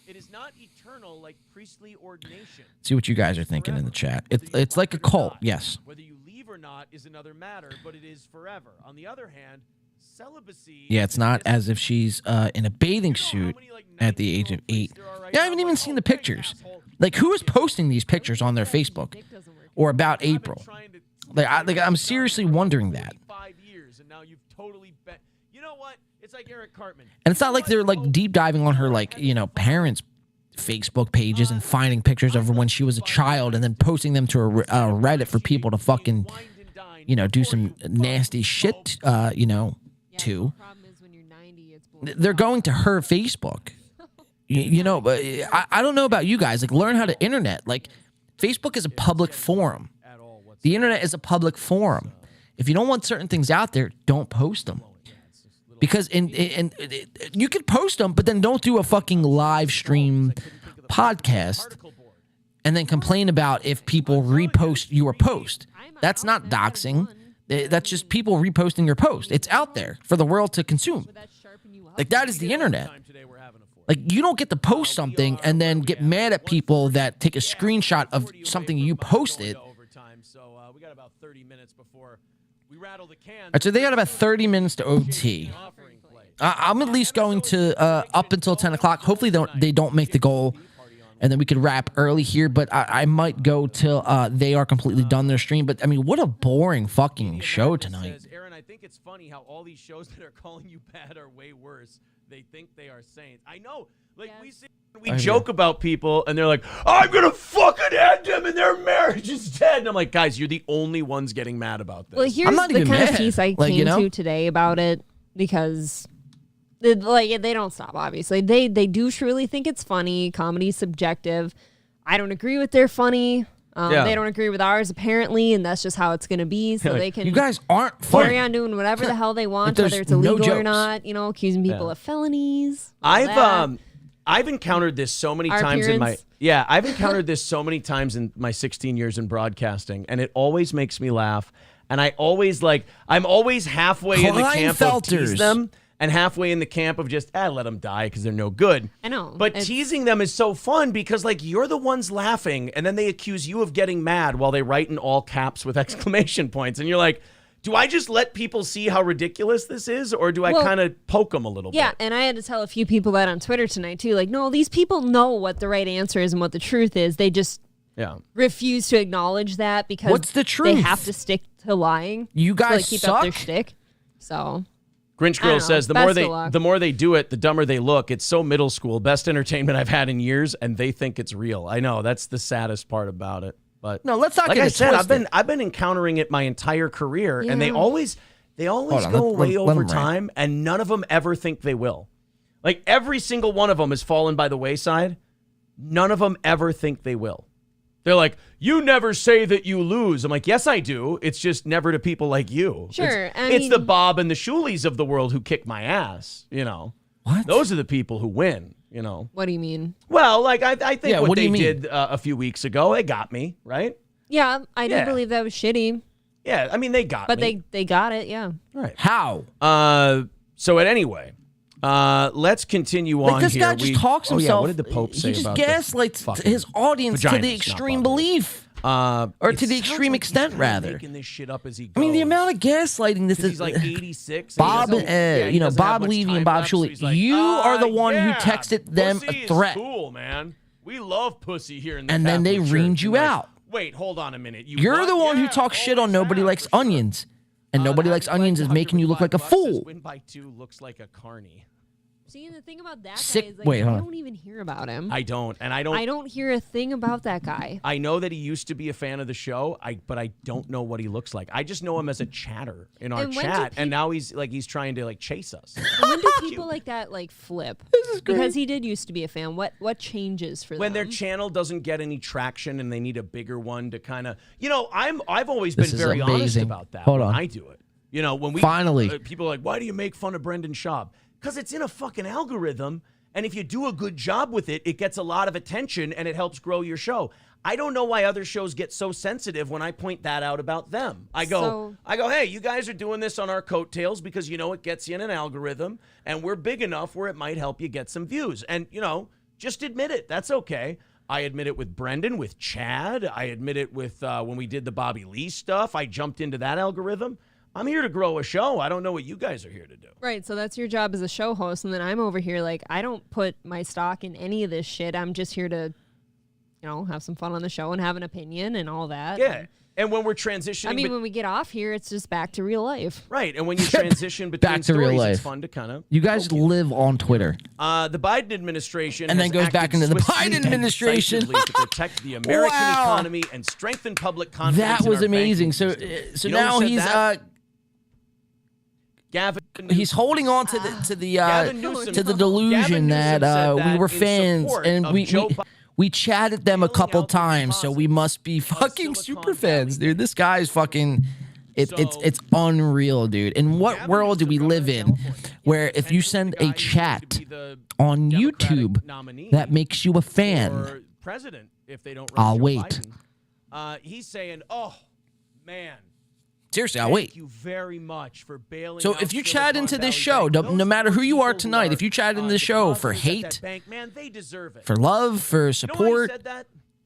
It is not eternal like priestly ordination. See what you guys are thinking in the chat. It's like a cult, yes. Whether you leave or not is another matter, but it is forever. On the other hand, celibacy. Yeah, it's not as if she's in a bathing suit at the age of 8. Yeah, I haven't even seen the pictures. Like, who is posting these pictures on their Facebook or about April? Like, I'm seriously wondering that. 5 years, and now you've totally bet. You know what? It's like Eric Cartman. And it's not like they're like deep diving on her, like, you know, parents' Facebook pages and finding pictures of her when she was a child and then posting them to a Reddit for people to fucking, you know, do some nasty shit, you know, to. They're going to her Facebook. You know, but I don't know about you guys. Like, learn how to internet. Like, Facebook is a public forum. The internet is a public forum. If you don't want certain things out there, don't post them. Because you could post them, but then don't do a fucking live stream podcast and then complain about if people repost your post. That's not doxing. That's just people reposting your post. It's out there for the world to consume. Like, that is the internet. Like, you don't get to post something and then get mad at people that take a screenshot of something you posted. We got about 30 minutes before we rattle the can. All right, so they got about 30 minutes to OT. I'm at least going to up until 10 o'clock. Hopefully they don't make the goal, and then we could wrap early here. But I might go till they are completely done their stream. But, I mean, what a boring fucking show tonight. Aaron, I think it's funny how all these shows that are calling you bad are way worse. They think they are saints. I know. Like, we joke about people, and they're like, I'm going to fucking end them, and their marriage is dead. And I'm like, guys, you're the only ones getting mad about this. Well, here's the kind of piece I came to today about it, because they don't stop, obviously. They do truly think it's funny. Comedy's subjective. I don't agree with their funny. They don't agree with ours, apparently, and that's just how it's going to be. So they can, you guys aren't funny. Carry on doing whatever the hell they want, whether it's illegal or not, you know, accusing people of felonies. I've encountered this so many times in my I've encountered this so many times in my 16 years in broadcasting, and it always makes me laugh. And I'm always halfway in the camp of tease them, and halfway in the camp of just let them die because they're no good. I know, but teasing them is so fun because, like, you're the ones laughing, and then they accuse you of getting mad while they write in all caps with exclamation points, and you're like, do I just let people see how ridiculous this is, or do I kind of poke them a little bit? Yeah, and I had to tell a few people that on Twitter tonight, too. Like, no, these people know what the right answer is and what the truth is. They just refuse to acknowledge that because what's the truth? They have to stick to lying. You guys keep suck. up their shtick. So, Grinch Girl says the more they do it, the dumber they look. It's so middle school. Best entertainment I've had in years, and they think it's real. I know, that's the saddest part about it. But no, let's not like get I it said, twisted. I've been encountering it my entire career, and they always go away over time, and none of them ever think they will. Like every single one of them has fallen by the wayside. None of them ever think they will. They're like, you never say that you lose. I'm like, yes, I do. It's just never to people like you. Sure. It's the Bob and the Shuleys of the world who kick my ass, you know. What? Those are the people who win, you know. What do you mean? Well, like, I think what they did a few weeks ago, they got me, right? Yeah, I do believe that was shitty. Yeah, I mean, they got me. But they got it, yeah. Right. How? So anyway, let's continue on this here. guy just talks himself. Yeah, what did the Pope say about He just gaslights his audience to the extreme belief. Or to the extreme extent, rather. Making this shit up as he goes. I mean, the amount of gaslighting this is. He's like 86. Bob, Bob Levy and Bob Shuley. So like, you are the one who texted them a threat. Cool, man. We love pussy here in the and then they reamed you out. Wait, hold on a minute. You're the one who talks shit on Nobody Likes Onions. And Nobody Likes Onions is making you look like a fool. Win by 2 looks like a carny. See, and the thing about that guy is like, I don't even hear about him. I don't hear a thing about that guy. I know that he used to be a fan of the show, but I don't know what he looks like. I just know him as a chatter in our chat, and now he's trying to chase us. And when do people like that flip? This is great. Because he did used to be a fan. What changes for them? When their channel doesn't get any traction and they need a bigger one to kind of, I've always been very honest about that. Hold on, I do it. When we finally people are like, why do you make fun of Brendan Schaub? Because it's in a fucking algorithm, and if you do a good job with it, it gets a lot of attention, and it helps grow your show. I don't know why other shows get so sensitive when I point that out about them. I go, hey, you guys are doing this on our coattails because it gets you in an algorithm, and we're big enough where it might help you get some views. And, just admit it. That's okay. I admit it with Brendan, with Chad. I admit it with when we did the Bobby Lee stuff. I jumped into that algorithm. I'm here to grow a show. I don't know what you guys are here to do. Right, so that's your job as a show host, and then I'm over here I don't put my stock in any of this shit. I'm just here to, have some fun on the show and have an opinion and all that. Yeah, and when we're transitioning... when we get off here, it's just back to real life. Right, and when you transition between back to real life, it's fun to kind of... You guys live on Twitter. The Biden administration and then goes back into the Biden administration to protect the American economy and strengthen public confidence. That was amazing. So now he's... Gavin, he's holding on to the delusion that we were fans and we chatted them a couple times, so we must be fucking super fans, dude. This guy's fucking it's unreal, dude. In what world do we live in where if you send a chat on YouTube that makes you a fan, president if they don't I'll wait. He's saying, "Oh man, seriously, I'll wait. Thank you very much for bailing. So if you chat into this show, no matter who you are tonight, if you chat into the show for hate, they deserve it. For love, for support,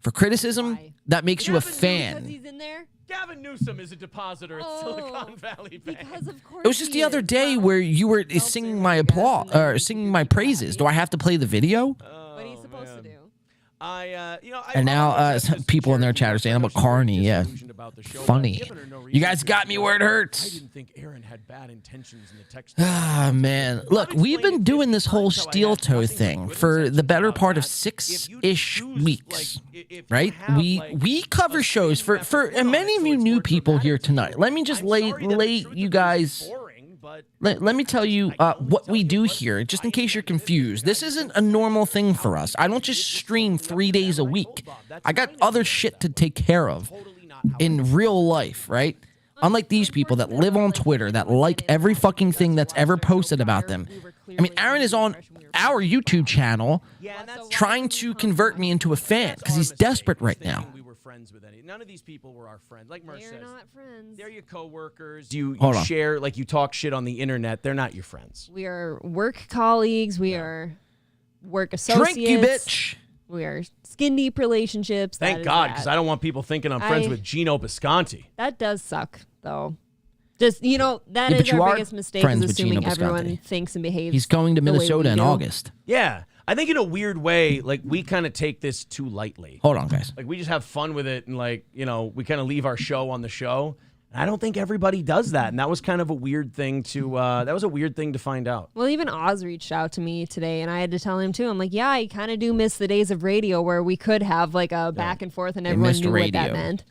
for criticism, that makes you a fan. He's in there. Gavin Newsom is a depositor at Silicon Valley Bank. Because of course it was just the other day where you were singing my applause or singing my praises. Do I have to play the video? What are you supposed to do? And now people in their chat are saying I'm a carny. Yeah, funny. You guys got me where it hurts. I didn't think Aaron had bad intentions in the text. Ah, man. Look, we've been doing this whole steel toe thing for the better part of 6-ish weeks, right? We cover shows for and many of you new people here tonight. Let me just lay you guys. Let me tell you what we do here, just in case you're confused. This isn't a normal thing for us. I don't just stream 3 days a week. I got other shit to take care of in real life, right? Unlike these people that live on Twitter, that like every fucking thing that's ever posted about them. I mean, Aaron is on our YouTube channel trying to convert me into a fan because he's desperate right now. None of these people were our friends. Like Merce says, they're not friends. They're your coworkers. You share, you talk shit on the internet. They're not your friends. We are work colleagues. We are work associates. Drink, you bitch. We are skin deep relationships. Thank God, because I don't want people thinking I'm friends with Gino Bisconti. That does suck, though. Just, that is our biggest mistake, is assuming everyone thinks and behaves. He's going to Minnesota in August. Yeah. I think in a weird way, we kind of take this too lightly. Hold on, guys. We just have fun with it, and we kind of leave our show on the show. And I don't think everybody does that, and that was kind of a weird thing to find out. Well, even Oz reached out to me today, and I had to tell him too. I'm like, yeah, I kind of do miss the days of radio where we could have a back and forth, and everyone knew what that meant.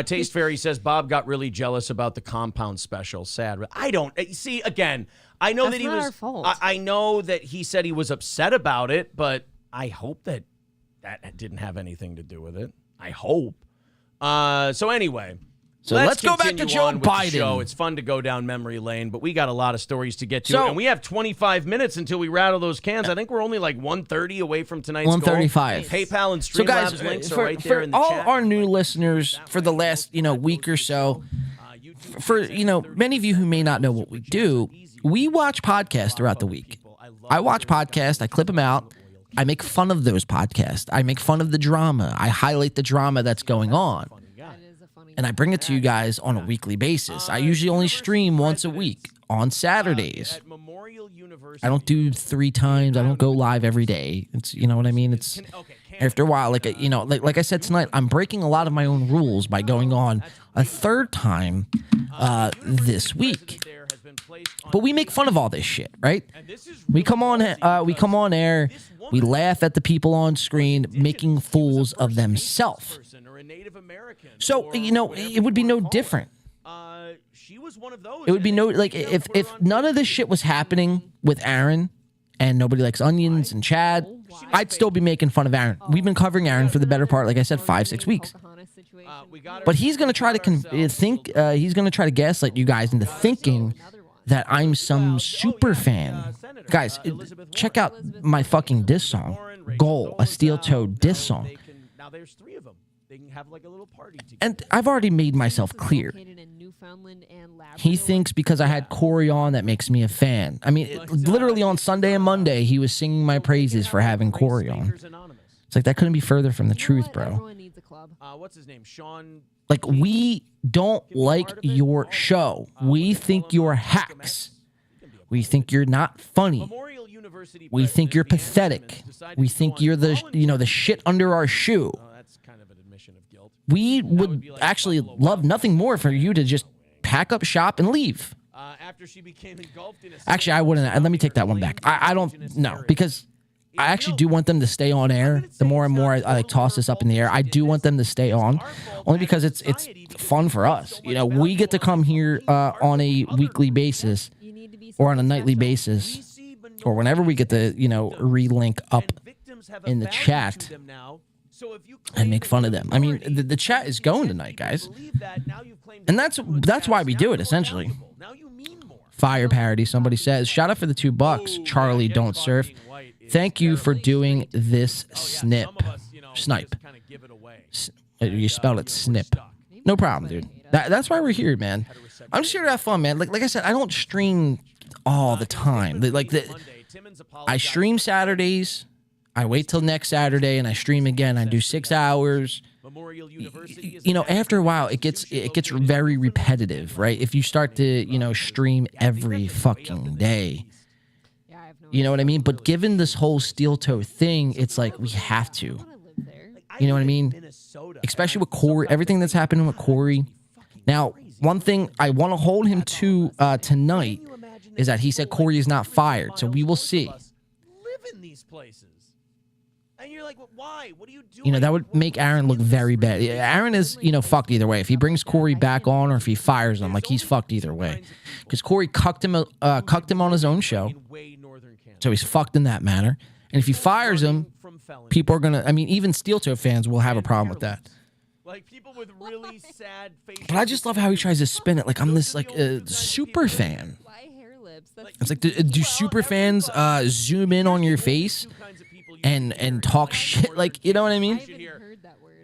Taste Fairy says Bob got really jealous about the compound special. Sad. I don't see again. I know that he was. I know that he said he was upset about it, but I hope that didn't have anything to do with it. I hope. So anyway. So let's go back to Joe Biden. It's fun to go down memory lane, but we got a lot of stories to get to. And we have 25 minutes until we rattle those cans. I think we're only like 1:30 away from tonight's 1:35. goal. PayPal and So Streamlabs links are right there in the all chat. our new listeners for the last week or so, for many of you who may not know what we do, we watch podcasts throughout the week. I watch podcasts. I clip them out. I make fun of those podcasts. I make fun of the drama. I highlight the drama that's going on. And I bring it to you guys on a weekly basis. I usually only stream once a week on Saturdays. I don't do 3 times. I don't go live every day. It's what I mean. It's after a while, like I said tonight, I'm breaking a lot of my own rules by going on a 3rd time this week. But we make fun of all this shit, right? We come on air. We laugh at the people on screen making fools of themselves. So, it would be no different. It would be if none of this shit was happening with Aaron and Nobody Likes Onions and Chad, I'd still be making fun of Aaron. We've been covering Aaron for the better part, like I said, 5-6 weeks. But he's going to try to he's going to try to gaslight you guys into thinking that I'm some super fan. Guys, check out my fucking diss song, Goal, a Steel Toe diss song. Now there's 3 of them. They can have like a little party together. And I've already made myself clear. He thinks because I had Corey on that makes me a fan. I mean, literally on Sunday and Monday, he was singing my praises for having Corey on. It's like that couldn't be further from the truth, bro. What's his name? Sean. Like, we don't like your show. We think you're hacks. We think you're not funny. We think you're pathetic. We think you're the shit under our shoe. We would actually love nothing more for you to just pack up shop and leave. Actually, I wouldn't. And let me take that one back. I don't know, because I actually do want them to stay on air. The more and more I toss this up in the air, I do want them to stay on, only because it's fun for us. We get to come here on a weekly basis or on a nightly basis, or whenever we get to relink up in the chat and make fun of them. I mean, the chat is going tonight, guys, and that's why we do it, essentially. Fire parody, somebody says. Shout out for the $2. Charlie Don't Surf. Thank you for doing this snipe. You spelled it snip. No problem, dude. That's why we're here, man. I'm just here to have fun, man. Like I said, I don't stream all the time. I stream Saturdays. I wait till next Saturday and I stream again. I do 6 hours. After a while, it gets very repetitive, right? If you start to stream every fucking day. You know what I mean? But given this whole steel toe thing, it's like we have to. You know what I mean? Especially with Corey, everything that's happening with Corey. Now, one thing I want to hold him to tonight is that he said Corey is not fired. So we will see. Live in these places. And you're like, why? What are you doing? That would make Aaron look very bad. Aaron is, fucked either way. If he brings Corey back on or if he fires him, he's fucked either way. Because Corey cucked him on his own show. So he's fucked in that manner. And if he fires him, people are going to, even Steel Toe fans will have a problem with that. Like people with really sad faces. But I just love how he tries to spin it like I'm this super fan. It's like, do super fans zoom in on your face and talk shit? You know what I mean?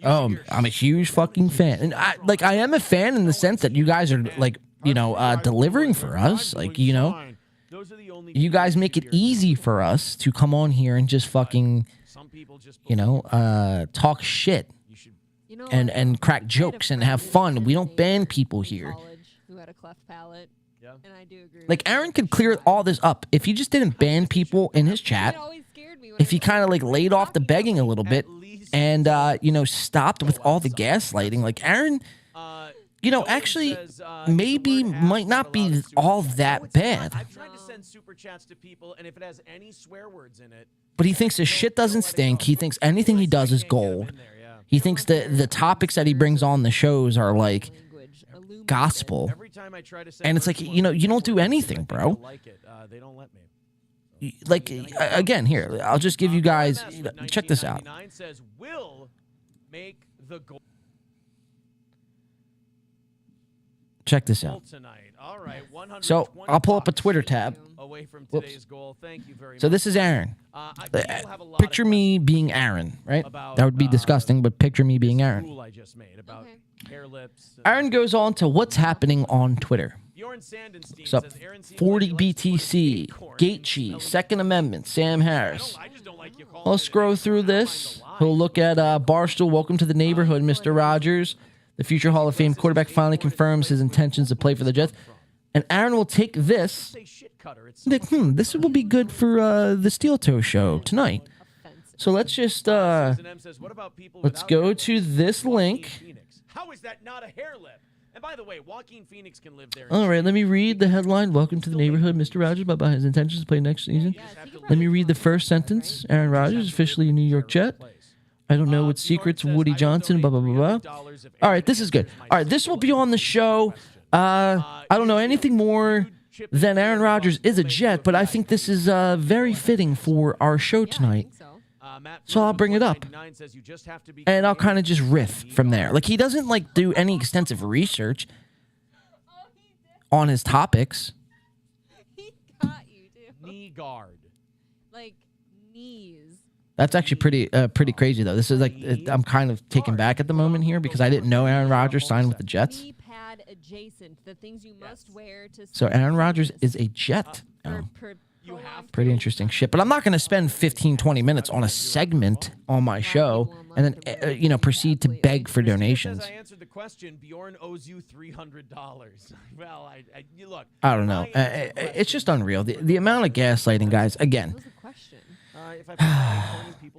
Oh, I'm a huge fucking fan. And I am a fan in the sense that you guys are delivering for us. You guys make it easy for us to come on here and just fucking, talk shit and crack jokes and have fun. We don't ban people here. Who had a cleft palate. Yeah. And I do agree. Aaron could clear all this up if he just didn't ban people in his chat. If he kind of laid off the begging a little bit and stopped with all the gaslighting. Aaron, actually maybe might not be all that bad. I've tried to send super chats to people, and if it has any swear words in it, but he thinks his shit doesn't stink. He thinks anything he does is gold. He thinks that the topics that he brings on the shows are like gospel. And it's like, you don't do anything, bro. They don't let me. Like, again, here, I'll just give you guys, check this out. Says will make the goal. Check this out. Tonight. All right, so I'll pull up a Twitter tab. Away from today's goal. Thank you very much. So this is Aaron. Picture me being Aaron, right? That would be disgusting, but picture me being Aaron. I just made about hair lips. Aaron goes on to what's happening on Twitter. So 40 BTC, Gaethje, Second Amendment, Sam Harris. I'll scroll through this. He'll look at Barstool. Welcome to the neighborhood, Mr. Rodgers. The future Hall of Fame quarterback finally confirms his intentions to play for the Jets. And Aaron will take this. Like, this will be good for the Steel Toe show tonight. So let's just let's go to this link. How is that not a hair lip? And by the way, Joaquin Phoenix can live there. All right, let me read the headline. Welcome to the neighborhood, Mr. Rodgers. Bye-bye. His intentions to play next season. Let me read the first sentence. Aaron Rodgers, officially a New York Jet. I don't know what secrets. Woody Johnson, blah, blah, blah, blah. All right, this is good. All right, this will be on the show. I don't know anything more than Aaron Rodgers is a Jet, but I think this is very fitting for our show tonight. So I'll bring it up. And I'll kind of just riff from there. Like, he doesn't, like, do any extensive research on his topics. He got you, dude. Knee guard. Like, knees. That's actually pretty crazy, though. This is like, I'm kind of taken back at the moment here because I didn't know Aaron Rodgers signed with the Jets. Knee pad adjacent, the things you must wear to. So Aaron Rodgers is a Jet. Pretty interesting shit. But I'm not going to spend 15, 20 minutes on a segment on my show and then, proceed to beg for donations. I answered the question. Bjorn owes you $300. Well, you look. I don't know. It's just unreal. The amount of gaslighting, guys, again.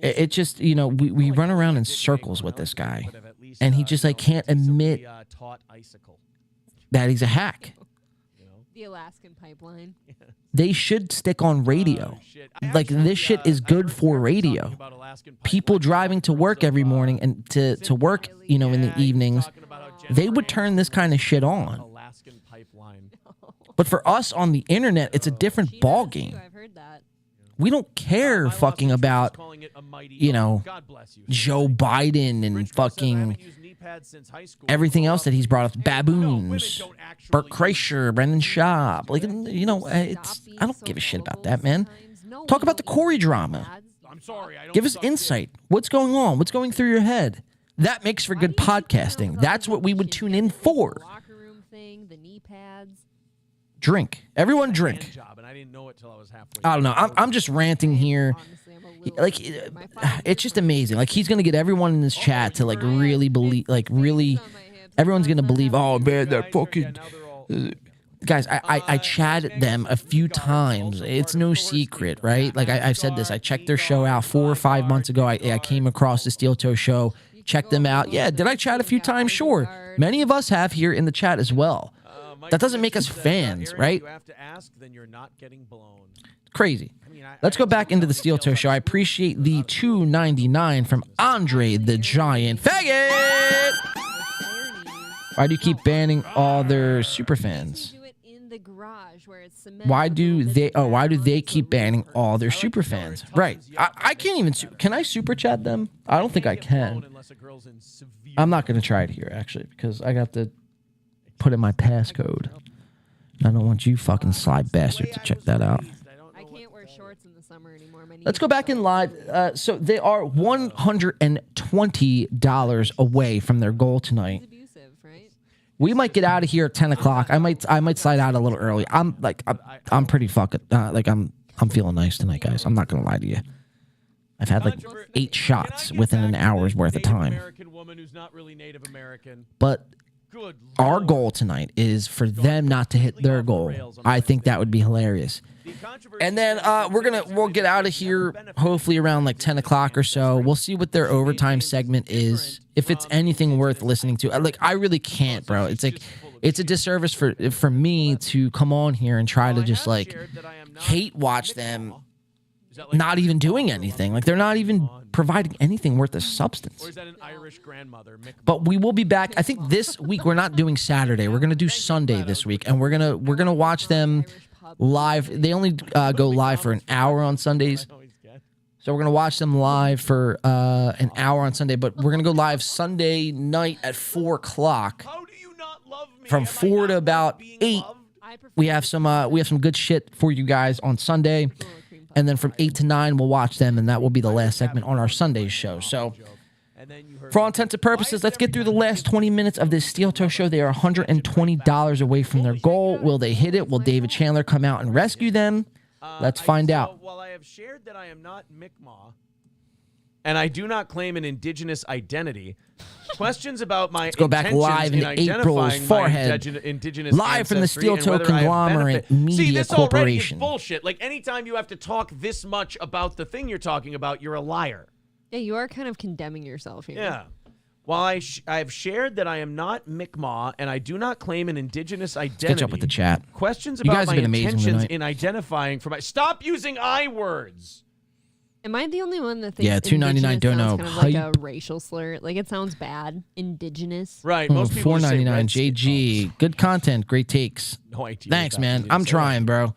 It just, we run around in circles with this guy. And he just, can't admit that he's a hack. The Alaskan pipeline. They should stick on radio. Like, this shit is good for radio. People driving to work every morning and to work, in the evenings, they would turn this kind of shit on. But for us on the internet, it's a different ball game. We don't care fucking about, Joe Biden and fucking everything else that he's brought up. Baboons, Bert Kreischer, Brendan Schaub. Like, I don't give a shit about that, man. Talk about the Corey drama. Give us insight. What's going on? What's going through your head? That makes for good podcasting. That's what we would tune in for. Drink. Everyone drink. I don't know. I'm just ranting here. Like, it's just amazing. Like, he's going to get everyone in this chat to, really believe, everyone's going to believe, oh, man, that fucking... Guys, I chatted them a few times. It's no secret, right? Like, I've said this. I checked their show out 4 or 5 months ago. I came across the Steel Toe show, checked them out. Yeah, did I chat a few times? Sure. Many of us have here in the chat as well. That doesn't make us fans, right? Crazy. Let's go back into the Steel Toe show. I appreciate the $2.99 from Andre the Giant Faggot. Why do you keep banning all their super fans? Why do they keep banning all their super fans? Right. I can't even. Can I super chat them? I don't think I can. I'm not going to try it here, actually, because I got to put in my passcode. I don't want you fucking sly bastard to check that out. I can't wear shorts in the summer anymore. Let's go back in live. So they are $120 away from their goal tonight. We might get out of here at 10 o'clock. I might slide out a little early. I'm pretty fucking I'm feeling nice tonight, guys. I'm not gonna lie to you. I've had 8 shots within an hour's worth of time. But our goal tonight is for them not to hit their goal. I think that would be hilarious. And then we'll get out of here hopefully around 10 o'clock or so. We'll see what their overtime segment is. If it's anything worth listening to. I really can't, bro. It's a disservice for me to come on here and try to just hate watch them not even doing anything. Like they're not even providing anything worth of substance. Or is that an Irish grandmother? But we will be back. I think this week we're not doing Saturday. We're gonna do Sunday this week, and we're gonna watch them live. They only go live for an hour on Sundays. So we're going to watch them live for an hour on Sunday, but we're going to go live Sunday night at 4 o'clock. How do you not love me? From 4 to about 8. We have some good shit for you guys on Sunday. And then from 8 to 9, we'll watch them, and that will be the last segment on our Sunday show. So for all intents and purposes, let's get through the last 20 minutes of this Steel Toe show. They are $120 away from their goal. Will they hit it? Will David Chandler come out and rescue them? Let's find out. While I have shared that I am not Mi'kmaq, and I do not claim an indigenous identity, questions about my Let's go back live in April's forehead. Indigenous live from the Steel Toe Conglomerate Media See, this Corporation. Already is bullshit. Like, anytime you have to talk this much about the thing you're talking about, you're a liar. Yeah, you are kind of condemning yourself here. Yeah. While I have shared that I am not Mi'kmaq and I do not claim an indigenous identity. Catch up with the chat. Questions You about guys my have been amazing intentions tonight. in identifying for my. Stop using I words. Am I the only one that thinks Yeah, $2.99 don't know. kind of like a racial slur? Like it sounds bad. Indigenous. Right. Most people say $4.99. red skin JG. Good content. Great takes. No idea. Thanks, man. I'm trying, bro.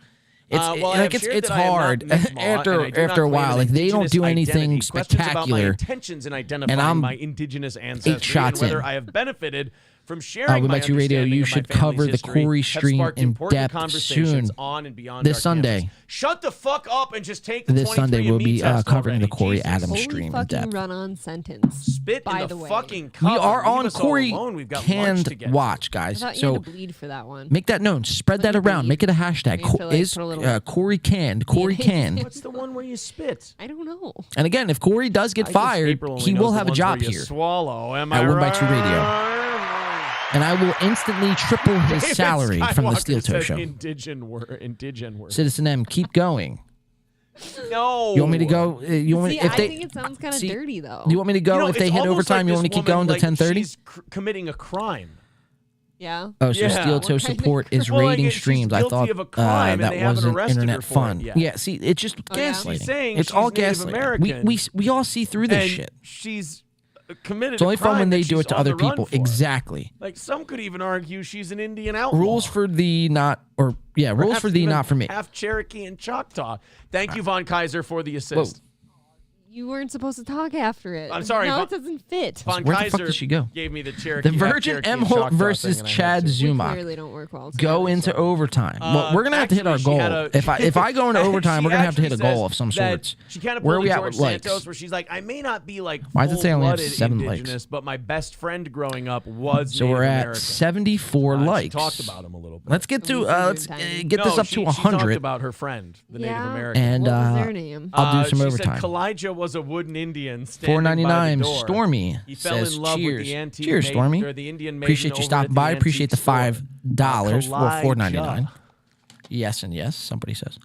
It's I am hard not Mi'kmaq, and I do not after a claim while. an Like they don't do indigenous anything identity. Questions about my spectacular. intentions in identifying I'm my indigenous ancestry 8 shots and whether in. I have benefited from sharing We my Bet You Radio, understanding you of my should family's cover the history, Corey have stream sparked in important depth conversations soon. on and beyond This our Sunday. campus. Shut the fuck up and just take the This Sunday 23andMe we'll be test covering the already. Corey Jesus. Adams Holy stream in fucking depth. run-on sentence. Spit by in the the way. fucking cup. We are Leave on us all Corey alone. We've got lunch Canned to get Watch, I guys. thought you So had to bleed for that one. make that known. Spread that around. Make it a hashtag. You have to, like, put a little- Corey Canned. Corey Canned. What's the one where you spit? I don't know. And again, if Corey does get fired, April only he knows will the have a ones job where you here Swallow. Am at I One right? by Two Radio. And I will instantly triple his David salary from the Skywalker Steel Toe said show. Indigen word. Citizen M, keep going. No. You want me to go? You want me, See, if I they, think it sounds kind of dirty, though. you want me to go You know, if they it's hit almost overtime? like You want me this to keep going woman, to 10:30? She's committing a crime. Yeah. Oh, so Yeah. Steel Toe What kind of support is Well, like, rating she's streams. I guilty thought of a crime and that they haven't wasn't arrested her internet for it fun. yet. Yeah, see, it's just Oh, yeah? gaslighting. She's saying It's she's all Native gaslighting. American. We all see through this And shit. she's committed It's only a crime fun when they that do she's it to on other the run people. for. Exactly. Like, some could even argue she's an Indian outlaw. Rules for thee, not or yeah, rules Perhaps for thee, even not for me. Half Cherokee and Choctaw. Thank you, Von Kaiser, for the assist. You weren't supposed to talk after it. I'm sorry, No, Von- it doesn't fit. Von Where the Kaiser fuck did she go? gave me the Cherokee. The Virgin Cherokee M. and Holt Choctaw versus thing, and I Chad had to. We Zumach clearly don't work well go together, into so. overtime. Well, we're gonna have to hit our Actually, goal. she had If I go into overtime, we're She gonna have to hit a actually goal says of some that sorts. She kind of Where are pulled we a at George with likes? Santos, where she's like, I may not be like Why does it say I only have full-blooded 7 likes? indigenous, but my best friend growing up was So Native we're at American. 74 She likes. talked about him a little bit. Let's get to let's get this No, up to she talked 100. about her friend, the Native Yeah. American. And What was their name? I'll do some she overtime. said Kalijah was a wooden Indian standing $4.99. by the door. Stormy He fell says in love cheers. with the antique Cheers, maiden, Stormy. or the Indian maiden Appreciate you over stopping at the by. Appreciate the antique store. $5 or Kalijah. $4.99. Yes and yes. Somebody says.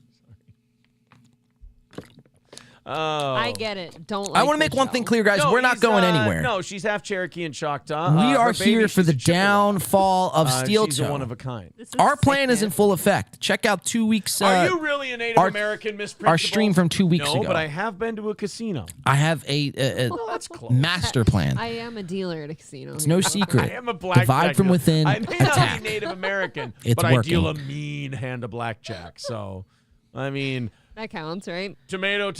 Oh. I get it. Don't. I want to make one thing clear, guys. No, we're not he's, going anywhere. No, she's half Cherokee and Choctaw. We are her baby, here for she's the a Chippewa. downfall of Steel She's Toe. one of a kind. Our plan is in full effect. Check out 2 weeks. Are you really a Native American, Miss Principal? Our stream from 2 weeks no, ago. but I have been to a casino. I have a Well, that's close. master plan. I am a dealer at a casino. It's no secret. I am a blackjack Divide from dealer. within. I may Attack. not be Native American, It's but I deal a working. mean hand of blackjack. So, I mean, That counts, right? tomato.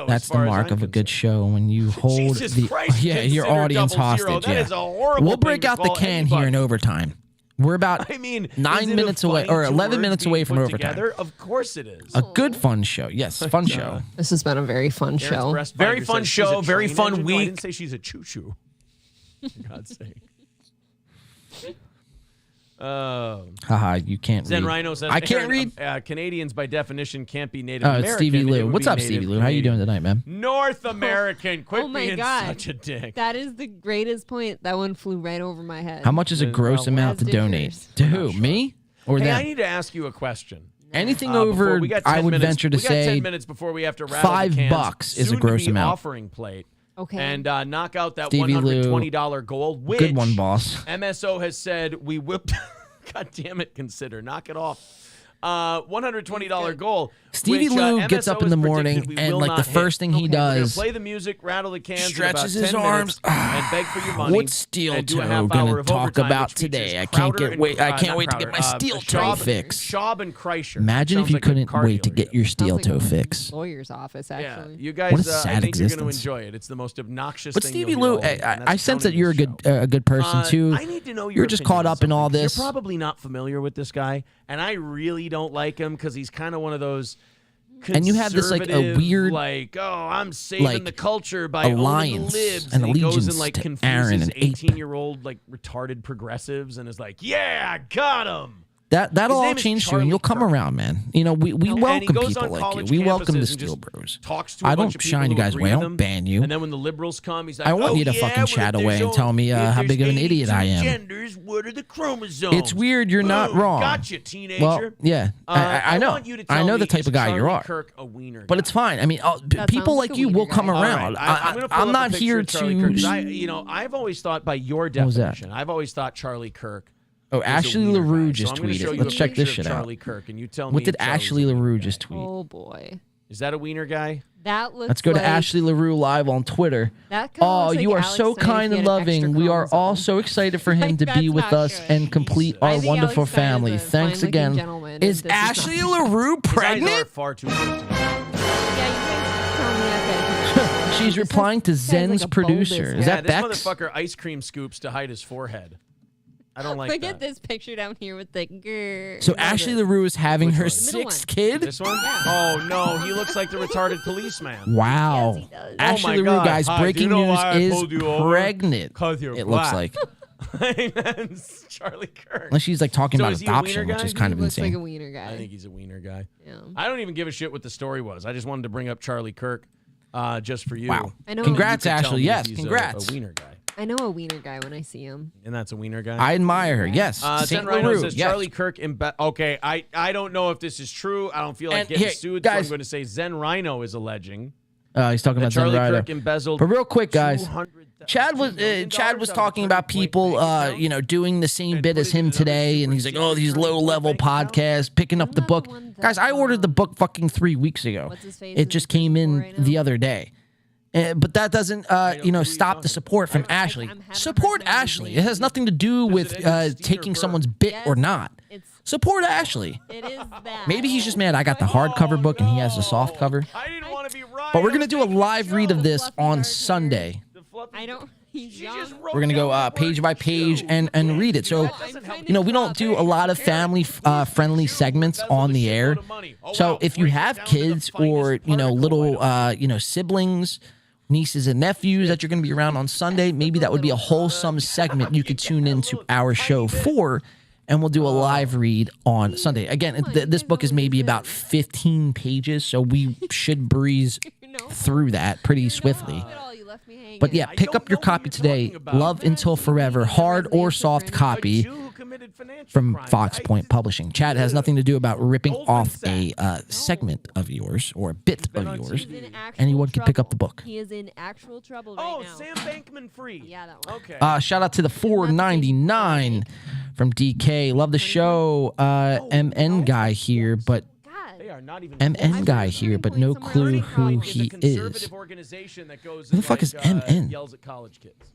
That's as the far as mark I'm of a good show when you hold Jesus the Christ, your consider audience 00. hostage. That Yeah, is a horrible we'll break thing to out the call can here in anybody. overtime. We're about I mean, 9 is it minutes a away, fun or 11 George minutes being away from put overtime. Together? Of course it is. A good fun show. Yes, fun show. This has been a very fun show. Very fun show. Very fun week. No, I didn't say she's a choo-choo. For God's sake. Haha, you can't Zen read. Rhino says, I can't read. Canadians, by definition, can't be Native Oh, American. it's Stevie It Lou. would What's be up, Native Stevie Lou? How you doing Canadian. tonight, man? North American. Quit Oh my being God. such a dick. That is the greatest point. That one flew right over my head. How much is a gross amount to As did donate? yours. To who? Me or Hey, them? I need to ask you a question. Anything Before over, we got 10 I would minutes, venture to we got say 10 minutes before we have to rattle the $5 cans, is a soon gross to be amount. offering plate. Okay. And knock out that Stevie Lou, $120 gold, which good one, boss. MSO has said we whipped. God damn it, consider. Knock it off. $120 goal. Stevie Lou gets up in the morning and like the first thing he does, play the music, rattle the cans, stretches his arms, and beg for your money. What's Steel Toe going to talk about today? I can't wait to get my Steel Toe fix. Schaub and Kreischer. Imagine if you couldn't wait to get your Steel Toe fix. Lawyer's office, actually. Yeah, you guys, what a sad I think existence. You're going to enjoy it. It's the most obnoxious but thing. Stevie you'll Lou, hear I sense that you're a good person too. I need to know you're just caught up in all this. You're probably not familiar with this guy, and I really don't like him because he's kind of one of those. And you have this like a weird, like, oh, I'm saving like, the culture by alliance owning libs, and he goes allegiance and like to confuses Aaron and 18-year-old like retarded progressives and is like, yeah, I got him. That'll all change soon. You'll come around, man. You know, we welcome people like you. We welcome the Steel Bros. I don't shine you guys away. I don't ban you. And then when the liberals come, he's like, I want you to fucking chat away and tell me how big of an idiot I am. Genders, what are the chromosomes? It's weird. You're not wrong. Gotcha, teenager. Well, yeah, I know. I know the type of guy you are. But it's fine. I mean, people like you will come around. I'm not here to. I've always thought by your definition, I've always thought Charlie Kirk. Oh, Ashley LaRue just tweeted. Let's check this shit out. Charlie Kirk, and you tell what me did Ashley LaRue just tweet? Oh, boy. Is that a wiener guy? That looks Let's go to like Ashley LaRue live on Twitter. Oh, you are Alex so kind and loving. We are all so excited for him to be with us and complete our wonderful family. Thanks again. Is Ashley LaRue pregnant? Far too big She's replying to Zen's producer. Is that Bex? This motherfucker ice cream scoops to hide his forehead. I don't like Look that. at this picture down here with the grrr. So Ashley LaRue is having her sixth kid? This one? Oh, no. He looks like the retarded policeman. Wow. Yes, he does. Ashley LaRue, guys, breaking news is pregnant. It looks like. That's Charlie Kirk. Unless she's like talking about adoption, which is kind of insane. Like a wiener guy. I think he's a wiener guy. Yeah. I don't even give a shit what the story was. I just wanted to bring up Charlie Kirk just for you. Wow. I know. Congrats, Ashley. Yes, congrats. A wiener guy. I know a wiener guy when I see him. And that's a wiener guy? I admire her, yes. Zen Rhino says Charlie Kirk okay, I don't know if this is true. I don't feel like getting sued, guys, so I'm going to say Zen Rhino is alleging. He's talking about Charlie Zen Rhino. Kirk embezzled. But real quick, guys, Chad was talking about people, doing the same bit as him today, and he's like, "Oh, these low-level podcasts, picking up the book." Guys, I ordered the book fucking 3 weeks ago. It just came in the other day. But that doesn't, stop the support from Ashley. Support Ashley. It has nothing to do with taking someone's bit or not. Support Ashley. It is that. Maybe he's just mad I got the hardcover book and he has the soft cover. I didn't want to be right. But we're going to do a live read of this on Sunday. I don't. He's young. We're going to go page by page and read it. So, we don't do a lot of family-friendly segments on the air. So if you have kids or, little, siblings, nieces and nephews that you're going to be around on Sunday, maybe that would be a wholesome segment you could tune into our show for, and we'll do a live read on Sunday. Again, this book is maybe about 15 pages, so we should breeze through that pretty swiftly. But yeah, pick up your copy today. Love Until Forever, hard or soft copy from Fox Point Publishing. Chad has nothing to do about ripping off a segment of yours or a bit of yours. Anyone can pick up the book. He is in actual trouble right now. Sam Bankman-Fried. Yeah, that one. Okay. Shout out to the $4.99 from DK. Love the show. MN guy here, but MN guy here, but no clue who he is. Who the fuck is MN? I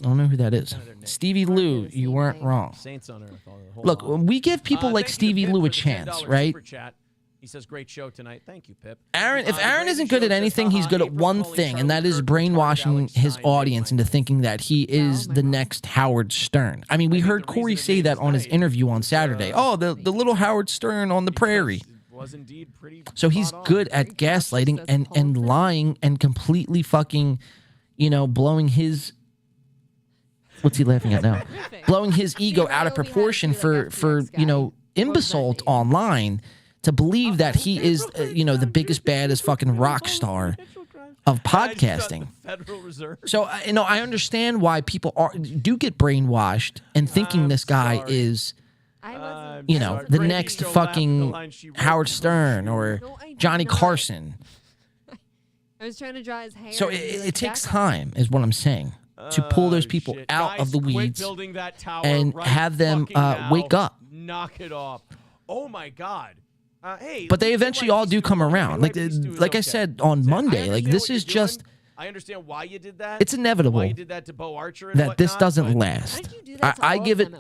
don't know who that is. Stevie Lou, you weren't wrong. Look, we give people like Stevie Lou a chance, right? He says, great show tonight. Thank you, Pip. If Aaron isn't good at anything, he's good at one thing, and that is brainwashing his audience into thinking that he is the next Howard Stern. I mean, we heard Corey say that on his interview on Saturday. Oh, the little Howard Stern on the prairie. So he's good at gaslighting and lying and completely fucking, blowing his... What's he laughing at now? Blowing his ego out of proportion for imbecile online to believe that he is, the biggest, baddest fucking rock star of podcasting. So, I understand why people do get brainwashed and thinking this guy is... the next fucking Howard Stern or Johnny Carson. I was trying to draw his hair. So it takes time, is what I'm saying, to pull those people out of the weeds and have them wake up. Knock it off. Oh, my God. but they eventually all do come around. Like I said on Monday, like this is just. I understand why you did that. It's inevitable why you did that to Bo Archer and that this whatnot, doesn't but- last. I give it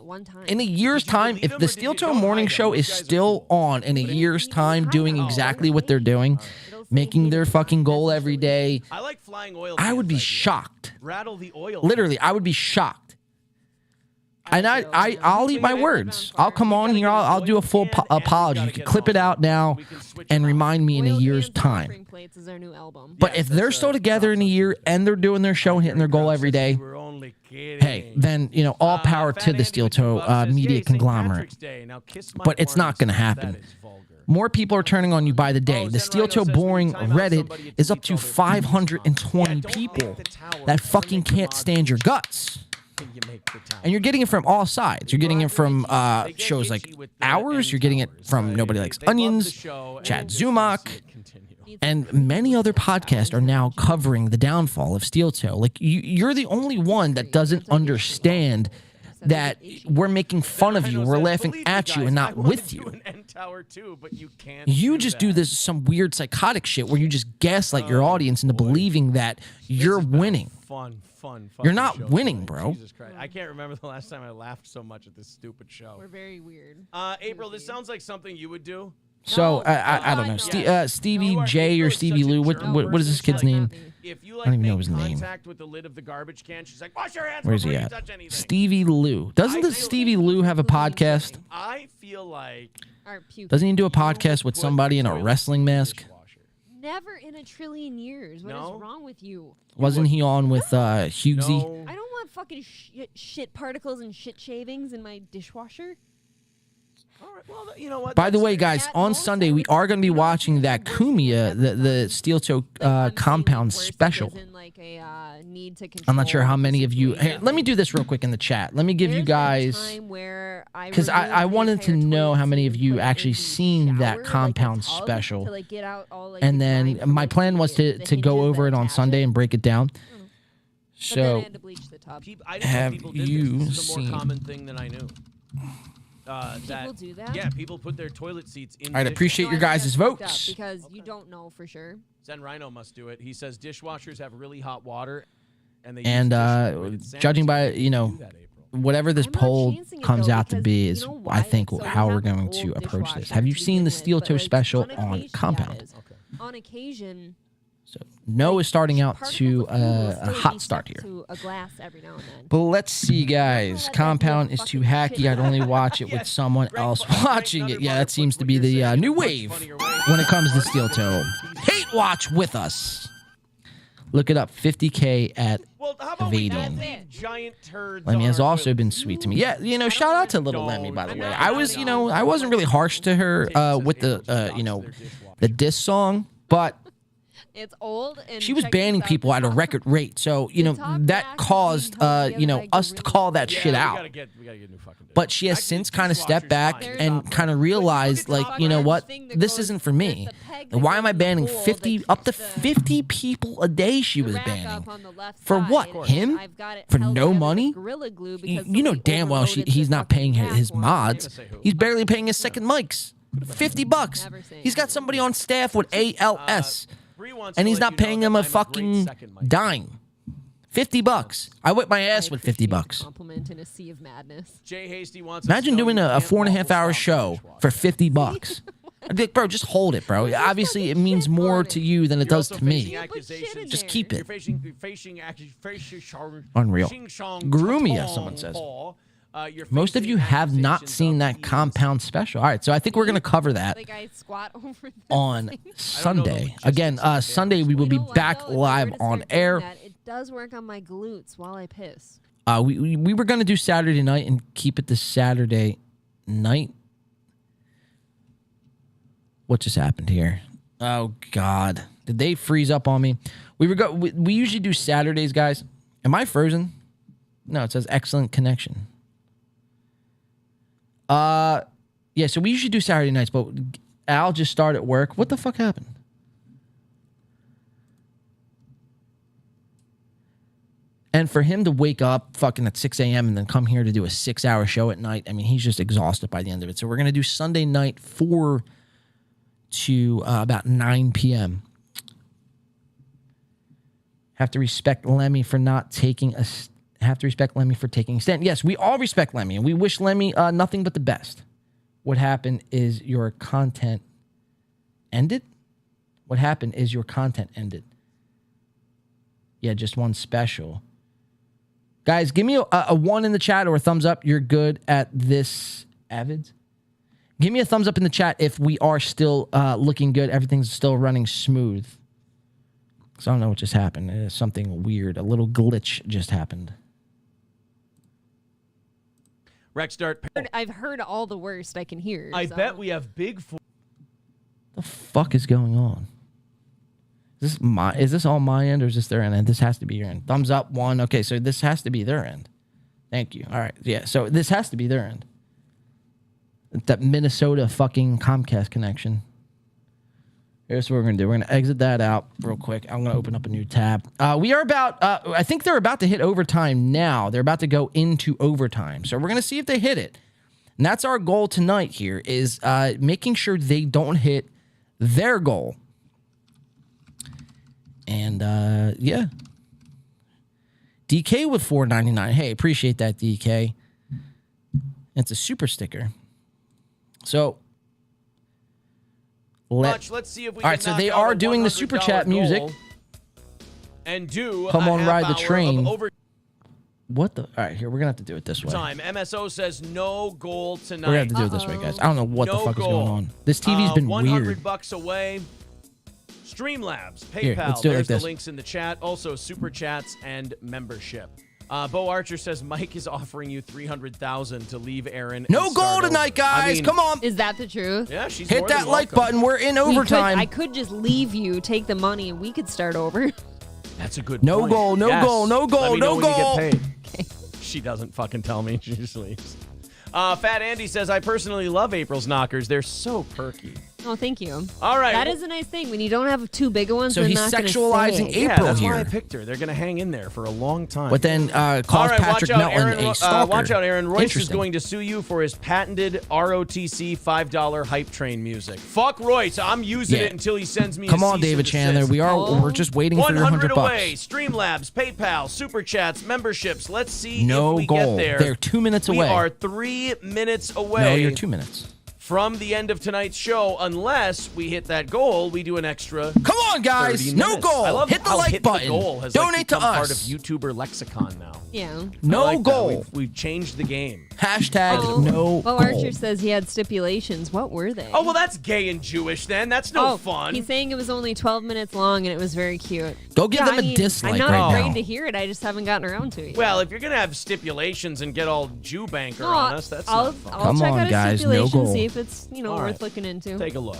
in a year's time. If the Steel Toe Morning Show is still on in a year's time, doing exactly what they're doing, making their fucking goal every day, I like flying oil. I would be shocked. Rattle the oil. Literally, I would be shocked. And I'll eat my words. I'll come on here. I'll do a full apology. You can clip it out now and remind me in a year's time. But if they're still together in a year and they're doing their show and hitting their goal every day, hey, then, all power to the Steel Toe media conglomerate. But it's not going to happen. More people are turning on you by the day. The Steel Toe Boring Reddit is up to 520 people that fucking can't stand your guts. And you're getting it from all sides. You're getting it from shows like ours. You're getting it from Nobody Likes Onions, Chad Zumach, and many other podcasts are now covering the downfall of Steel Toe. Like, you're the only one that doesn't understand that we're making fun of you. We're laughing at you and not with you. You just do this some weird psychotic shit where you just gaslight your audience into believing that you're winning. You're not winning, bro. Jesus Christ. I can't remember the last time I laughed so much at this stupid show. We're very weird. April, this sounds like something you would do. So I don't know, Stevie J or Stevie Lou. What is this kid's name? I don't even know his name. With the lid of the garbage can, she's like, wash your hands Where's he before at? you touch anything. Stevie Lou. Doesn't the Stevie Lou have a podcast? I feel like Doesn't he do a podcast with somebody in a wrestling mask? Never in a trillion years. What is wrong with you? Wasn't he on with Hughesy? I don't want fucking shit particles and shit shavings in my dishwasher. All right, well, you know what? By the way, guys, on Sunday we are going to be watching that Kumia, the Steel Toe Compound special. I'm not sure how many of you. Hey, let me do this real quick in the chat. Let me give you guys, because I wanted to know how many of you actually seen that Compound special. And then my plan was to go over it on Sunday and break it down. So, have you seen? More common thing than I knew. People do that? Yeah, people put their toilet seats in. I'd appreciate your guys' votes. Because you don't know for sure. Zen Rhino must do it. He says dishwashers have really hot water, and they judging by whatever this poll comes out to be is, I think, how we're going to approach this. Have you seen the Steel Toe special on Compound? On occasion. So no is starting out to a hot start here. To a glass every now and then. But let's see, guys. Compound is too hacky. I'd only watch it with someone else watching it. Yeah, that seems to be the new wave when it comes to Steel Toe. Hate watch with us. Look it up. 50K at Vadian. Lemmy has also been sweet to me. Yeah, shout out to little Lemmy, by the way. I wasn't really harsh to her with the diss song, but it's old, and she was banning people at a record rate. So, that caused, us to call that shit out. But she has since kind of stepped back and kind of realized, like, you know what? This isn't for me. Why am I banning up to 50 people a day she was banning? For what? Him? For no money? You know damn well he's not paying his mods. He's barely paying his second mics. $50. He's got somebody on staff with ALS. And he's not paying him a fucking dime. $50. I whip my ass with $50. Compliment in a sea of madness. Jay Hasty wants. Imagine doing a 4.5 hour show for $50. I'd be like, bro, just hold it, bro. Obviously, it means more to you than it does to me. Just keep it. Unreal. Groomia, someone says. Most of you have not seen that Compound special. All right, so I think we're going to cover that on Sunday. Again, Sunday we will be back live on air. It does work on my glutes while I piss. We were going to do Saturday night and keep it to Saturday night. What just happened here? Oh, God. Did they freeze up on me? We usually do Saturdays, guys. Am I frozen? No, it says excellent connection. Yeah, so we usually do Saturday nights, but Al just started work. What the fuck happened? And for him to wake up fucking at 6 a.m. and then come here to do a 6-hour show at night, I mean, he's just exhausted by the end of it. So we're going to do Sunday night for to about 9 p.m. Have to respect Lemmy for not taking a stand. Yes, we all respect Lemmy, and we wish Lemmy nothing but the best. What happened is your content ended? What happened is your content ended. Yeah, just one special. Guys, give me a 1 in the chat or a thumbs up. You're good at this, Avids. Give me a thumbs up in the chat if we are still looking good. Everything's still running smooth. Because I don't know what just happened. Something weird. A little glitch just happened. Rexdart. I've heard all the worst I can hear. I bet we have big... The fuck is going on? Is this all my end or is this their end? And this has to be your end. Thumbs up, 1. Okay, so this has to be their end. Thank you. All right, yeah. So this has to be their end. That Minnesota fucking Comcast connection. Here's what we're gonna do. We're gonna exit that out real quick. I'm gonna open up a new tab. We are about. I think they're about to hit overtime now. They're about to go into overtime. So we're gonna see if they hit it. And that's our goal tonight. Here is making sure they don't hit their goal. And, yeah. DK with $4.99. Hey, appreciate that, DK. It's a super sticker. So, let's see if we all right, so they are doing the super chat music. And do Come on, ride the train. What the? All right, here, we're going to have to do it this way. MSO says no goal tonight. We're going to have to do it this way, guys. I don't know what the fuck is going on. This TV's been weird. $100 away. Streamlabs, PayPal, Here, let's do it there's like the this. links in the chat. Also, super chats and membership. Bo Archer says Mike is offering you $300,000 to leave Aaron. No goal tonight, guys. Come on. Is that the truth? Yeah, she's hit that like button. We're in overtime. I could just leave you, take the money, and we could start over. That's a good no point. goal, no Yes. goal, no goal, Let me no know when you goal. get paid. Okay. She doesn't fucking tell me. She just leaves. Fat Andy says, I personally love April's knockers. They're so perky. Oh, thank you. All right. That is a nice thing. When you don't have two bigger ones, So they're he's not gonna sexualizing stay. April that's here. why I picked her. They're going to hang in there for a long time. But then calls Patrick Melton a stalker. Watch out, Aaron. Royce is Interesting. going to sue you for his patented ROTC $5 hype train music. Fuck Royce. I'm using it until he sends me Come a on, cease David and Chandler. desist. We're just waiting for your $100 away. Streamlabs, PayPal, Super Chats, memberships. Let's see No if we goal. get there. They're 2 minutes away. We are 3 minutes away. No, you're 2 minutes. From the end of tonight's show, unless we hit that goal, we do an extra. Come on, guys! 30 No minutes. goal. I love Hit the how like hit button. The goal has Donate to become us. Part of YouTuber lexicon now. Yeah. No I like that. goal. We've changed the game. Hashtag no Bo goal. Archer says he had stipulations. What were they? Oh well, that's gay and Jewish. Then that's no fun. He's saying it was only 12 minutes long and it was very cute. Go give them a dislike I'm not right afraid now. to hear it. I just haven't gotten around to it. Well, if you're gonna have stipulations and get all Jew banker on us, that's I'll not fun. I'll check out a stipulation, goal. see if it's All worth right. looking into. Take a look.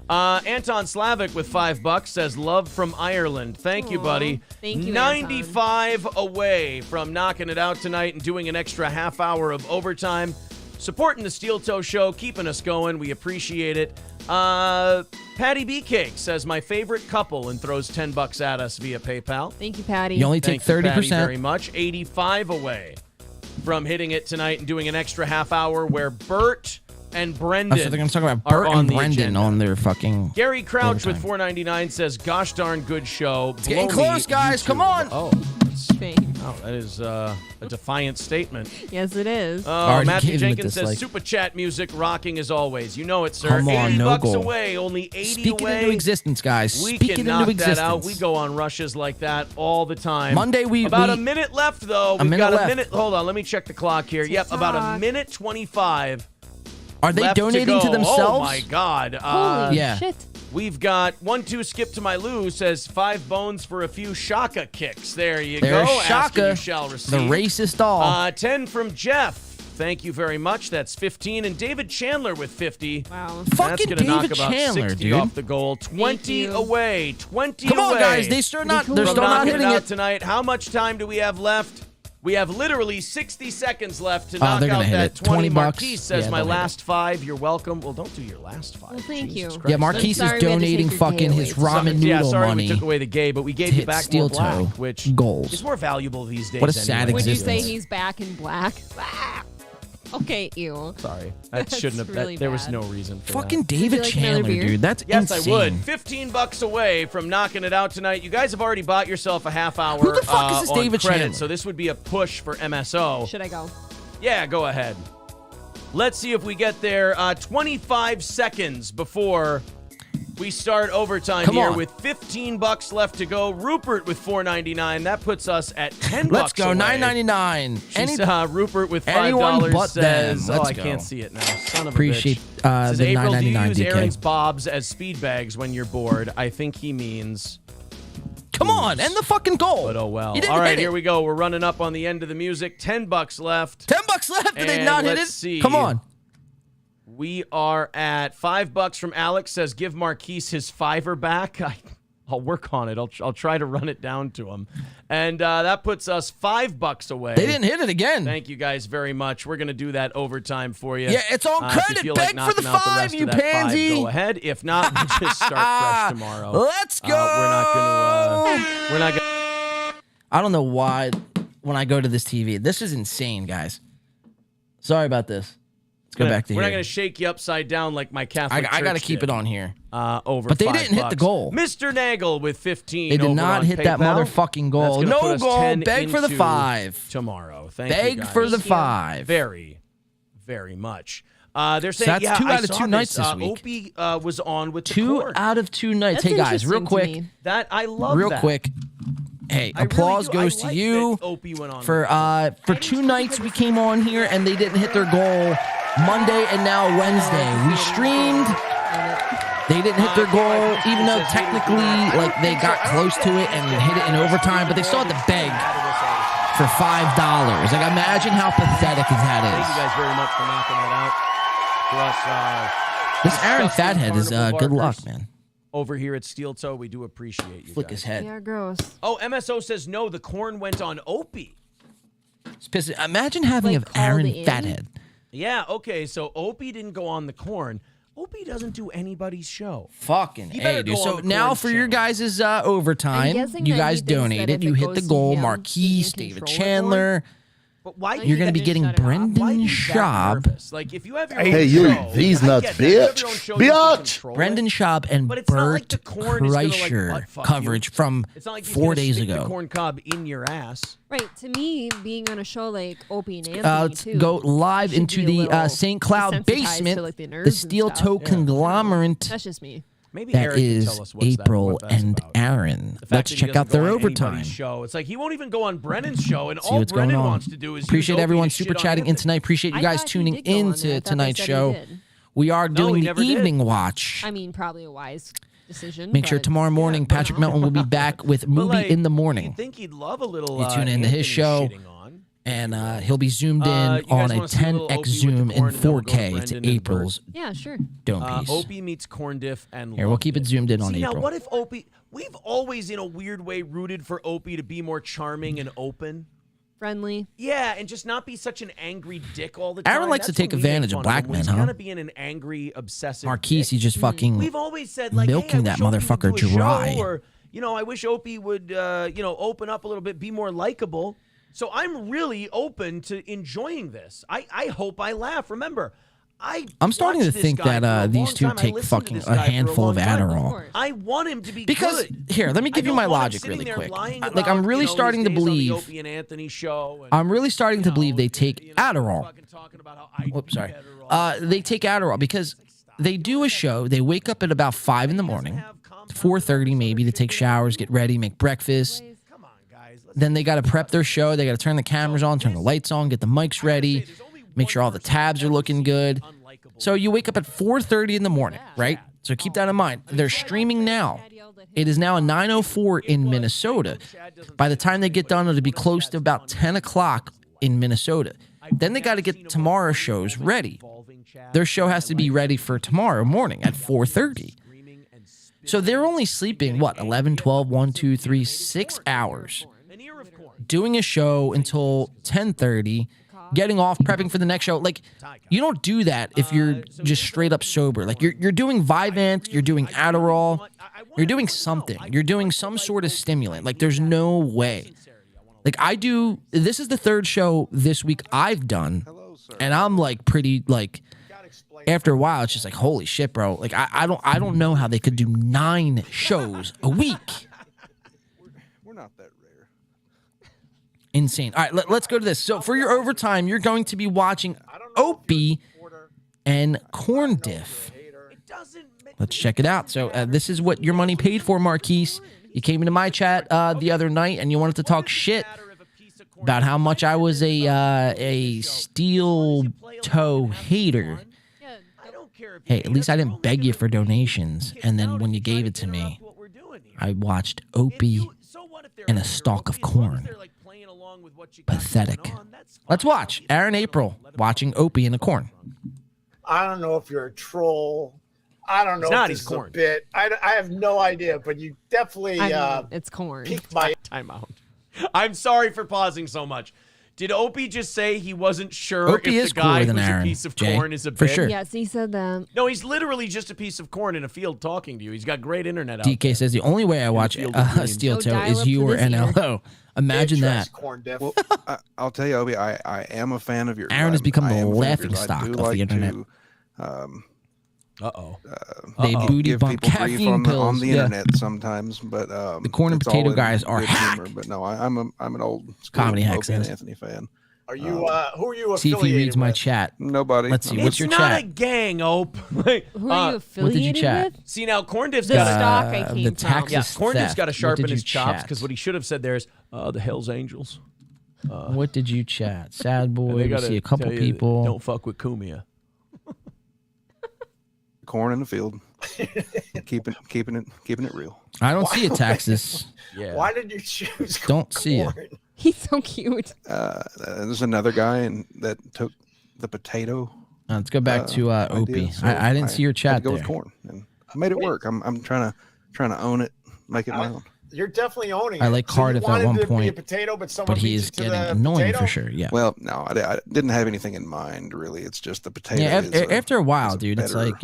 Anton Slavic with $5 says love from Ireland. Thank you, buddy. Thank you, 95 away from knocking it out tonight and doing an extra half hour of overtime. Supporting the Steel Toe Show, keeping us going. We appreciate it. Patty B Cake says my favorite couple and throws $10 at us via PayPal. Thank you, Patty. You only take Thank you, 30%. Patty, very much. 85 away from hitting it tonight and doing an extra half hour where Bert and Brendan So they're going to talk about are Bert on and the Brendan agenda. on their fucking. Gary Crouch overtime. with $4.99 says, "Gosh darn good show." It's getting close, guys. Come on. Oh, that is a defiant statement. Yes, it is. Oh, Matthew gave him a Jenkins says, dislike. "Super chat music rocking as always." You know it, sir. Come on, 80 no bucks goal. away, only 80 Speak away. it into existence, guys. We Speak can it knock into existence. that out. We go on rushes like that all the time. Monday, about a minute left though. We've minute got left. a minute. Hold on, let me check the clock here. Yep, about a minute 25. Are they left donating to go. themselves? Oh my God! Holy yeah. shit. We've got 1-2 skip to my Lou says 5 bones for a few Shaka kicks. There you There's go. Ask and Shaka, you shall receive. the racist doll. 10 from Jeff. Thank you very much. That's 15. And David Chandler with 50. Wow. That's Fucking going to knock David about Chandler, 60 dude. off the goal. 20 you. away. 20 Come away. on, guys. They're still not From hitting knocking out it. tonight. How much time do we have left? We have literally 60 seconds left to Oh, knock they're gonna out hit that it. 20. 20 bucks. Marquise says, Yeah, my they'll hit last 5. You're welcome. Well, don't do your last 5. Well, thank Jesus you. Christ. Yeah, Marquise Sorry, is we had to take donating your fucking gay his away. ramen noodle Yeah, sorry money. we took away the gay, but we gave to you hit back Steel more black, Toe which goals. is more valuable these days. What a sad anyway. Would you existence. say he's back in black? Okay, ew. Sorry. That shouldn't have. really There was bad. no reason for Fucking that. David Would you like another Chandler, beer? dude. That's Yes, insane. I would. $15 away from knocking it out tonight. You guys have already bought yourself a half hour Who the fuck is this on David credit, Chandler? so this would be a push for MSO. Should I go? Yeah, go ahead. Let's see if we get there 25 seconds before we start overtime Come here on. with $15 left to go. Rupert with $4.99. That puts us at $10 Let's go. away. $9.99. She's, Rupert with $5 anyone but says, them. Let's I go. can't see it now. Son of Appreciate a bitch. Says, the April, do you $9.99 use DK. Aaron's Bobs as speed bags when you're bored? I think he means... Come on, end the fucking goal. But oh well. You didn't All right, hit it. here we go. We're running up on the end of the music. $10 left. $10 left. Did they And not hit it? let's see. Come on. We are at $5 from Alex. Says give Marquise his $5 back. I'll work on it. I'll try to run it down to him. And that puts us $5 away. They didn't hit it again. Thank you guys very much. We're gonna do that overtime for you. Yeah, it's on If you credit. feel Beg like for the knocking out the $5, rest you of that pansy. $5, go ahead. If not, we'll just start fresh tomorrow. Let's go. We're not gonna. I don't know why when I go to this TV. This is insane, guys. Sorry about this. Let's go back to We're here. not going to shake you upside down like my Catholic I got to church keep did. it on here. Over But they $5. didn't hit the goal. Mr. Nagel with 15. They did over not on hit that PayPal. motherfucking That's goal. gonna No put us goal. 10 Beg for the into $5. Tomorrow. Thank you Beg guys. for the $5. Very, very much. They're saying, that's yeah, 2 I out of saw 2 nights this week. Opie was on with the 2 cord. out of 2 nights. That's Hey, guys, real interesting to quick. me. That I love Real that. quick. Hey, I really applause do. goes I to like you that Opie went on for 2 nights we came on here and they didn't hit their goal. Monday and now Wednesday. We streamed. They didn't hit their goal, even though technically, like, they got close to it and hit it in overtime, but they still had to beg for $5. Like, imagine how pathetic that Thank you is. guys very much for knocking that out. For us, This Aaron disgusting Fathead is carnival good barkers luck, man. Over here at Steel Toe, we do appreciate you Flick guys. his head. Yeah, gross. Oh, MSO says no, the corn went on Opie. It's pissing. Imagine having Like, of Aaron called in? Fathead. Yeah, okay, so Opie didn't go on the corn. Opie doesn't do anybody's show. Fucking You better A, go dude. on So the now corn for your channel. guys' I'm overtime, guessing you that guys he thinks that donated. if You it hit goes the to goal. him Marquise, being in David control of the Chandler. But why You're going to be getting why Brendan are you that Schaub. nervous? Like, if you have your Hey, own you show, these I nuts, get that. You have bitch. your own show, you can Bitch. control it. Brendan Schaub and But it's not like Bert the corn is gonna, like, Kreischer butt-fuck coverage you. from It's not like he's 4 gonna days stick the ago. corn cob in your ass. Right, to me, being on a show like Opie and Anthony, Let's too, go live should into be a the little St. Cloud desensitized basement, to, like, the the nerves and Steel stuff. Toe conglomerate. That's just me. Maybe That Aaron can is tell us what's April what that's and about. Aaron. The fact Let's that he check doesn't out their go on overtime. anybody's show. It's like he won't even go on Brennan's show, and See all what's going Brennan on. wants to do is Appreciate use Opie everyone to super shit on chatting in Anthony. tonight. Appreciate you I guys thought he tuning did go on there. I into thought they tonight's said he show. did. We are No, doing he the never did. evening watch. I mean, probably a wise decision. Make sure but- tomorrow morning Patrick Melton will be back with But, Movie like, in the You'd morning. think he'd love a little You tune into Anthony his show, shitting on. and he'll be zoomed in You guys on a wanna see a little 10x Opie with zoom the in corn, and then we'll go to 4K Brendan to and April's Yeah, sure. dome piece. Opie meets corn diff and Here, we'll keep it zoomed in on See, now April. what if Opie? We've always, in a weird way, rooted for Opie to be more charming and open. Friendly. Yeah, and just not be such an angry dick all the time. Aaron likes to That's take when we make advantage of fun black him, when men, he's huh? kind of being an angry, obsessive Marquise, dick. he's just fucking We've always said, like, milking hey, I that wish Opie would motherfucker do a show, dry. or, I wish Opie would, open up a little bit, be more likable. So I'm really open to enjoying this. I hope I laugh. Remember, I'm starting to watched this think guy for a that these long two time. I take listened to fucking this a guy for handful long of time. Adderall. I want him to be Because good. here, let me give I you my don't want him logic sitting really there quick. lying Like, I'm about, really his starting to days on the believe. Opie and Anthony show. And, I'm really starting to believe they take Adderall. Whoops, sorry. They take Adderall because they do a show. They wake up at about 5 in the morning, 4:30 maybe, to take showers, get ready, make breakfast. Then they got to prep their show. They got to turn the cameras on, turn the lights on, get the mics ready, make sure all the tabs are looking good. So you wake up at 4:30 in the morning, right? So keep that in mind. They're streaming now. It is now 9:04 in Minnesota. By the time they get done, it'll be close to about 10 o'clock in Minnesota. Then they got to get tomorrow's shows ready. Their show has to be ready for tomorrow morning at 4:30. So they're only sleeping, 11, 12, 1, 2, 3, 6 hours. Doing a show until 10:30, getting off, prepping for the next show. Like, you don't do that if you're just straight up sober. Like, you're doing Vyvanse, you're doing Adderall, you're doing something. You're doing some sort of stimulant. Like, there's no way. Like, this is the third show this week I've done And I'm like pretty like after a while it's just like holy shit, bro. Like I don't know how they could do 9 shows a week. We're not that rare. Insane. All right, let's go to this. So for your overtime, you're going to be watching Opie and Corn Diff. Let's check it out. So this is what your money paid for, Marquise. You came into my chat the other night and you wanted to talk shit about how much I was a steel toe hater. Hey, at least I didn't beg you for donations. And then when you gave it to me, I watched Opie and a stalk of corn. Pathetic. Let's watch Aaron April watching Opie and the corn. I don't know if you're a troll. I don't know if this is a bit. I have no idea, but you definitely it's corn. Piqued my timeout. I'm sorry for pausing so much. Did Opie just say he wasn't sure Opie if is the guy cooler than who's Aaron, a piece of Jay, corn is a for bit? sure. Yes, he said that. No, he's literally just a piece of corn in a field talking to you. He's got great internet out DK says the only way I watch Steel Toe is you or NLO. Imagine that. Well, I'll tell you, Opie, I am a fan of yours. Aaron has become I the am a fan of laughing yours. I stock do of the like internet. They booty give bump people grief caffeine on pills, the yeah. internet sometimes, but The corn and it's potato all in guys are good hack. humor. But no, I'm an old Comedy hack Opie and says. Anthony fan. Are you? Who are you affiliated See if he reads my with? chat. Nobody. Let's see. It's What's your not chat? a gang, Ope. Like, Who are you affiliated chat? with? See, now Corn Diff's The got stock I the came from. taxes Yeah, Corn Diff's theft. got to What sharpen did his you chops chat? because what he should have said there is the Hells Angels. What did you chat? Sad And boy. they We gotta see a couple tell you, people. Don't fuck with Kumia. Corn in the field, keeping it real. I don't see a taxes. Yeah. Why did you choose? Don't see it. He's so cute. There's another guy that took the potato. Let's go back to Opie. idea, so I didn't see your had to chat go there. with corn, and I made it work. I'm trying to own it, make it my own. You're definitely owning it. I like Cardiff at one Be a point, potato, but someone but he beat is you to getting the annoying potato? for sure. Yeah. Well, no, I didn't have anything in mind really. It's just the potato. Yeah. is After a while, is dude, it's better, like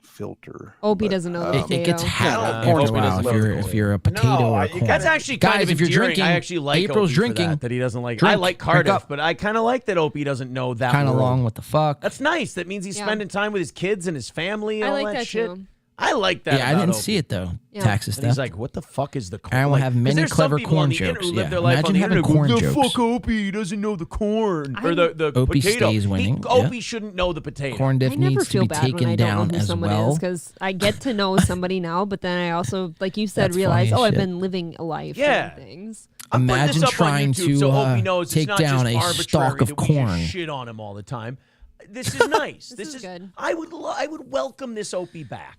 filter. Opie but, doesn't know the it gets potato. hacked corn after a while doesn't if you're a potato or a corn. That's actually kind Guys, of if you're endearing. drinking, I actually like April's Opie for drinking. that he doesn't like. Drink. I like Drink Cardiff, up. but I kind of like that Opie doesn't know that. Kind of world. long. What the fuck? That's nice. That means he's spending time with his kids and his family. And I all like that shit. too. I like that. Yeah, I about didn't Opie. see it though. Yeah. Taxes And he's theft. like, "What the fuck is the corn?" Aaron will like, have 'cause many there's some clever people corn on the internet jokes. who live Yeah. their life Imagine on the having internet corn going, jokes. "The fuck Opie, he doesn't know the corn or the Opie potato." stays winning, yeah. Opie shouldn't know the potato. Corn Diff I never needs to feel be bad when taken I don't down know who as someone well. is because I get to know somebody now, but then I also, like you said, That's realize, funny as I've shit. been living a life. Yeah. Doing things. I'm putting Imagine this up on trying YouTube to so Opie knows it's take not down just a arbitrary stalk of that we just corn. shit on him all the time. This is nice. This is good. I would welcome this Opie back.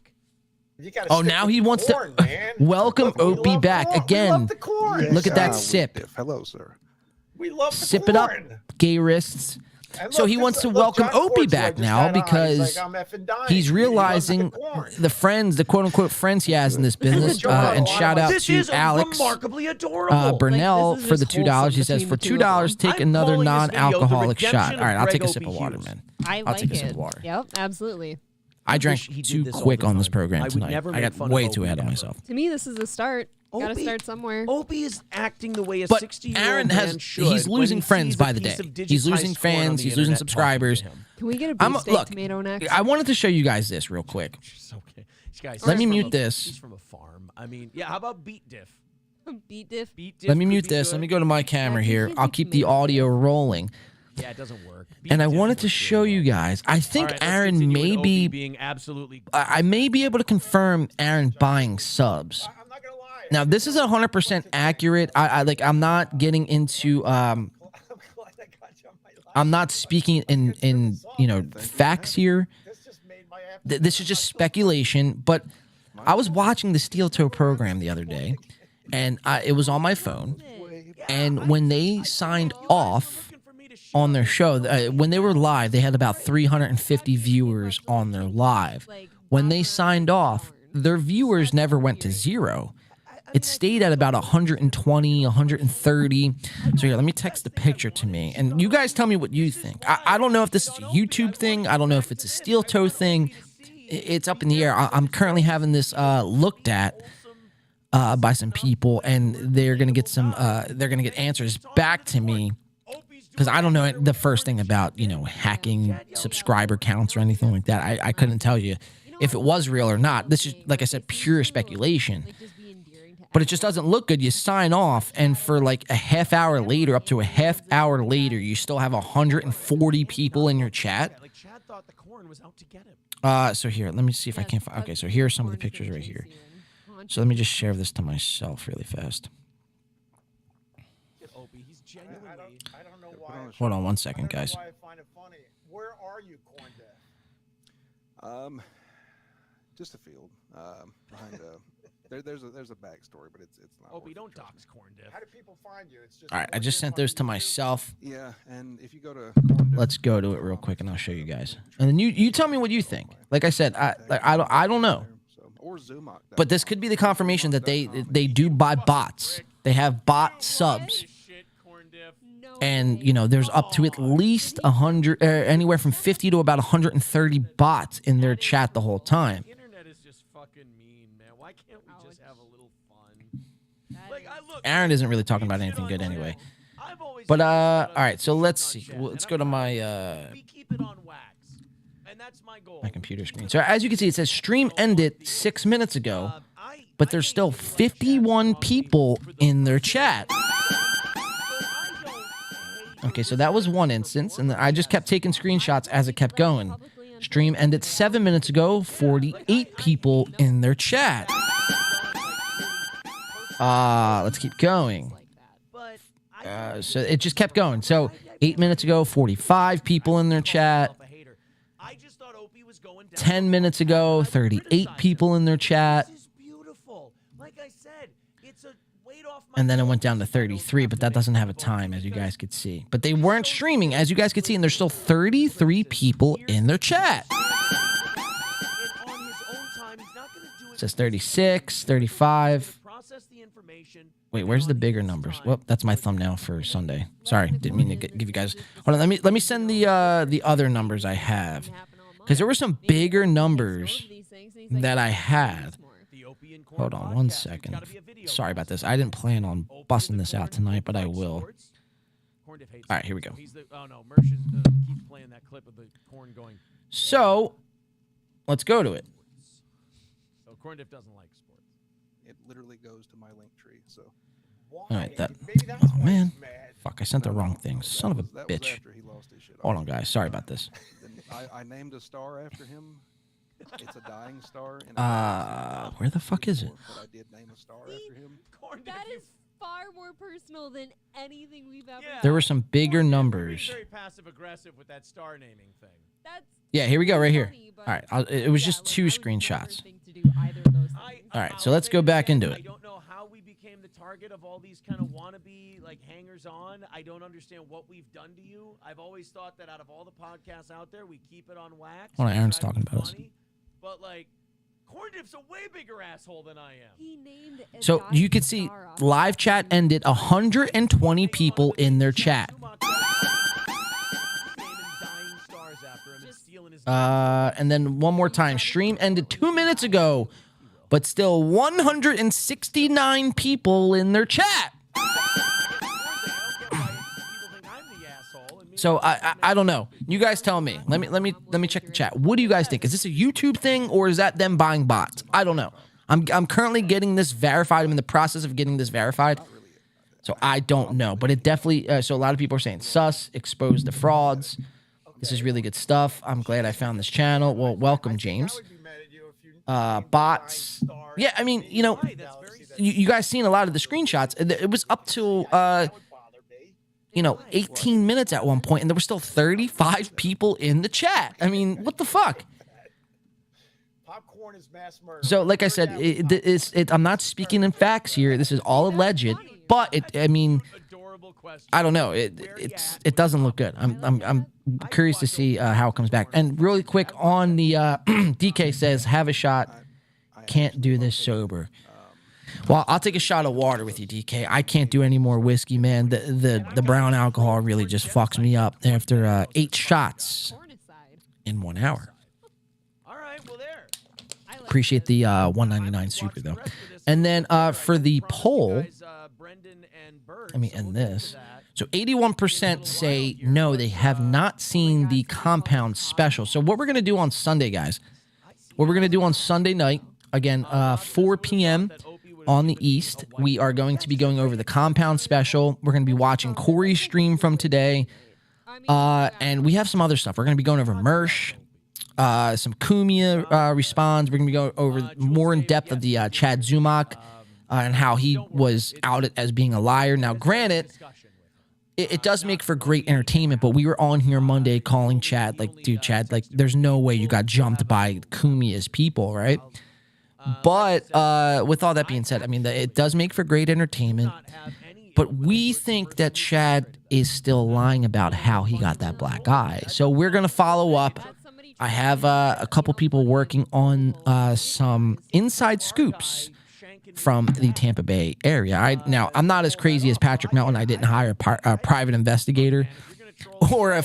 You gotta Oh, stick now with he the wants corn, to man. welcome We Opie love back corn. We again. love the corn. Look at that Yes, sip. Hello, sir. We love the Sip corn. it up, gay wrists. And So look, he this- wants to look, welcome John Opie Ford's back just now had on. because He's like, "I'm effing dying." he's He loves realizing the corn. the friends, the quote unquote friends he has in this business. adorable. And shout out This to is Alex remarkably adorable. Burnell Like, this is for the just $2. He wholesome says for between the two of $2, them. take I'm another calling this video the non-alcoholic shot. redemption All right, I'll of take a Greg sip of Opie water, Hughes. man. I I'll like take a it. sip of water. Yep, absolutely. I drank wish he did too this all quick the on this time. program I would tonight. never I make got fun of way Opie too ahead of ever. myself. To me, this is a start. Got to Opie- start somewhere. Opie is acting the way a But 60-year-old Aaron man should. he's when losing he friends sees by a the piece day. of He's digitized losing corn on fans. the He's losing internet subscribers. talking to him. Can we get a I'm beefsteak look. tomato next? I wanted to show you guys this real quick. Okay. Guys, Let me he's mute from a- this. He's from a farm. I mean, yeah, how about beet diff? Beet diff. Beet diff Let me could mute be this. good. Let me go to my camera Yeah, here. beef I'll diff keep the tomato. audio rolling. Yeah, it doesn't work. And I Beet diff wanted to works show really you well. guys. I think All right, let's Aaron continue with may Opie be. being absolutely. I may be able to confirm Aaron buying subs. I'm not gonna lie. Now this is 100% accurate. I'm not getting into I'm glad I got you on my line. I'm not speaking in facts here. This just made my app. This is just speculation, but I was watching the Steel Toe program the other day, and it was on my phone. And when they signed off on their show, when they were live, they had about 350 viewers on their live. When they signed off, their viewers never went to zero. It stayed at about 120, 130. So here, let me text the picture to me. And you guys tell me what you think. I don't know if this is a YouTube thing. I don't know if it's a Steel Toe thing. It's up in the air. I'm currently having this looked at by some people, and they're gonna get some. They're gonna get answers back to me because I don't know the first thing about, hacking subscriber counts or anything like that. I couldn't tell you if it was real or not. This is, like I said, pure speculation. But it just doesn't look good. You sign off, and for like a half hour later, up to a half hour later, you still have 140 people in your chat. Like Chad thought the corn was out to get him. So here, let me see if I can find. Okay, so here are some of the pictures right here. So let me just share this to myself really fast. Hold on one second, guys. Where are you, Corn Death? Just a field. Behind there's a backstory, but it's not. Opie, don't dox Corn Death. How do people find you? It's just. All right, I just sent those to myself. Yeah, and if you go to. Let's go to it real quick, and I'll show you guys. And then you tell me what you think. Like I said, I don't know. But this could be the confirmation that they do buy bots. They have bot subs. And, there's up to at least 100, anywhere from 50 to about 130 bots in their chat the whole time. The internet is just fucking mean, man. Why can't we just have a little fun? Like, Aaron isn't really talking about anything good anyway. But, all right, so let's see. Let's go to my computer screen. So as you can see, it says stream ended 6 minutes ago, but there's still 51 people in their chat. Okay, so that was one instance, and I just kept taking screenshots as it kept going. Stream ended 7 minutes ago, 48 people in their chat. Let's keep going. So it just kept going. So 8 minutes ago, 45 people in their chat. 10 minutes ago, 38 people in their chat. And then it went down to 33, but that doesn't have a time, as you guys could see. But they weren't streaming, as you guys could see, and there's still 33 people in their chat. It says 36, 35. Wait, where's the bigger numbers? Well, that's my thumbnail for Sunday. Sorry, didn't mean to give you guys. Hold on, let me send the other numbers I have, because there were some bigger numbers that I had. Hold on one second. Sorry about this. I didn't plan on busting this out tonight, but I will. All right, here we go. Oh no, Mersh keeps playing that clip of the corn going. So, let's go to it. So Corn Diff doesn't like sports. It literally goes to my link tree. So. All right, oh man, fuck! I sent the wrong thing. Son of a bitch. Hold on, guys. Sorry about this. I named a star after him. It's a dying star. Where the fuck is it? But I did name a star after him. That is far more personal than anything we've ever done. There were some bigger numbers. Very passive aggressive with that star naming thing. Yeah, here we go, right here. All right, it was just 2 screenshots. All right, so let's go back into it. I don't know how we became the target of all these kind of wannabe like hangers-on. I don't understand what we've done to you. I've always thought that out of all the podcasts out there, we keep it on wax. Hold on, Aaron's talking about us. But like, Corn Diff's a way bigger asshole than I am. So you can see live chat ended 120 people in their chat. And then one more time, stream ended 2 minutes ago, but still 169 people in their chat. So I don't know. You guys tell me. Let me check the chat. What do you guys think? Is this a YouTube thing or is that them buying bots? I don't know. I'm currently getting this verified. I'm in the process of getting this verified. So I don't know, but it definitely. So a lot of people are saying sus, expose the frauds. This is really good stuff. I'm glad I found this channel. Well, welcome, James. Bots. Yeah, I mean, you guys seen a lot of the screenshots. It was up to 18 minutes at one point, and there were still 35 people in the chat. I mean, what the fuck? Popcorn is mass murder. So, like I said, I'm not speaking in facts here. This is all alleged, but I don't know. It doesn't look good. I'm curious to see how it comes back. And really quick on the DK says, have a shot. Can't do this sober. Well, I'll take a shot of water with you, DK. I can't do any more whiskey, man. The brown alcohol really just fucks me up after 8 shots in 1 hour. All right, well there. Appreciate the $1.99 super though. And then for the poll, let me end this. So 81% say no, they have not seen the Compound special. So what we're going to do on Sunday, guys, what we're going to do on Sunday night, again, 4 p.m. on the East, we are going to be going over the Compound special. We're going to be watching Corey's stream from today. And we have some other stuff. We're going to be going over Mersh, some Kumia responds. We're going to be going over more in depth of the Chad Zumock and how he was outed as being a liar. Now, granted, it does make for great entertainment, but we were on here Monday calling Chad, like, dude, Chad, like, there's no way you got jumped by Kumia's people, right? But with all that being said, I mean, it does make for great entertainment, but we think that Chad is still lying about how he got that black eye. So we're going to follow up. I have a couple people working on some inside scoops from the Tampa Bay area. Now, I'm not as crazy as Patrick Melton. I didn't hire a private investigator. Or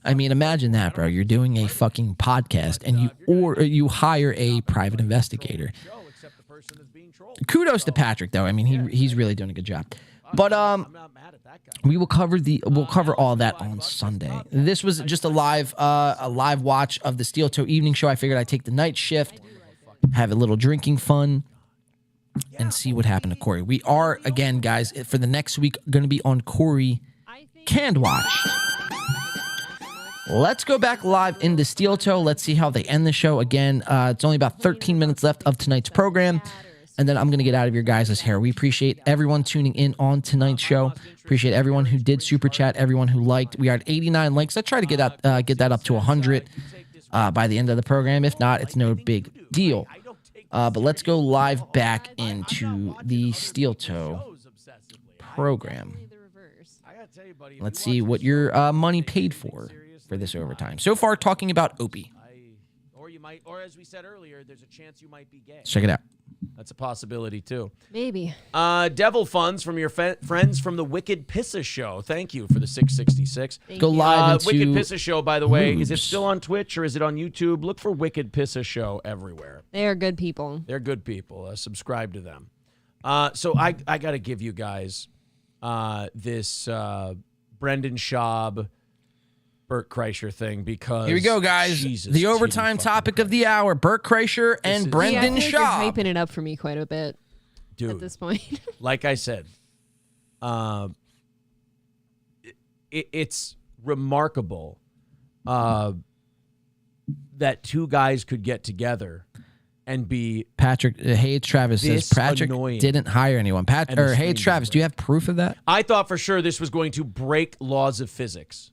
imagine that, bro. You're doing a fucking podcast and you hire a private investigator. Kudos to Patrick, though. I mean, he's really doing a good job. But we'll cover all that on Sunday. This was just a live watch of the Steel Toe Evening Show. I figured I'd take the night shift, have a little drinking fun, and see what happened to Corey. We are, again, guys, for the next week, going to be on Corey Canned Watch. Let's go back live into Steel Toe. Let's see how they end the show. Again, it's only about 13 minutes left of tonight's program, and then I'm going to get out of your guys' hair. We appreciate everyone tuning in on tonight's show. Appreciate everyone who did super chat, everyone who liked. We are at 89 likes. Let's try to get that up to 100 by the end of the program. If not, it's no big deal. But let's go live back into the Steel Toe program. Let's see what your money paid for this overtime. So far, talking about Opie. Or as we said earlier, there's a chance you might be gay. Check it out. That's a possibility, too. Maybe. Devil funds from your friends from the Wicked Pissa Show. Thank you for the 666. Go live into Wicked Pissa Show, by the way. Moves. Is it still on Twitch or is it on YouTube? Look for Wicked Pissa Show everywhere. They are good people. They're good people. Subscribe to them. So I got to give you guys this Brendan Schaub, Bert Kreischer thing because... Here we go, guys. Jesus, the overtime topic of the hour, Bert Kreischer and Brendan Schaub. You're hyping it up for me quite a bit. Dude, at this point. Like I said, it's remarkable that two guys could get together and be... Patrick, Hayes Travis says Patrick didn't hire anyone. Hayes Travis, do you have proof of that? I thought for sure this was going to break laws of physics.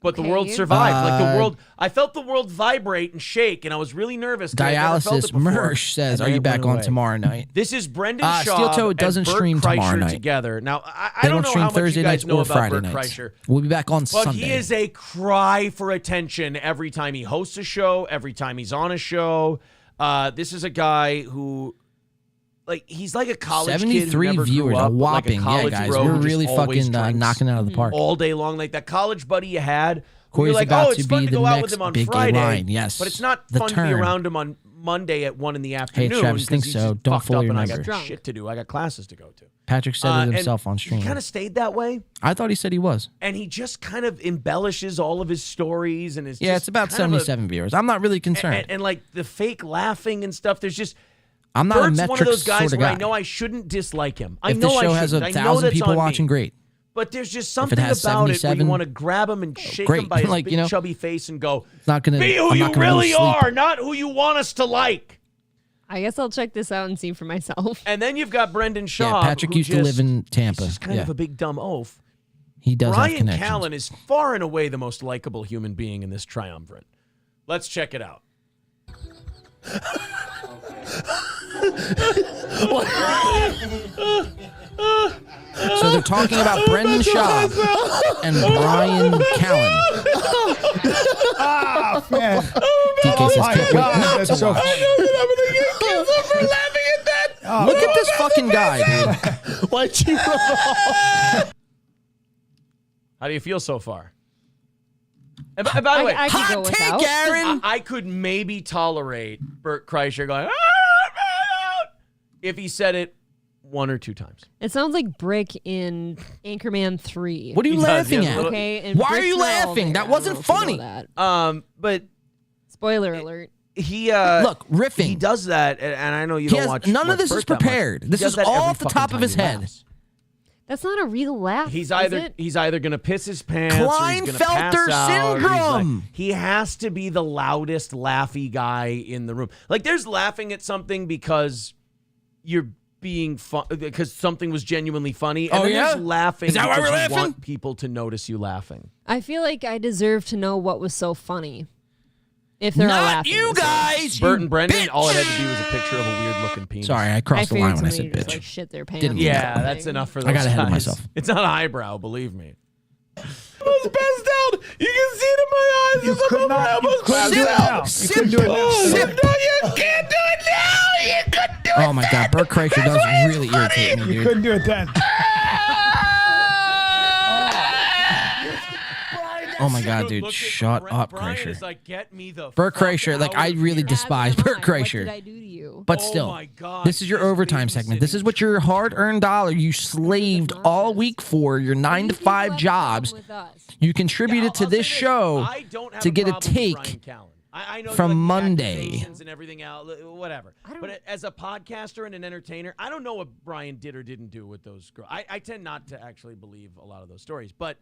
But the world survived. I felt the world vibrate and shake, and I was really nervous. Dialysis Mersh says, "Are you back on tomorrow night?" This is Brendan Schaub Steel Toe doesn't and stream Bert tomorrow Kreischer night. Together. Now, I don't know how much Thursday you guys nights know or about Friday Bert nights. Kreischer. We'll be back on But Sunday. He is a cry for attention every time he hosts a show, every time he's on a show. This is a guy who... he's like a college 73 kid who never viewers, grew up, a whopping. like a Yeah, guys, bro we're who really just always fucking knocking it out of the park all day long. Like that college buddy you had. Corey's You're like, about oh, to it's fun be to the go out next with him on big gay Friday. line. Yes, but it's not the fun to turn. be around him on Monday at 1 PM. Hey, Travis thinks so. Don't fucked fully up and I remember. got shit to do. I got classes to go to. Patrick said it himself on stream. He kind of stayed that way. I thought he said he was. And he just kind of embellishes all of his stories and is it's about 77 viewers. I'm not really concerned. And like the fake laughing and stuff. There's just. I'm not Bert's a metrics one of those guys sort of where guy. I know I shouldn't dislike him. If the show has 1,000 people watching, great. But there's just something it has about it where 77, you want to grab him and shake great. him by his Like, big chubby face and go, not gonna, be who you really are, not who you want us to like. I guess I'll check this out and see for myself. And then you've got Brendan Schaub. Yeah, Patrick used to live in Tampa. He's just kind of a big dumb oaf. He does have Brian connections. Callen is far and away the most likable human being in this triumvirate. Let's check it out. So they're talking about Brendan Schaub and Brian Callen. Ah, man. DK says, my can't God, wait not that's to so watch. laughing at that. Look at this fucking guy, dude. Why'd you How do you feel so far? And by the way, I could go without. I could maybe tolerate Bert Kreischer going, if he said it 1 or 2 times. It sounds like Brick in Anchorman 3. What are you laughing at? Okay, and why are Brick's you not all laughing? there. That wasn't funny. But spoiler alert. He look, riffing. He does that, and I know you don't watch. None of this is prepared. This is all off the top of his head. That's not a real laugh. He's either going to piss his pants or he's going to pass Klinefelter out. syndrome. He has to be the loudest laughy guy in the room. Like there's laughing at something because you're being fun because something was genuinely funny. And then there's laughing is that why because we're you laughing? want people to notice you laughing. I feel like I deserve to know what was so funny. If they're all laughing. You guys. Bert and Brendan, all it had to do was a picture of a weird-looking penis. Sorry, I crossed the line when I said bitch. Like shit their pants. Didn't mean Yeah, that. that's enough for those I got ahead of guys. myself. It's not eyebrow, believe me. I was passed out. You can see it in my eyes. You could not. You couldn't do it now. You couldn't do it now. No, you can't do it now. You couldn't do it. Oh my God, Bert Kreischer does really irritate me, dude. You couldn't do it then. Oh my God, dude, shut up, Brian Kreischer. is like, get me the Bert fuck Kreischer, like out I of really here. despise Bert Kreischer. What did I do to you? But Oh still, my God, this is your overtime segment. This is what your hard-earned dollar you slaved all week for, your 9-to-5 jobs. You contributed to this show to get a take I know from you like Monday. Accusations and everything else, whatever. But as a podcaster and an entertainer, I don't know what Brian did or didn't do with those girls. I tend not to actually believe a lot of those stories, but.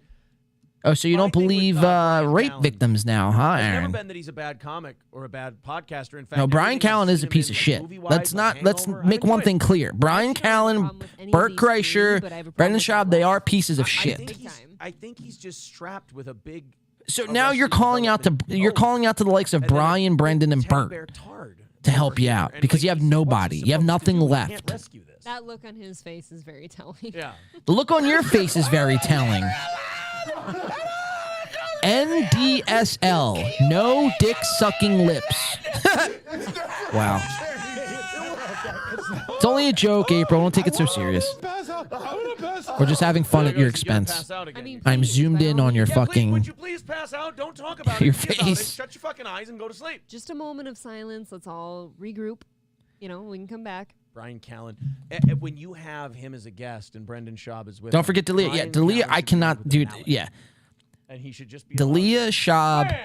Oh, so you don't believe rape victims now, huh, It's never Aaron? been that he's a bad comic or a bad podcaster. In fact, No, Brian everything I've Callen is seen a him piece in, of like, shit. movie-wise, Let's make one thing clear. Brian Callen, Bert Kreischer, Brendan Schaub, they are pieces of shit. I think he's just strapped with a big. So now you're calling out to the likes of Brian, Brendan, and Bert to help you out because you have nobody. You have nothing left. That look on his face is very telling. Yeah. The look on your face is very telling. NDSL, no dick sucking lips. Wow. It's only a joke, April. Don't take it so serious. We're just having fun at your expense. I'm zoomed in on your fucking. Would you please pass out? Don't talk about your it. Be about it. face. Shut your fucking eyes and go to sleep. Just a moment of silence. Let's all regroup. You know, we can come back. Brian Callen. When you have him as a guest and Brendan Schaub is with Don't him, forget D'Elia. Yeah, Brian D'Elia, Callen I should be cannot, with dude. Alex. Yeah. And he should just be D'Elia, Schaub, bam,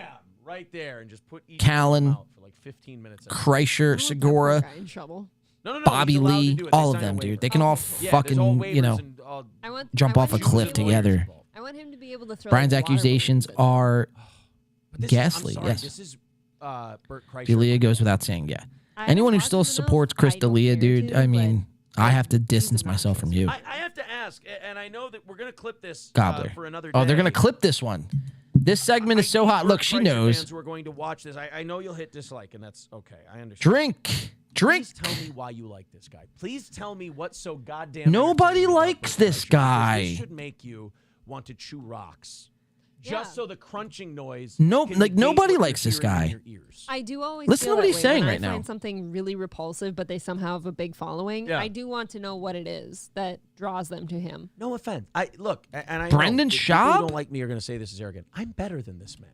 right there, and just put each Callen, out for like 15 minutes. Kreischer, Segura, Guy in trouble. No, Bobby he's allowed to Lee, do it. They all of sign a them, waiver. dude. They can all Yeah, there's all fucking, waivers you know, and all- jump off a cliff together. I want him to be able to throw Brian's like, water accusations are I'm ghastly. sorry, Yes. This is Bert Kreischer. D'Elia goes without saying, yeah. I Anyone who haven't still watched him supports enough. Chris I don't D'Elia, care dude, to, I mean, I have to distance myself from you. I have to ask, and I know that we're going to clip this Gobbler. for another day. Oh, they're going to clip this one. This segment is so hot. Look, she Kreischer knows. Fans who are going to watch this, I know you'll hit dislike, and that's okay. I understand. Drink. Please tell me why you like this guy. Please tell me what's so goddamn. Nobody entertaining about likes Bert this Kreischer, because guy. This should make you want to chew rocks. Just so the crunching noise. No, can like negate nobody what likes you're this hearing in guy. your ears. I do always Listen feel to what that he's way saying when right I now. find something really repulsive, but they somehow have a big following. Yeah. I do want to know what it is that draws them to him. No offense. I know Brendan that people who Schaub? don't like me are going to say this is arrogant. I'm better than this man.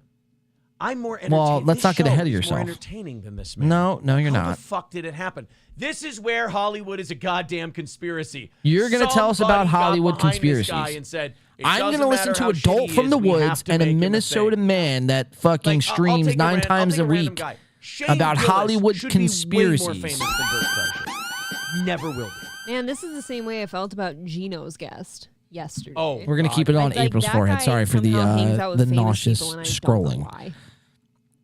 I'm more entertaining. Well, let's This not get show ahead of is yourself. More entertaining than this man. No, you're How not. the fuck did it happen? This is where Hollywood is a goddamn conspiracy. You're going to tell us about Somebody got Hollywood behind this conspiracies. guy and said, I'm going to listen to Adult from the Woods and a Minnesota man that fucking streams 9 times a week about Hollywood conspiracies. Never will be. Man, this is the same way I felt about Gino's guest yesterday. Oh, We're going to keep it on Like, April's that forehead. guy Sorry for somehow hangs out the with famous nauseous people, and I don't scrolling. know why.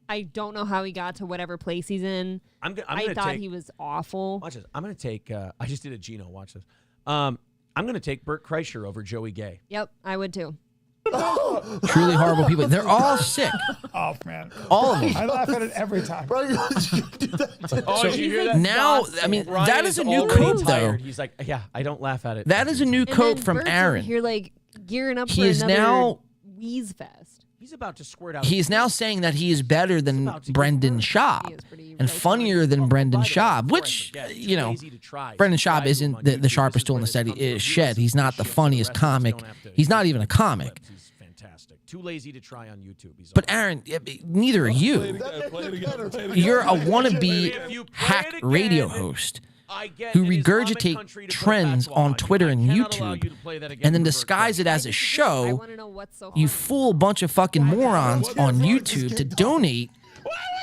I don't know how he got to whatever place he's in. I'm I gonna thought take- he was awful. Watch this. I'm going to take. I just did a Gino. Watch this. I'm going to take Bert Kreischer over Joey Gay. Yep, I would too. Truly horrible people. They're all sick. Oh man, all of them. I laugh at it every time. Oh, So did you hear that? now, I mean, Ryan that is a new already cope, though. tired. He's like, yeah, I don't laugh at it. That is a new And cope then from Bert's Aaron. Here, like gearing up He for is another now- Wheeze Fest. He's about to squirt out. He is now saying that he is better than Brendan Schaub and funnier than Brendan Schaub, which, you know, Brendan Schaub isn't the sharpest tool in the shed. He's not the funniest comic. He's not even a comic. He's fantastic. Too lazy to try on YouTube. He's But Aaron, neither are you. You're a wannabe hack radio host. who regurgitate trends on Twitter and YouTube and then disguise it as a show. You fool a bunch of fucking morons on YouTube to donate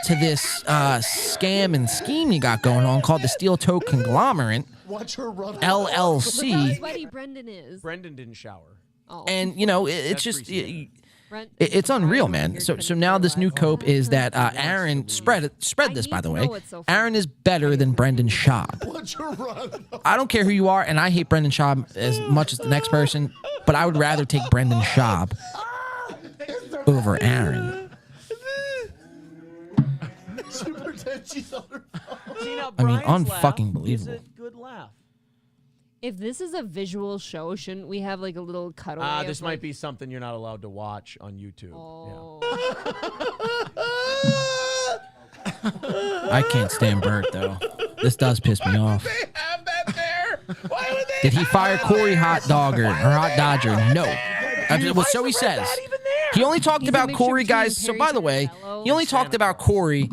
to this scam and scheme you got going on called the Steel Toe Conglomerate, LLC. Sweaty Brendan is. Brendan didn't shower. Oh. And, you know, it's just... It's unreal, man. So now this new cope is that Aaron spread this, by the way. Aaron is better than Brendan Schaub. I don't care who you are, and I hate Brendan Schaub as much as the next person, but I would rather take Brendan Schaub over Aaron. I mean, unfucking believable. Good laugh. If this is a visual show, shouldn't we have like a little cutaway? This might be something you're not allowed to watch on YouTube. Oh. Yeah. I can't stand Bert, though. This does piss me off. They have that there. Why would they? Did he fire Corey Hot Dodger? No. Well, so he says. He only talked about Corey, guys. So, by the way, he only talked about Corey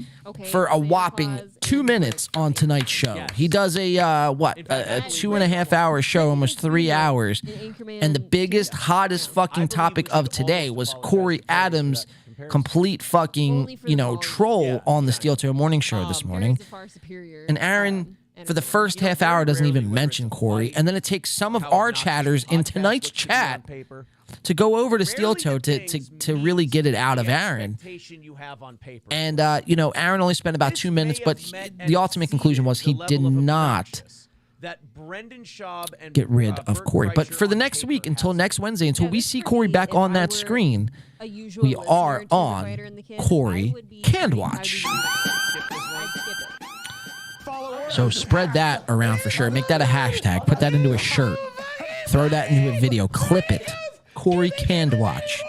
for a whopping 2 minutes on tonight's show. He does a 2.5 hour show, almost 3 hours. And the biggest, hottest fucking topic of today was Corey Adams' complete fucking, troll on the Steel Toe Morning Show this morning. And Aaron, for the first half hour, doesn't even mention Corey. And then it takes some of our chatters in tonight's chat to go over to Steel Toe to really get it out of Aaron. And, Aaron only spent about 2 minutes, but the ultimate conclusion was he did not get rid of Corey. But for the next week, until next Wednesday, until we see Corey back on that screen, we are on Corey Canned Watch. So spread that around for sure. Make that a hashtag. Put that into a shirt. Throw that into a video. Clip it. Corey Canned Watch.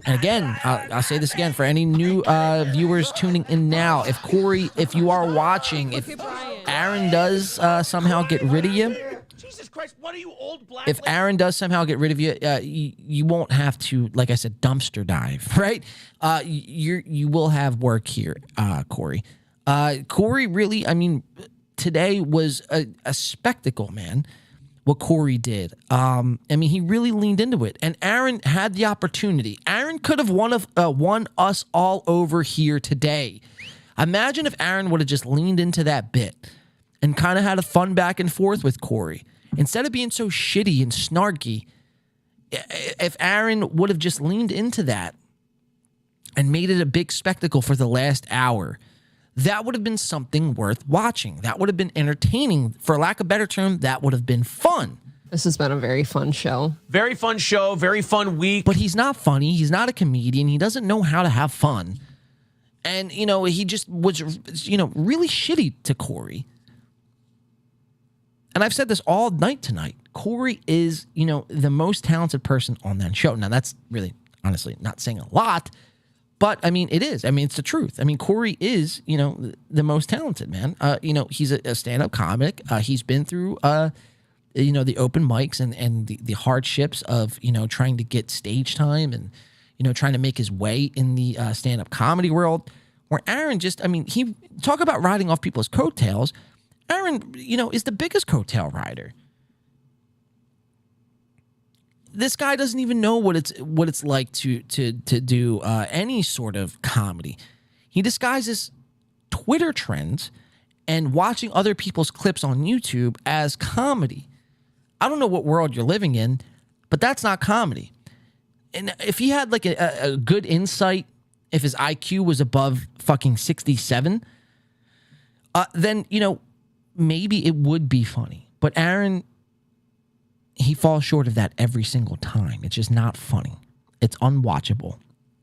And again, I'll say this again for any new viewers tuning in now. If you are watching, if Aaron does somehow get rid of you, Jesus Christ, what are you, old black? If Aaron does somehow get rid of you, you won't have to, like I said, dumpster dive, right? You will have work here, Corey. Corey really, I mean, today was a spectacle, man. What Corey did. I mean, he really leaned into it. And Aaron had the opportunity. Aaron could have won us all over here today. Imagine if Aaron would have just leaned into that bit and kind of had a fun back and forth with Corey. Instead of being so shitty and snarky, if Aaron would have just leaned into that and made it a big spectacle for the last hour, that would have been something worth watching. That would have been entertaining. For lack of a better term, that would have been fun. This has been a very fun show. Very fun show. Very fun week. But he's not funny. He's not a comedian. He doesn't know how to have fun. And, he just was, really shitty to Corey. And I've said this all night tonight. Corey is, the most talented person on that show. Now, that's really, honestly, not saying a lot. But, I mean, it is. I mean, it's the truth. I mean, Corey is, the most talented, man. He's a stand-up comic. He's been through, the open mics and the hardships of, trying to get stage time and, trying to make his way in the stand-up comedy world. Where Aaron he talk about riding off people's coattails. Aaron, is the biggest coattail rider. This guy doesn't even know what it's like to do any sort of comedy. He disguises Twitter trends and watching other people's clips on YouTube as comedy. I don't know what world you're living in, but that's not comedy. And if he had like a good insight, if his IQ was above fucking 67, then maybe it would be funny. But Aaron, he falls short of that every single time. It's just not funny. It's unwatchable.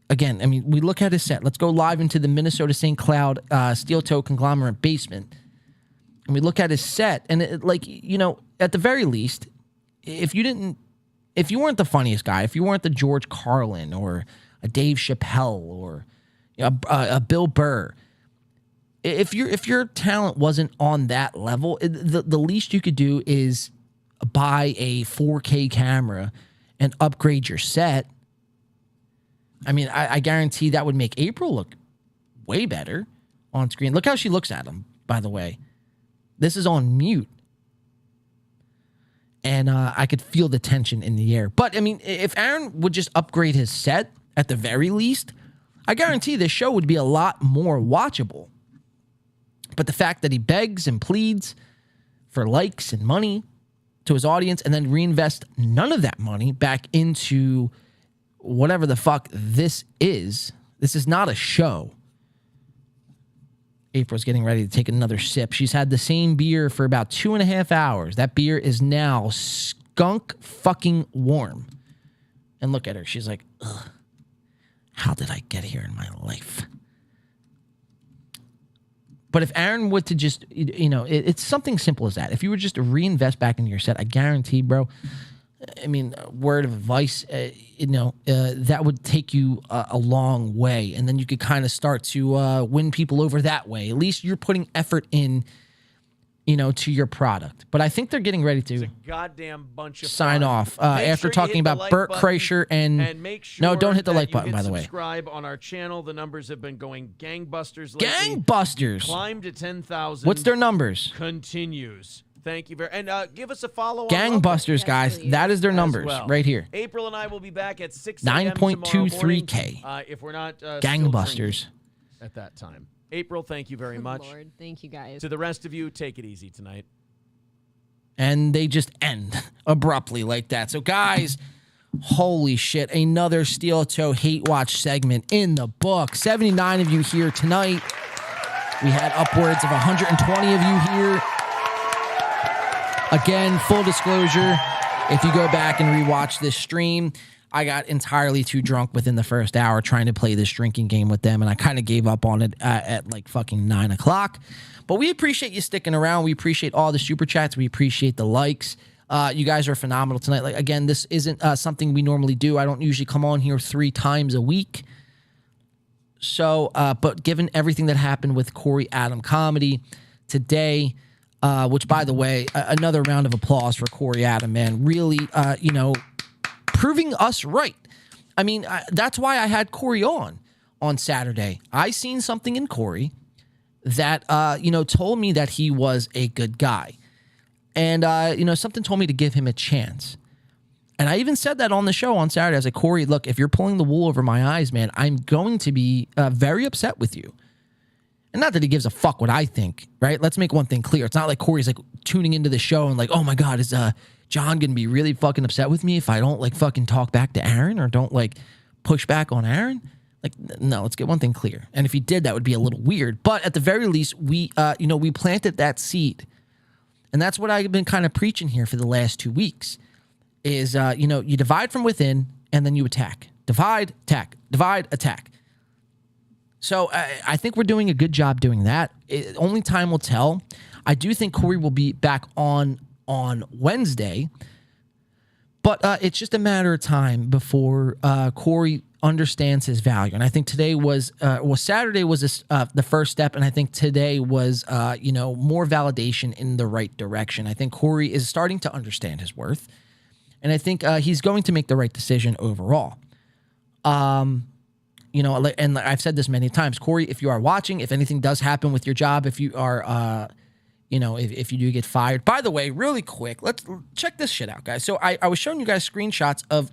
Again, I mean, we look at his set. Let's go live into the Minnesota St. Cloud Steel Toe Conglomerate basement. And we look at his set. And at the very least, if you weren't the funniest guy, if you weren't the George Carlin or a Dave Chappelle or a Bill Burr, if your talent wasn't on that level, the least you could do is buy a 4K camera and upgrade your set. I mean, I guarantee that would make April look way better on screen. Look how she looks at him, by the way. This is on mute. And I could feel the tension in the air. But, I mean, if Aaron would just upgrade his set at the very least, I guarantee this show would be a lot more watchable. But the fact that he begs and pleads for likes and money to his audience and then reinvest none of that money back into whatever the fuck this is not a show. April's getting ready to take another sip. She's had the same beer for about 2.5 hours. That beer is now skunk fucking warm. And look at her. She's like, ugh, how did I get here in my life? But if Aaron would to just, it's something simple as that. If you would just reinvest back into your set, I guarantee, bro, I mean, word of advice, that would take you a long way. And then you could kind of start to win people over that way. At least you're putting effort in, to your product. But I think they're getting ready to goddamn bunch of sign off after talking about Burt Kreischer and make sure no, don't hit the like button, by the way. Subscribe on our channel. The numbers have been going gangbusters lately. Gangbusters. Climb to 10,000. What's their numbers? Continues. Thank you very and give us a follow. Gangbusters, guys. That is their numbers right here. April and I will be back at 6 9.23K. If we're not Gangbusters at that time. April, thank you very much. Lord, thank you guys. To the rest of you, take it easy tonight. And they just end abruptly like that. So, guys, holy shit, another Steel Toe Hate Watch segment in the book. 79 of you here tonight. We had upwards of 120 of you here. Again, full disclosure, if you go back and rewatch this stream, I got entirely too drunk within the first hour trying to play this drinking game with them, and I kind of gave up on it at like fucking 9 o'clock. But we appreciate you sticking around. We appreciate all the super chats. We appreciate the likes. You guys are phenomenal tonight. Like, again, this isn't something we normally do. I don't usually come on here 3 times a week. So, but given everything that happened with Corey Adam Comedy today, which, by the way, another round of applause for Corey Adam, man. Really, proving us right. I mean, that's why I had Corey on Saturday. I seen something in Corey that, told me that he was a good guy. And, something told me to give him a chance. And I even said that on the show on Saturday. I was like, Corey, look, if you're pulling the wool over my eyes, man, I'm going to be very upset with you. And not that he gives a fuck what I think, right? Let's make one thing clear. It's not like Corey's like tuning into the show and like, oh my God, is John going to be really fucking upset with me if I don't like fucking talk back to Aaron or don't like push back on Aaron? Like, no, let's get one thing clear. And if he did, that would be a little weird. But at the very least, we planted that seed. And that's what I've been kind of preaching here for the last 2 weeks is, you divide from within and then you attack. Divide, attack. Divide, attack. So I think we're doing a good job doing that. Only time will tell. I do think Corey will be back on Wednesday, but it's just a matter of time before Corey understands his value. And I think today Saturday was the first step, and I think today was more validation in the right direction. I think Corey is starting to understand his worth, and I think he's going to make the right decision overall. And I've said this many times, Corey, if you are watching, if anything does happen with your job, if you are, if you do get fired. By the way, really quick, let's check this shit out, guys. So I was showing you guys screenshots of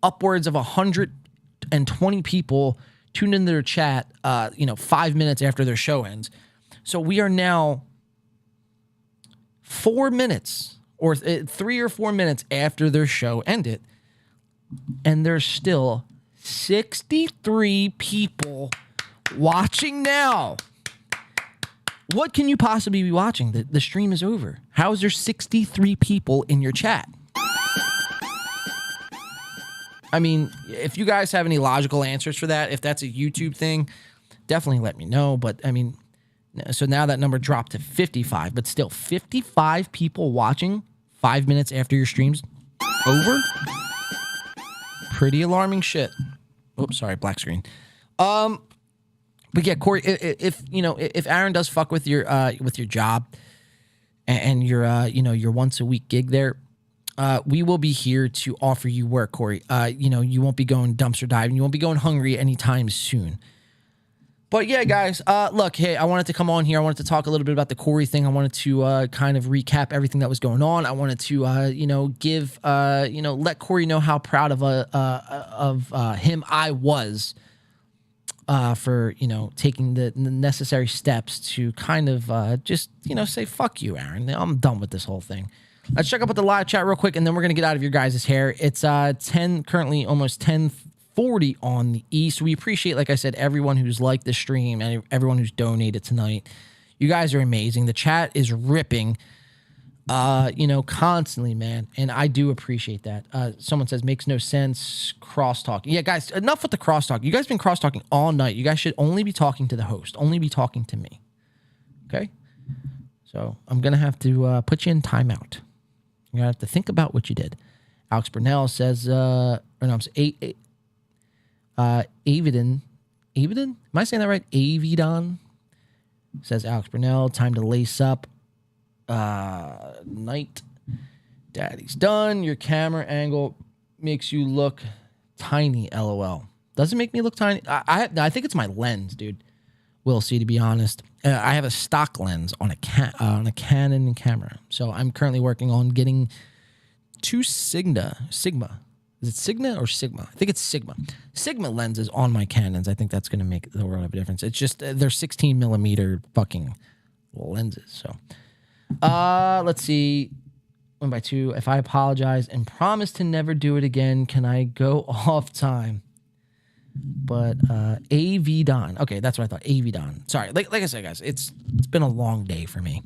upwards of 120 people tuned into their chat, 5 minutes after their show ends. So we are now 4 minutes or 3 or 4 minutes after their show ended, and there's still 63 people watching now. What can you possibly be watching? The stream is over. How is there 63 people in your chat? I mean, if you guys have any logical answers for that, if that's a YouTube thing, definitely let me know. But I mean, so now that number dropped to 55, but still 55 people watching 5 minutes after your stream's over? Pretty alarming shit. Oops, sorry, black screen. But yeah, Corey, if Aaron does fuck with your job and your once a week gig there, we will be here to offer you work, Corey. You won't be going dumpster diving. You won't be going hungry anytime soon. But yeah, guys, look, hey, I wanted to come on here. I wanted to talk a little bit about the Corey thing. I wanted to kind of recap everything that was going on. I wanted to, give, let Corey know how proud of him I was for, taking the necessary steps to kind of just, say, fuck you, Aaron. I'm done with this whole thing. Let's check up with the live chat real quick, and then we're going to get out of your guys' hair. It's currently almost 10:40 on the East. We appreciate, like I said, everyone who's liked the stream and everyone who's donated tonight. You guys are amazing. The chat is ripping, constantly, man. And I do appreciate that. Someone says, makes no sense, cross-talking. Yeah, guys, enough with the cross-talk. You guys have been cross-talking all night. You guys should only be talking to the host, only be talking to me. Okay? So I'm going to have to put you in timeout. You're going to have to think about what you did. Alex Burnell says, Avidin. Am I saying that right? Avidon says Alex Burnell. Time to lace up. Night. Daddy's done. Your camera angle makes you look tiny. LOL. Doesn't make me look tiny. I think it's my lens, dude. We'll see. To be honest, I have a stock lens on a Canon camera, so I'm currently working on getting two Sigma. Is it Sigma or Sigma? I think it's Sigma. Sigma lenses on my Canons. I think that's going to make the world of a difference. It's just they're 16 millimeter fucking lenses. So, let's see. 1x2. If I apologize and promise to never do it again, can I go off time? But AV Don. Okay, that's what I thought. AV Don. Sorry. Like I said, guys, it's been a long day for me.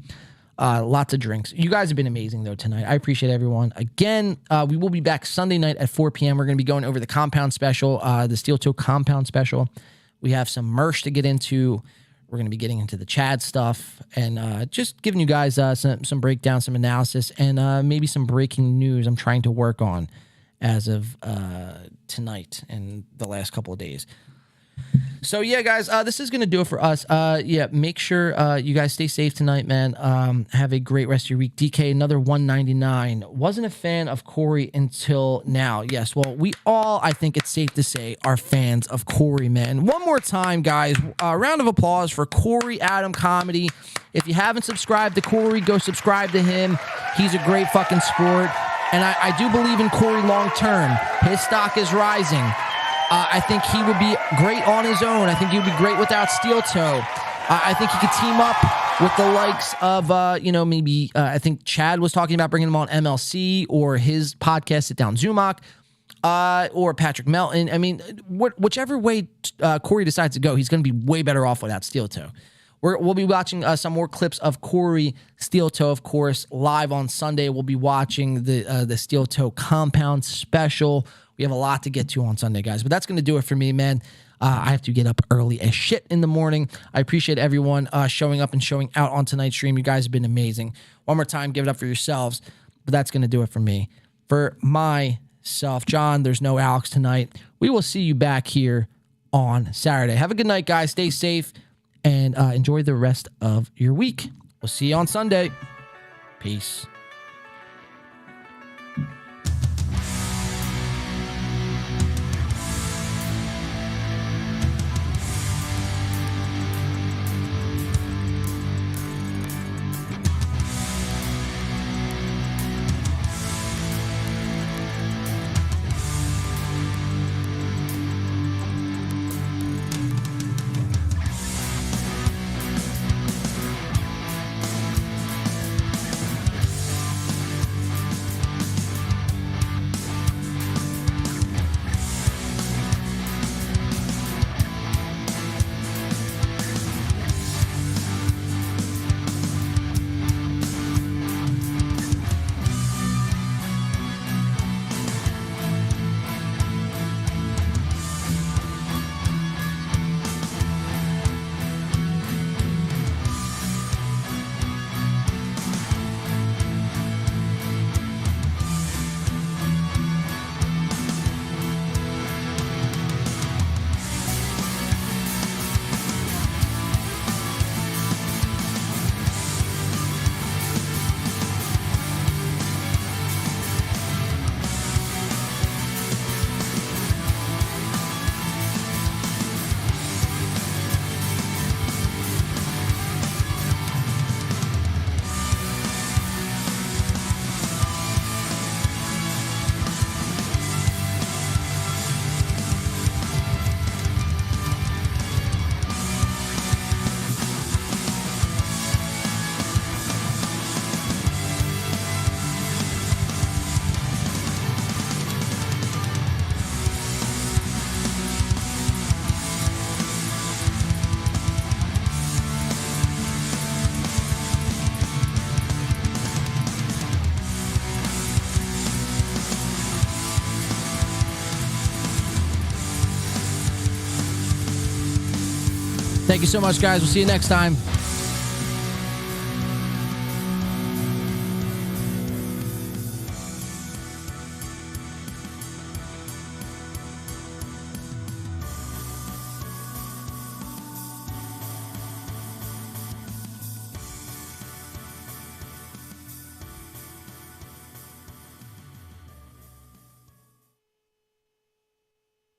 Lots of drinks. You guys have been amazing, though, tonight. I appreciate everyone. Again, we will be back Sunday night at 4 p.m. We're going to be going over the Compound Special, the Steel Toe Compound Special. We have some merch to get into. We're going to be getting into the Chad stuff and just giving you guys some breakdown, some analysis, and maybe some breaking news I'm trying to work on as of tonight and the last couple of days. So yeah, guys, this is gonna do it for us. Make sure you guys stay safe tonight, man. Have a great rest of your week. DK, another 199. Wasn't a fan of Corey until now. Yes, well, we all, I think it's safe to say, are fans of Corey, man. One more time, guys, a round of applause for Corey Adam Comedy. If you haven't subscribed to Corey, go subscribe to him. He's a great fucking sport. And I do believe in Corey long term. His stock is rising. I think he would be great on his own. I think he would be great without Steel Toe. I think he could team up with the likes of, maybe I think Chad was talking about bringing him on MLC or his podcast, Sit Down Zumach, or Patrick Melton. I mean, whichever way Corey decides to go, he's going to be way better off without Steel Toe. We'll be watching some more clips of Corey Steel Toe, of course, live on Sunday. We'll be watching the Steel Toe Compound Special. We have a lot to get to on Sunday, guys. But that's going to do it for me, man. I have to get up early as shit in the morning. I appreciate everyone showing up and showing out on tonight's stream. You guys have been amazing. One more time, give it up for yourselves. But that's going to do it for me. For myself, John, there's no Alex tonight. We will see you back here on Saturday. Have a good night, guys. Stay safe. And enjoy the rest of your week. We'll see you on Sunday. Peace. Thank you so much, guys. We'll see you next time.